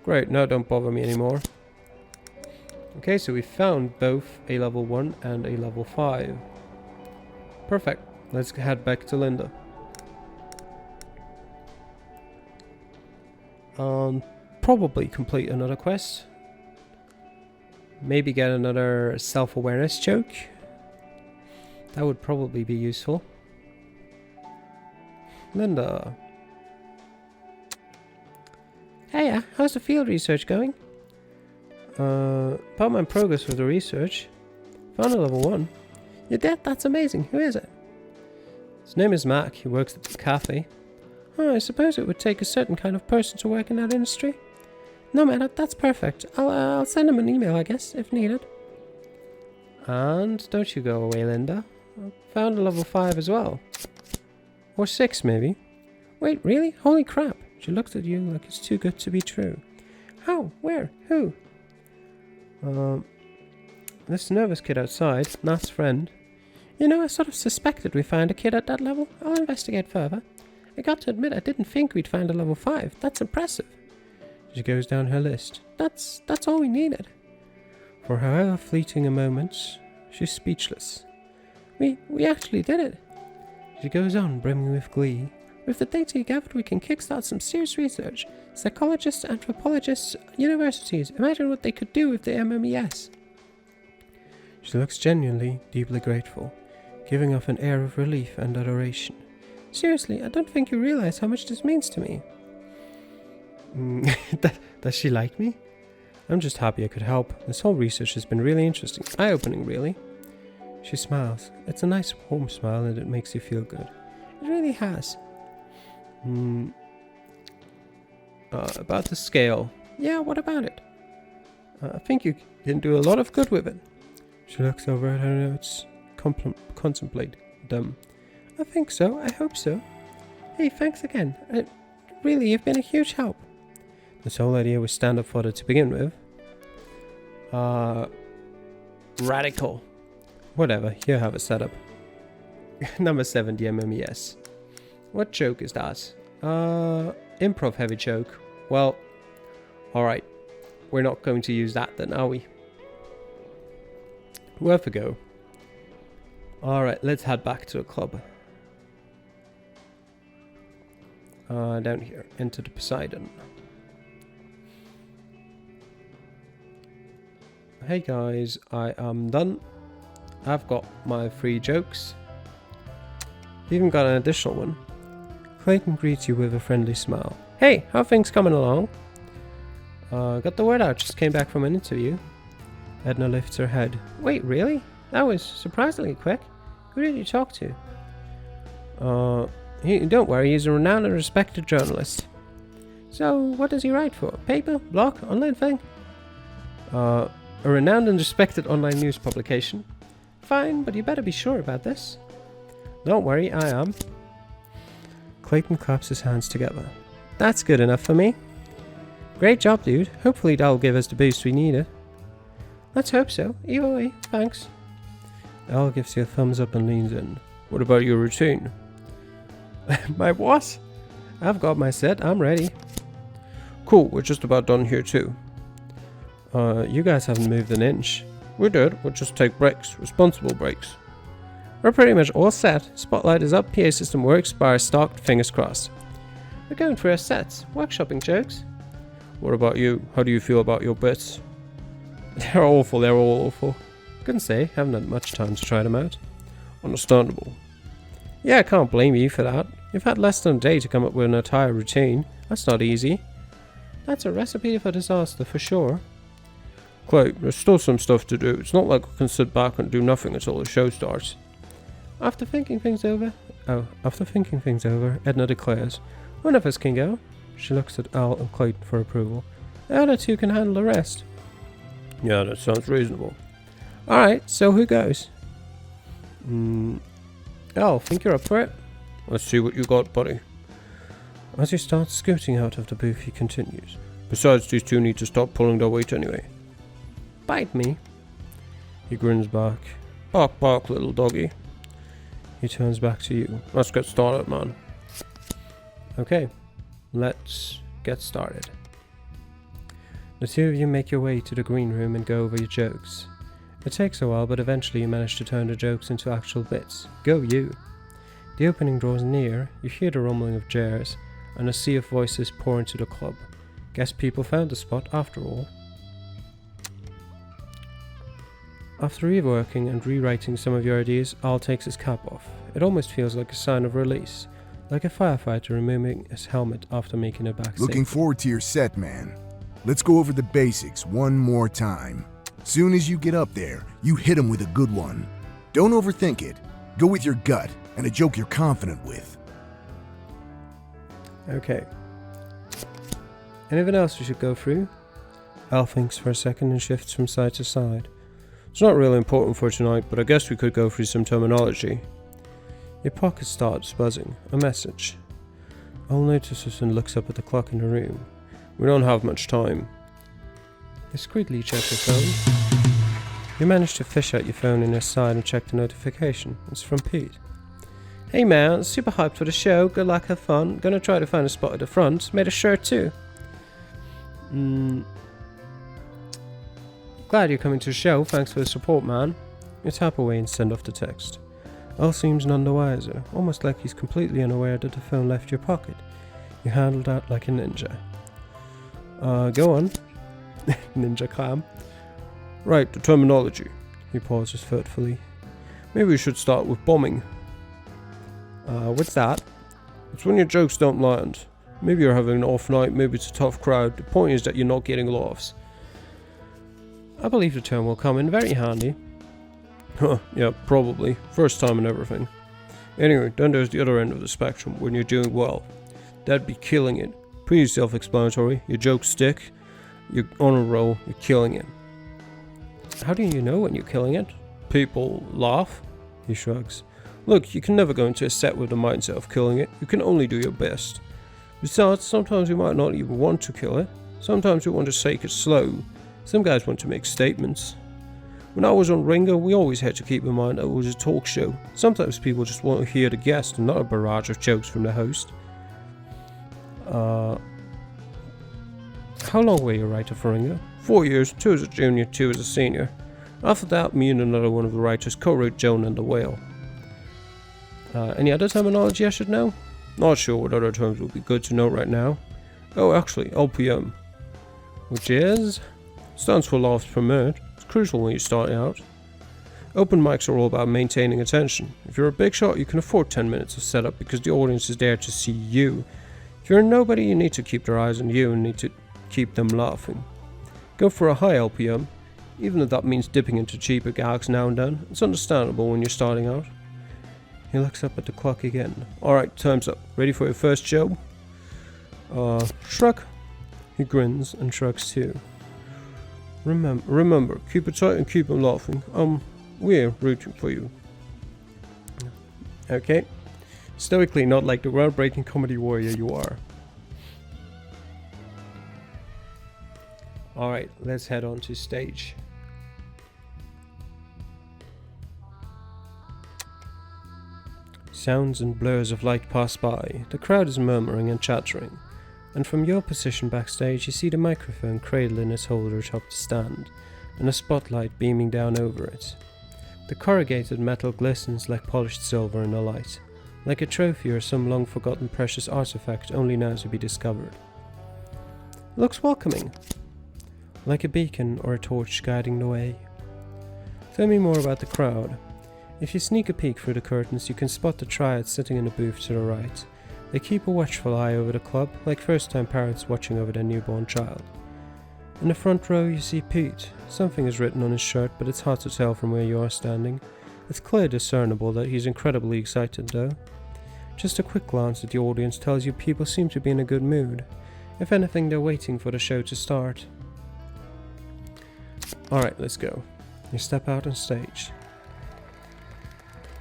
Great, now don't bother me anymore. Okay, so we found both a level 1 and a level 5. Perfect. Let's head back to Linda. Probably complete another quest. Maybe get another self-awareness joke. That would probably be useful. Linda. Hey, how's the field research going? About my progress with the research. Found a level 1. You did? That's amazing. Who is it? His name is Mac. He works at the cafe. Oh, I suppose it would take a certain kind of person to work in that industry. No man, that's perfect. I'll send him an email, I guess, if needed. And don't you go away, Linda. I found a level 5 as well. Or 6, maybe. Wait, really? Holy crap. She looks at you like it's too good to be true. How? Where? Who? This nervous kid outside, Nat's friend. You know, I sort of suspected we found a kid at that level. I'll investigate further. I got to admit, I didn't think we'd find a level 5. That's impressive. She goes down her list. That's all we needed. For however fleeting a moment, she's speechless. We actually did it. She goes on, brimming with glee. With the data you gathered, we can kickstart some serious research. Psychologists, anthropologists, universities. Imagine what they could do with the MMES. She looks genuinely, deeply grateful, giving off an air of relief and adoration. Seriously, I don't think you realize how much this means to me. Does she like me? I'm just happy I could help. This whole research has been really interesting. Eye-opening, really. She smiles. It's a nice, warm smile and it makes you feel good. It really has. About the scale. Yeah, what about it? I think you can do a lot of good with it. She looks over at her notes, contemplate them. I think so, I hope so. Hey, thanks again. Really, you've been a huge help. This whole idea was stand-up fodder to begin with. Radical. Whatever, you have a setup. Number 7, the MMES. What joke is that? Improv heavy joke. Well, alright. We're not going to use that then, are we? Worth a go. Alright, let's head back to the club. Down here, into the Poseidon. Hey guys, I am done. I've got my 3 jokes. Even got an additional one. Clayton greets you with a friendly smile. Hey, how are things coming along? Got the word out, just came back from an interview. Edna lifts her head. Wait, really? That was surprisingly quick. Who did you talk to? Don't worry, he's a renowned and respected journalist. So, what does he write for? Paper? Blog? Online thing? A renowned and respected online news publication. Fine, but you better be sure about this. Don't worry, I am. Clayton claps his hands together. That's good enough for me. Great job, dude. Hopefully that'll give us the boost we needed. Let's hope so. Either way, thanks. Al gives you a thumbs up and leans in. What about your routine? My what? I've got my set. I'm ready. Cool, we're just about done here too. You guys haven't moved an inch. We did. We'll just take breaks. Responsible breaks. We're pretty much all set. Spotlight is up, PA system works, bar stocked, fingers crossed. We're going through our sets. Workshopping jokes. What about you? How do you feel about your bits? They're awful, they're all awful. Couldn't say, haven't had much time to try them out. Understandable. Yeah, I can't blame you for that. You've had less than a day to come up with an entire routine. That's not easy. That's a recipe for disaster for sure. Clay, there's still some stuff to do. It's not like we can sit back and do nothing until the show starts. After thinking things over, Edna declares, one of us can go. She looks at Al and Clayton for approval. The other two can handle the rest. Yeah, that sounds reasonable. Alright, so who goes? Al, think you're up for it? Let's see what you got, buddy. As he starts scooting out of the booth, he continues. Besides, these two need to stop pulling their weight anyway. Bite me. He grins back. Bark, bark, little doggy. He turns back to you. Let's get started, man. Okay, let's get started. The two of you make your way to the green room and go over your jokes. It takes a while, but eventually you manage to turn the jokes into actual bits. Go you! The opening draws near, you hear the rumbling of chairs, and a sea of voices pour into the club. Guess people found the spot after all. After reworking and rewriting some of your ideas, Al takes his cap off. It almost feels like a sign of release, like a firefighter removing his helmet after making it back Looking safely. forward to your set, man. Let's go over the basics one more time. Soon as you get up there, you hit him with a good one. Don't overthink it. Go with your gut and a joke you're confident with. Okay. Anything else we should go through? Al thinks for a second and shifts from side to side. It's not really important for tonight, but I guess we could go through some terminology. Your pocket starts buzzing. A message. Al notices and looks up at the clock in the room. We don't have much time. Discreetly check your phone. You manage to fish out your phone in your side and check the notification. It's from Pete. Hey man, super hyped for the show. Good luck, have fun. Gonna try to find a spot at the front. Made a shirt too. Glad you're coming to the show. Thanks for the support, man. You tap away and send off the text. Al seems none the wiser, almost like he's completely unaware that the phone left your pocket. You handled that like a ninja. Go on. Ninja Clam. Right, the terminology. He pauses thoughtfully. Maybe we should start with bombing. What's that? It's when your jokes don't land. Maybe you're having an off night, maybe it's a tough crowd. The point is that you're not getting laughs. I believe the term will come in very handy. Huh, yeah, probably. First time and everything. Anyway, then there's the other end of the spectrum, when you're doing well. That'd be killing it. Pretty self-explanatory. Your jokes stick, you're on a roll, you're killing it. How do you know when you're killing it? People laugh? He shrugs. Look, you can never go into a set with the mindset of killing it. You can only do your best. Besides, sometimes you might not even want to kill it. Sometimes you want to take it slow. Some guys want to make statements. When I was on Ringo, we always had to keep in mind that it was a talk show. Sometimes people just want to hear the guest and not a barrage of jokes from the host. How long were you a writer for Ringo? 4 years, 2 as a junior, 2 as a senior. After that, me and another one of the writers co-wrote Joan and the Whale. Any other terminology I should know? Not sure what other terms would be good to know right now. Oh, actually, LPM. Which is? Stands for laughs per minute. It's crucial when you're starting out. Open mics are all about maintaining attention. If you're a big shot, you can afford 10 minutes of setup because the audience is there to see you. If you're a nobody, you need to keep their eyes on you and need to keep them laughing. Go for a high LPM, even if that means dipping into cheaper gags now and then. It's understandable when you're starting out. He looks up at the clock again. Alright, time's up. Ready for your first show? Shrug. He grins and shrugs too. Remember, keep it tight and keep them laughing. We're rooting for you. Okay. Stoically, not like the groundbreaking comedy warrior you are. Alright, let's head on to stage. Sounds and blurs of light pass by. The crowd is murmuring and chattering. And from your position backstage, you see the microphone cradled in its holder atop the stand, and a spotlight beaming down over it. The corrugated metal glistens like polished silver in the light, like a trophy or some long-forgotten precious artifact only now to be discovered. Looks welcoming, like a beacon or a torch guiding the way. Tell me more about the crowd. If you sneak a peek through the curtains, you can spot the triad sitting in the booth to the right. They keep a watchful eye over the club, like first-time parents watching over their newborn child. In the front row you see Pete. Something is written on his shirt, but it's hard to tell from where you are standing. It's clearly discernible that he's incredibly excited though. Just a quick glance at the audience tells you people seem to be in a good mood. If anything, they're waiting for the show to start. Alright, let's go. You step out on stage.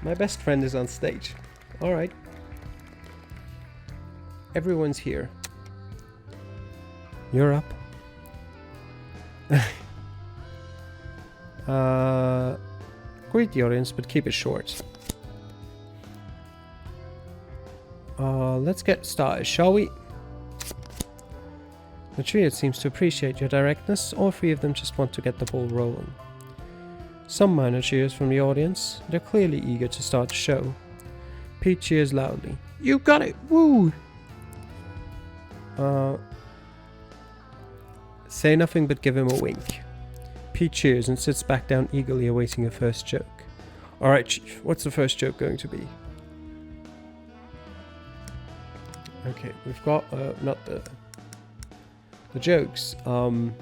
My best friend is on stage. Alright. Everyone's here. You're up. Greet the audience, but keep it short. Let's get started, shall we? The trio seems to appreciate your directness. All three of them just want to get the ball rolling. Some minor cheers from the audience. They're clearly eager to start the show. Pete cheers loudly. You got it! Woo! Say nothing but give him a wink. Pete cheers and sits back down eagerly awaiting a first joke. Alright, Chief, what's the first joke going to be? Okay, we've got, not the jokes. We'll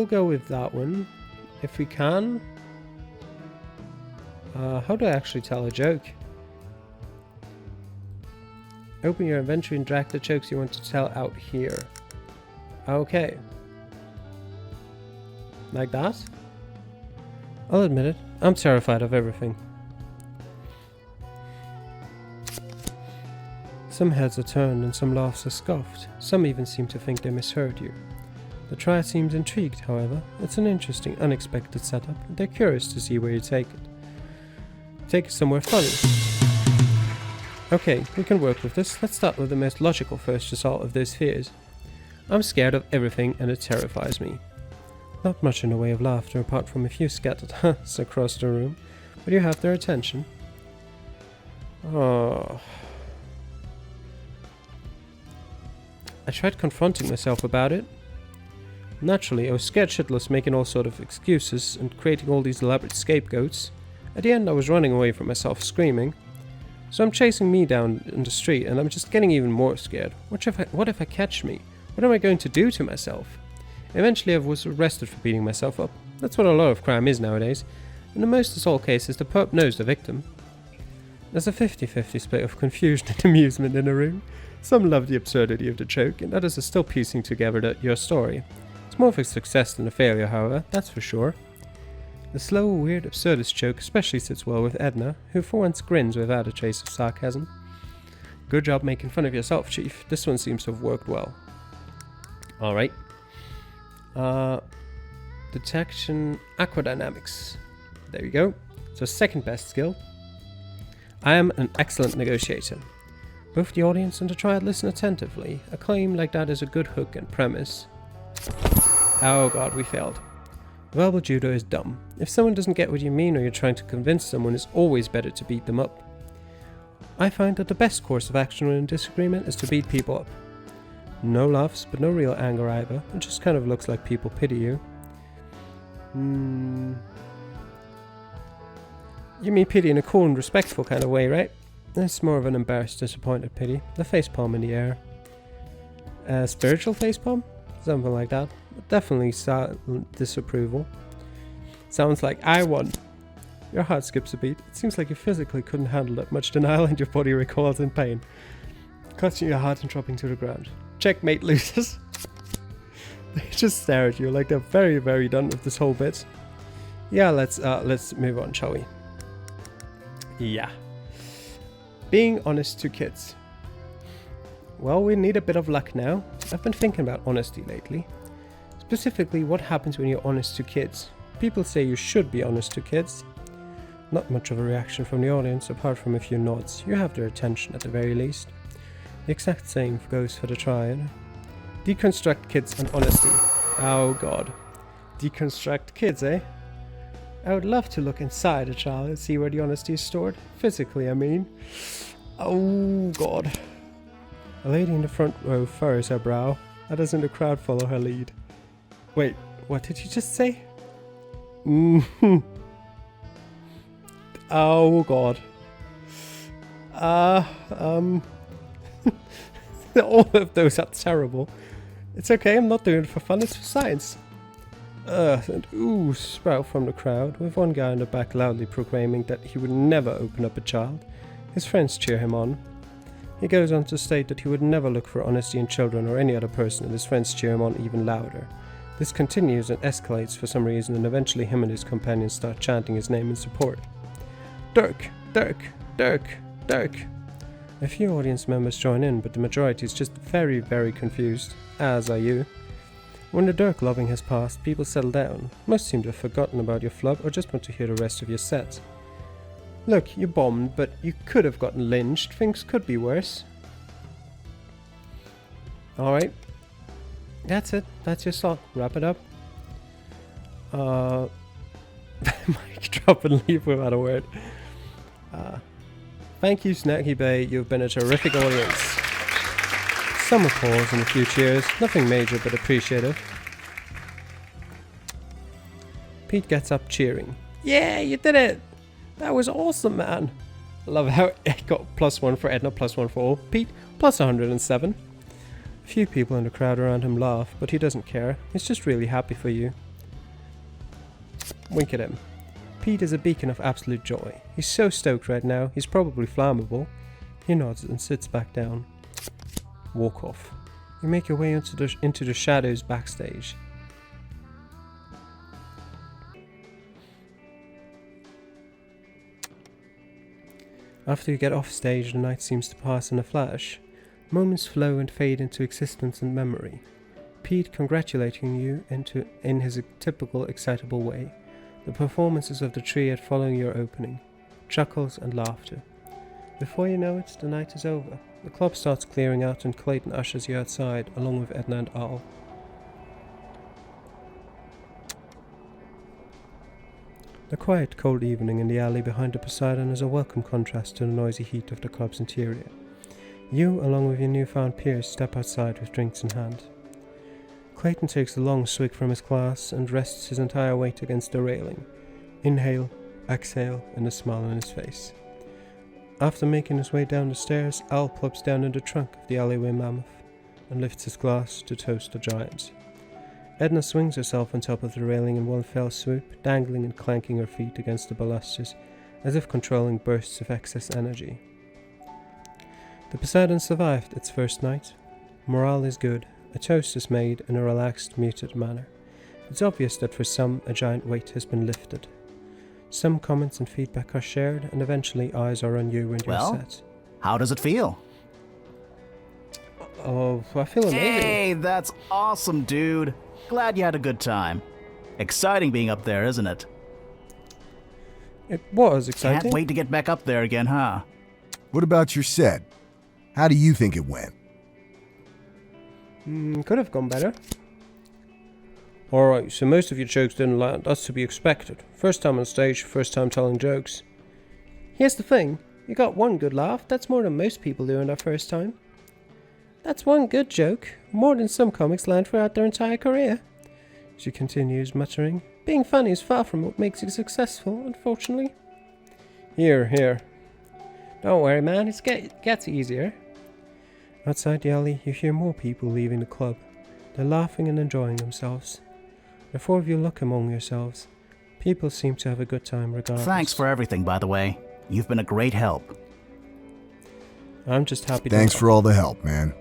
go with that one, if we can. How do I actually tell a joke? Open your inventory and drag the jokes you want to tell out here. Okay. Like that? I'll admit it, I'm terrified of everything. Some heads are turned and some laughs are scoffed. Some even seem to think they misheard you. The triad seems intrigued, however. It's an interesting, unexpected setup. They're curious to see where you take it. Take it somewhere funny. Okay, we can work with this. Let's start with the most logical first result of those fears. I'm scared of everything and it terrifies me. Not much in the way of laughter apart from a few scattered huhs across the room, but you have their attention. Oh. I tried confronting myself about it. Naturally, I was scared shitless, making all sort of excuses and creating all these elaborate scapegoats. At the end, I was running away from myself, screaming. So I'm chasing me down in the street, and I'm just getting even more scared. What if I catch me? What am I going to do to myself? Eventually, I was arrested for beating myself up. That's what a lot of crime is nowadays. In the most of all cases, the perp knows the victim. There's a 50-50 split of confusion and amusement in a room. Some love the absurdity of the joke, and others are still piecing together your story. It's more of a success than a failure, however, that's for sure. The slow, weird, absurdist joke especially sits well with Edna, who for once grins without a trace of sarcasm. Good job making fun of yourself, Chief. This one seems to have worked well. Alright. Detection aquadynamics. There we go. So second best skill. I am an excellent negotiator. Both the audience and the triad listen attentively. A claim like that is a good hook and premise. Oh god, we failed. Verbal judo is dumb. If someone doesn't get what you mean or you're trying to convince someone, it's always better to beat them up. I find that the best course of action when in disagreement is to beat people up. No laughs, but no real anger either. It just kind of looks like people pity you. You mean pity in a cool and respectful kind of way, right? It's more of an embarrassed, disappointed pity. The facepalm in the air. Spiritual facepalm? Something like that. Definitely disapproval. Sounds like I won. Your heart skips a beat. It seems like you physically couldn't handle that much denial and your body recoils in pain. Clutching your heart and dropping to the ground. Checkmate, losers. They just stare at you like they're very, very done with this whole bit. Yeah, let's move on, shall we? Yeah. Being honest to kids. Well, we need a bit of luck now. I've been thinking about honesty lately. Specifically, what happens when you're honest to kids? People say you should be honest to kids. Not much of a reaction from the audience, apart from a few nods. You have their attention at the very least. The exact same goes for the triad. Deconstruct kids and honesty. Oh god. Deconstruct kids, eh? I would love to look inside a child and see where the honesty is stored. Physically, I mean. Oh god. A lady in the front row furrows her brow. Others in the crowd follow her lead. Wait, what did you just say? Oh god. All of those are terrible. It's okay, I'm not doing it for fun, it's for science. And oohs sprout from the crowd, with one guy in the back loudly proclaiming that he would never open up a child. His friends cheer him on. He goes on to state that he would never look for honesty in children or any other person, and his friends cheer him on even louder. This continues and escalates for some reason, and eventually him and his companions start chanting his name in support. Dirk! Dirk! Dirk! Dirk! A few audience members join in, but the majority is just very, very confused, as are you. When the Dirk loving has passed, people settle down. Most seem to have forgotten about your flub or just want to hear the rest of your set. Look, you bombed, but you could have gotten lynched. Things could be worse. Alright. That's it. That's your slot. Wrap it up. Mic drop and leave without a word. Thank you, Snacky Bay. You've been a terrific audience. Some applause and a few cheers. Nothing major, but appreciative. Pete gets up cheering. Yeah, you did it! That was awesome, man! I love how it got +1 for Edna, +1 for all. Pete, +107. A few people in the crowd around him laugh, but he doesn't care. He's just really happy for you. Wink at him. Pete is a beacon of absolute joy. He's so stoked right now, he's probably flammable. He nods and sits back down. Walk off. You make your way into the shadows backstage. After you get off stage, the night seems to pass in a flash. Moments flow and fade into existence and memory. Pete congratulating you in his typical excitable way. The performances of the triad following your opening. Chuckles and laughter. Before you know it, the night is over. The club starts clearing out and Clayton ushers you outside, along with Edna and Al. The quiet, cold evening in the alley behind the Poseidon is a welcome contrast to the noisy heat of the club's interior. You, along with your newfound peers, step outside with drinks in hand. Clayton takes a long swig from his glass and rests his entire weight against the railing. Inhale, exhale, and a smile on his face. After making his way down the stairs, Al plops down in the trunk of the alleyway mammoth and lifts his glass to toast the giant. Edna swings herself on top of the railing in one fell swoop, dangling and clanking her feet against the balusters, as if controlling bursts of excess energy. The Poseidon survived its first night. Morale is good. A toast is made in a relaxed, muted manner. It's obvious that for some, a giant weight has been lifted. Some comments and feedback are shared, and eventually eyes are on you and your set. How does it feel? Oh, I feel amazing. Hey, that's awesome, dude. Glad you had a good time. Exciting being up there, isn't it? It was exciting. Can't wait to get back up there again, huh? What about your set? How do you think it went? Could have gone better. Alright, so most of your jokes didn't land. That's to be expected. First time on stage, first time telling jokes. Here's the thing. You got one good laugh. That's more than most people do in their first time. That's one good joke. More than some comics land throughout their entire career. She continues, muttering. Being funny is far from what makes you successful, unfortunately. Here. Don't worry, man. It gets easier. Outside the alley, you hear more people leaving the club. They're laughing and enjoying themselves. The four of you look among yourselves. People seem to have a good time regardless. Thanks for everything, by the way. You've been a great help. I'm just happy to Thanks for all the help, man.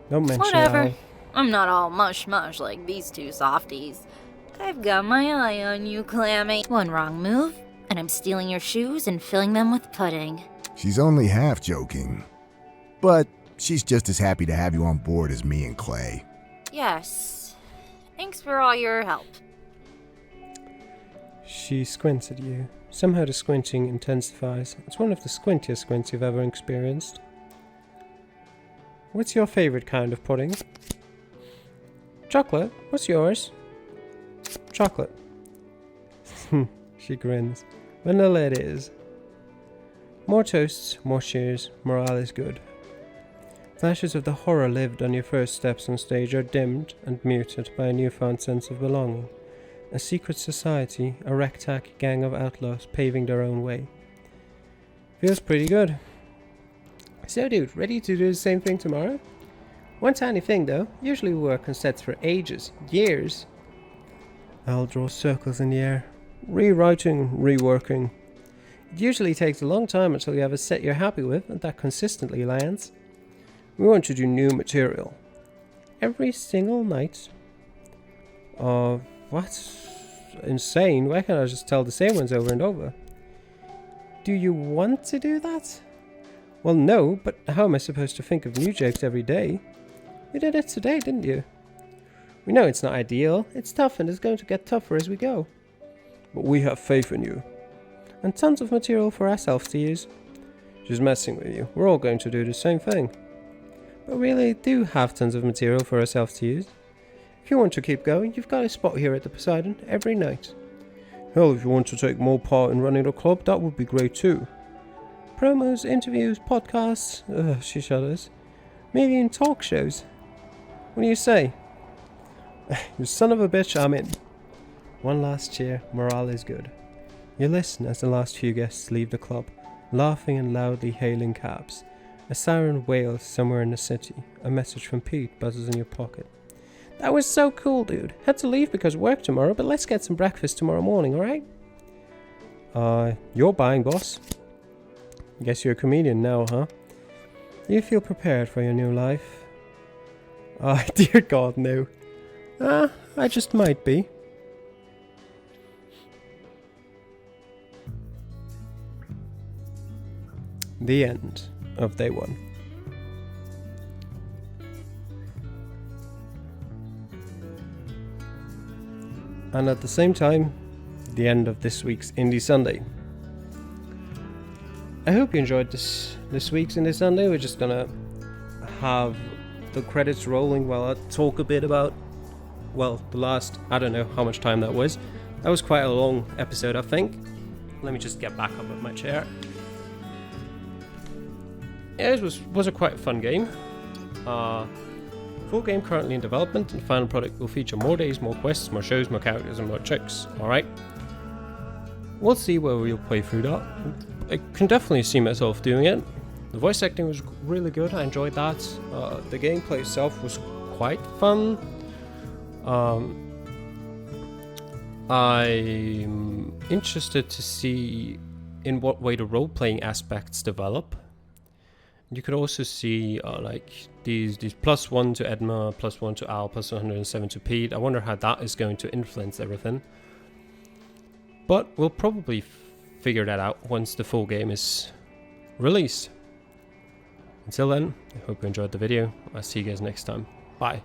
Don't mention Whatever. Al. I'm not all mush-mush like these two softies. I've got my eye on you, Clammy. One wrong move, and I'm stealing your shoes and filling them with pudding. She's only half joking. But she's just as happy to have you on board as me and Clay. Yes. Thanks for all your help. She squints at you. Somehow the squinting intensifies. It's one of the squintiest squints you've ever experienced. What's your favorite kind of pudding? Chocolate. What's yours? Chocolate. She grins. Vanilla it is. More toasts, more cheers, morale is good. Flashes of the horror lived on your first steps on stage are dimmed and muted by a newfound sense of belonging. A secret society, a ragtag gang of outlaws paving their own way. Feels pretty good. So dude, ready to do the same thing tomorrow? One tiny thing though, usually we work on sets for ages, years. I'll draw circles in the air, rewriting, reworking. It usually takes a long time until you have a set you're happy with and that consistently lands. We want to do new material. Every single night. What? Insane, why can't I just tell the same ones over and over? Do you want to do that? Well, no, but how am I supposed to think of new jokes every day? You did it today, didn't you? We know it's not ideal, it's tough and it's going to get tougher as we go. But we have faith in you. And tons of material for ourselves to use. Just messing with you, we're all going to do the same thing. But we really do have tons of material for ourselves to use. If you want to keep going, you've got a spot here at the Poseidon every night. Hell, if you want to take more part in running the club, that would be great too. Promos, interviews, podcasts, she shudders. Maybe even talk shows. What do you say? You son of a bitch, I'm in. One last cheer, morale is good. You listen as the last few guests leave the club, laughing and loudly hailing cabs. A siren wails somewhere in the city. A message from Pete buzzes in your pocket. That was so cool, dude. Had to leave because of work tomorrow, but let's get some breakfast tomorrow morning, alright? You're buying, boss. Guess you're a comedian now, huh? Do you feel prepared for your new life? Dear God, no. I just might be. The end of day 1. And at the same time, the end of this week's Indie Sunday. I hope you enjoyed this week's Indie Sunday. We're just gonna have the credits rolling while I talk a bit about, well, the last, I don't know how much time that was. That was quite a long episode, I think. Let me just get back up at my chair. Yeah, it was a quite fun game. Full game currently in development, and the final product will feature more days, more quests, more shows, more characters, and more tricks. Alright. We'll see where we'll play through that. I can definitely see myself doing it. The voice acting was really good, I enjoyed that. The gameplay itself was quite fun. I'm interested to see in what way the role-playing aspects develop. You could also see like these +1 to Edma, +1 to Al, +107 to Pete. I wonder how that is going to influence everything. But we'll probably figure that out once the full game is released. Until then, I hope you enjoyed the video. I'll see you guys next time. Bye.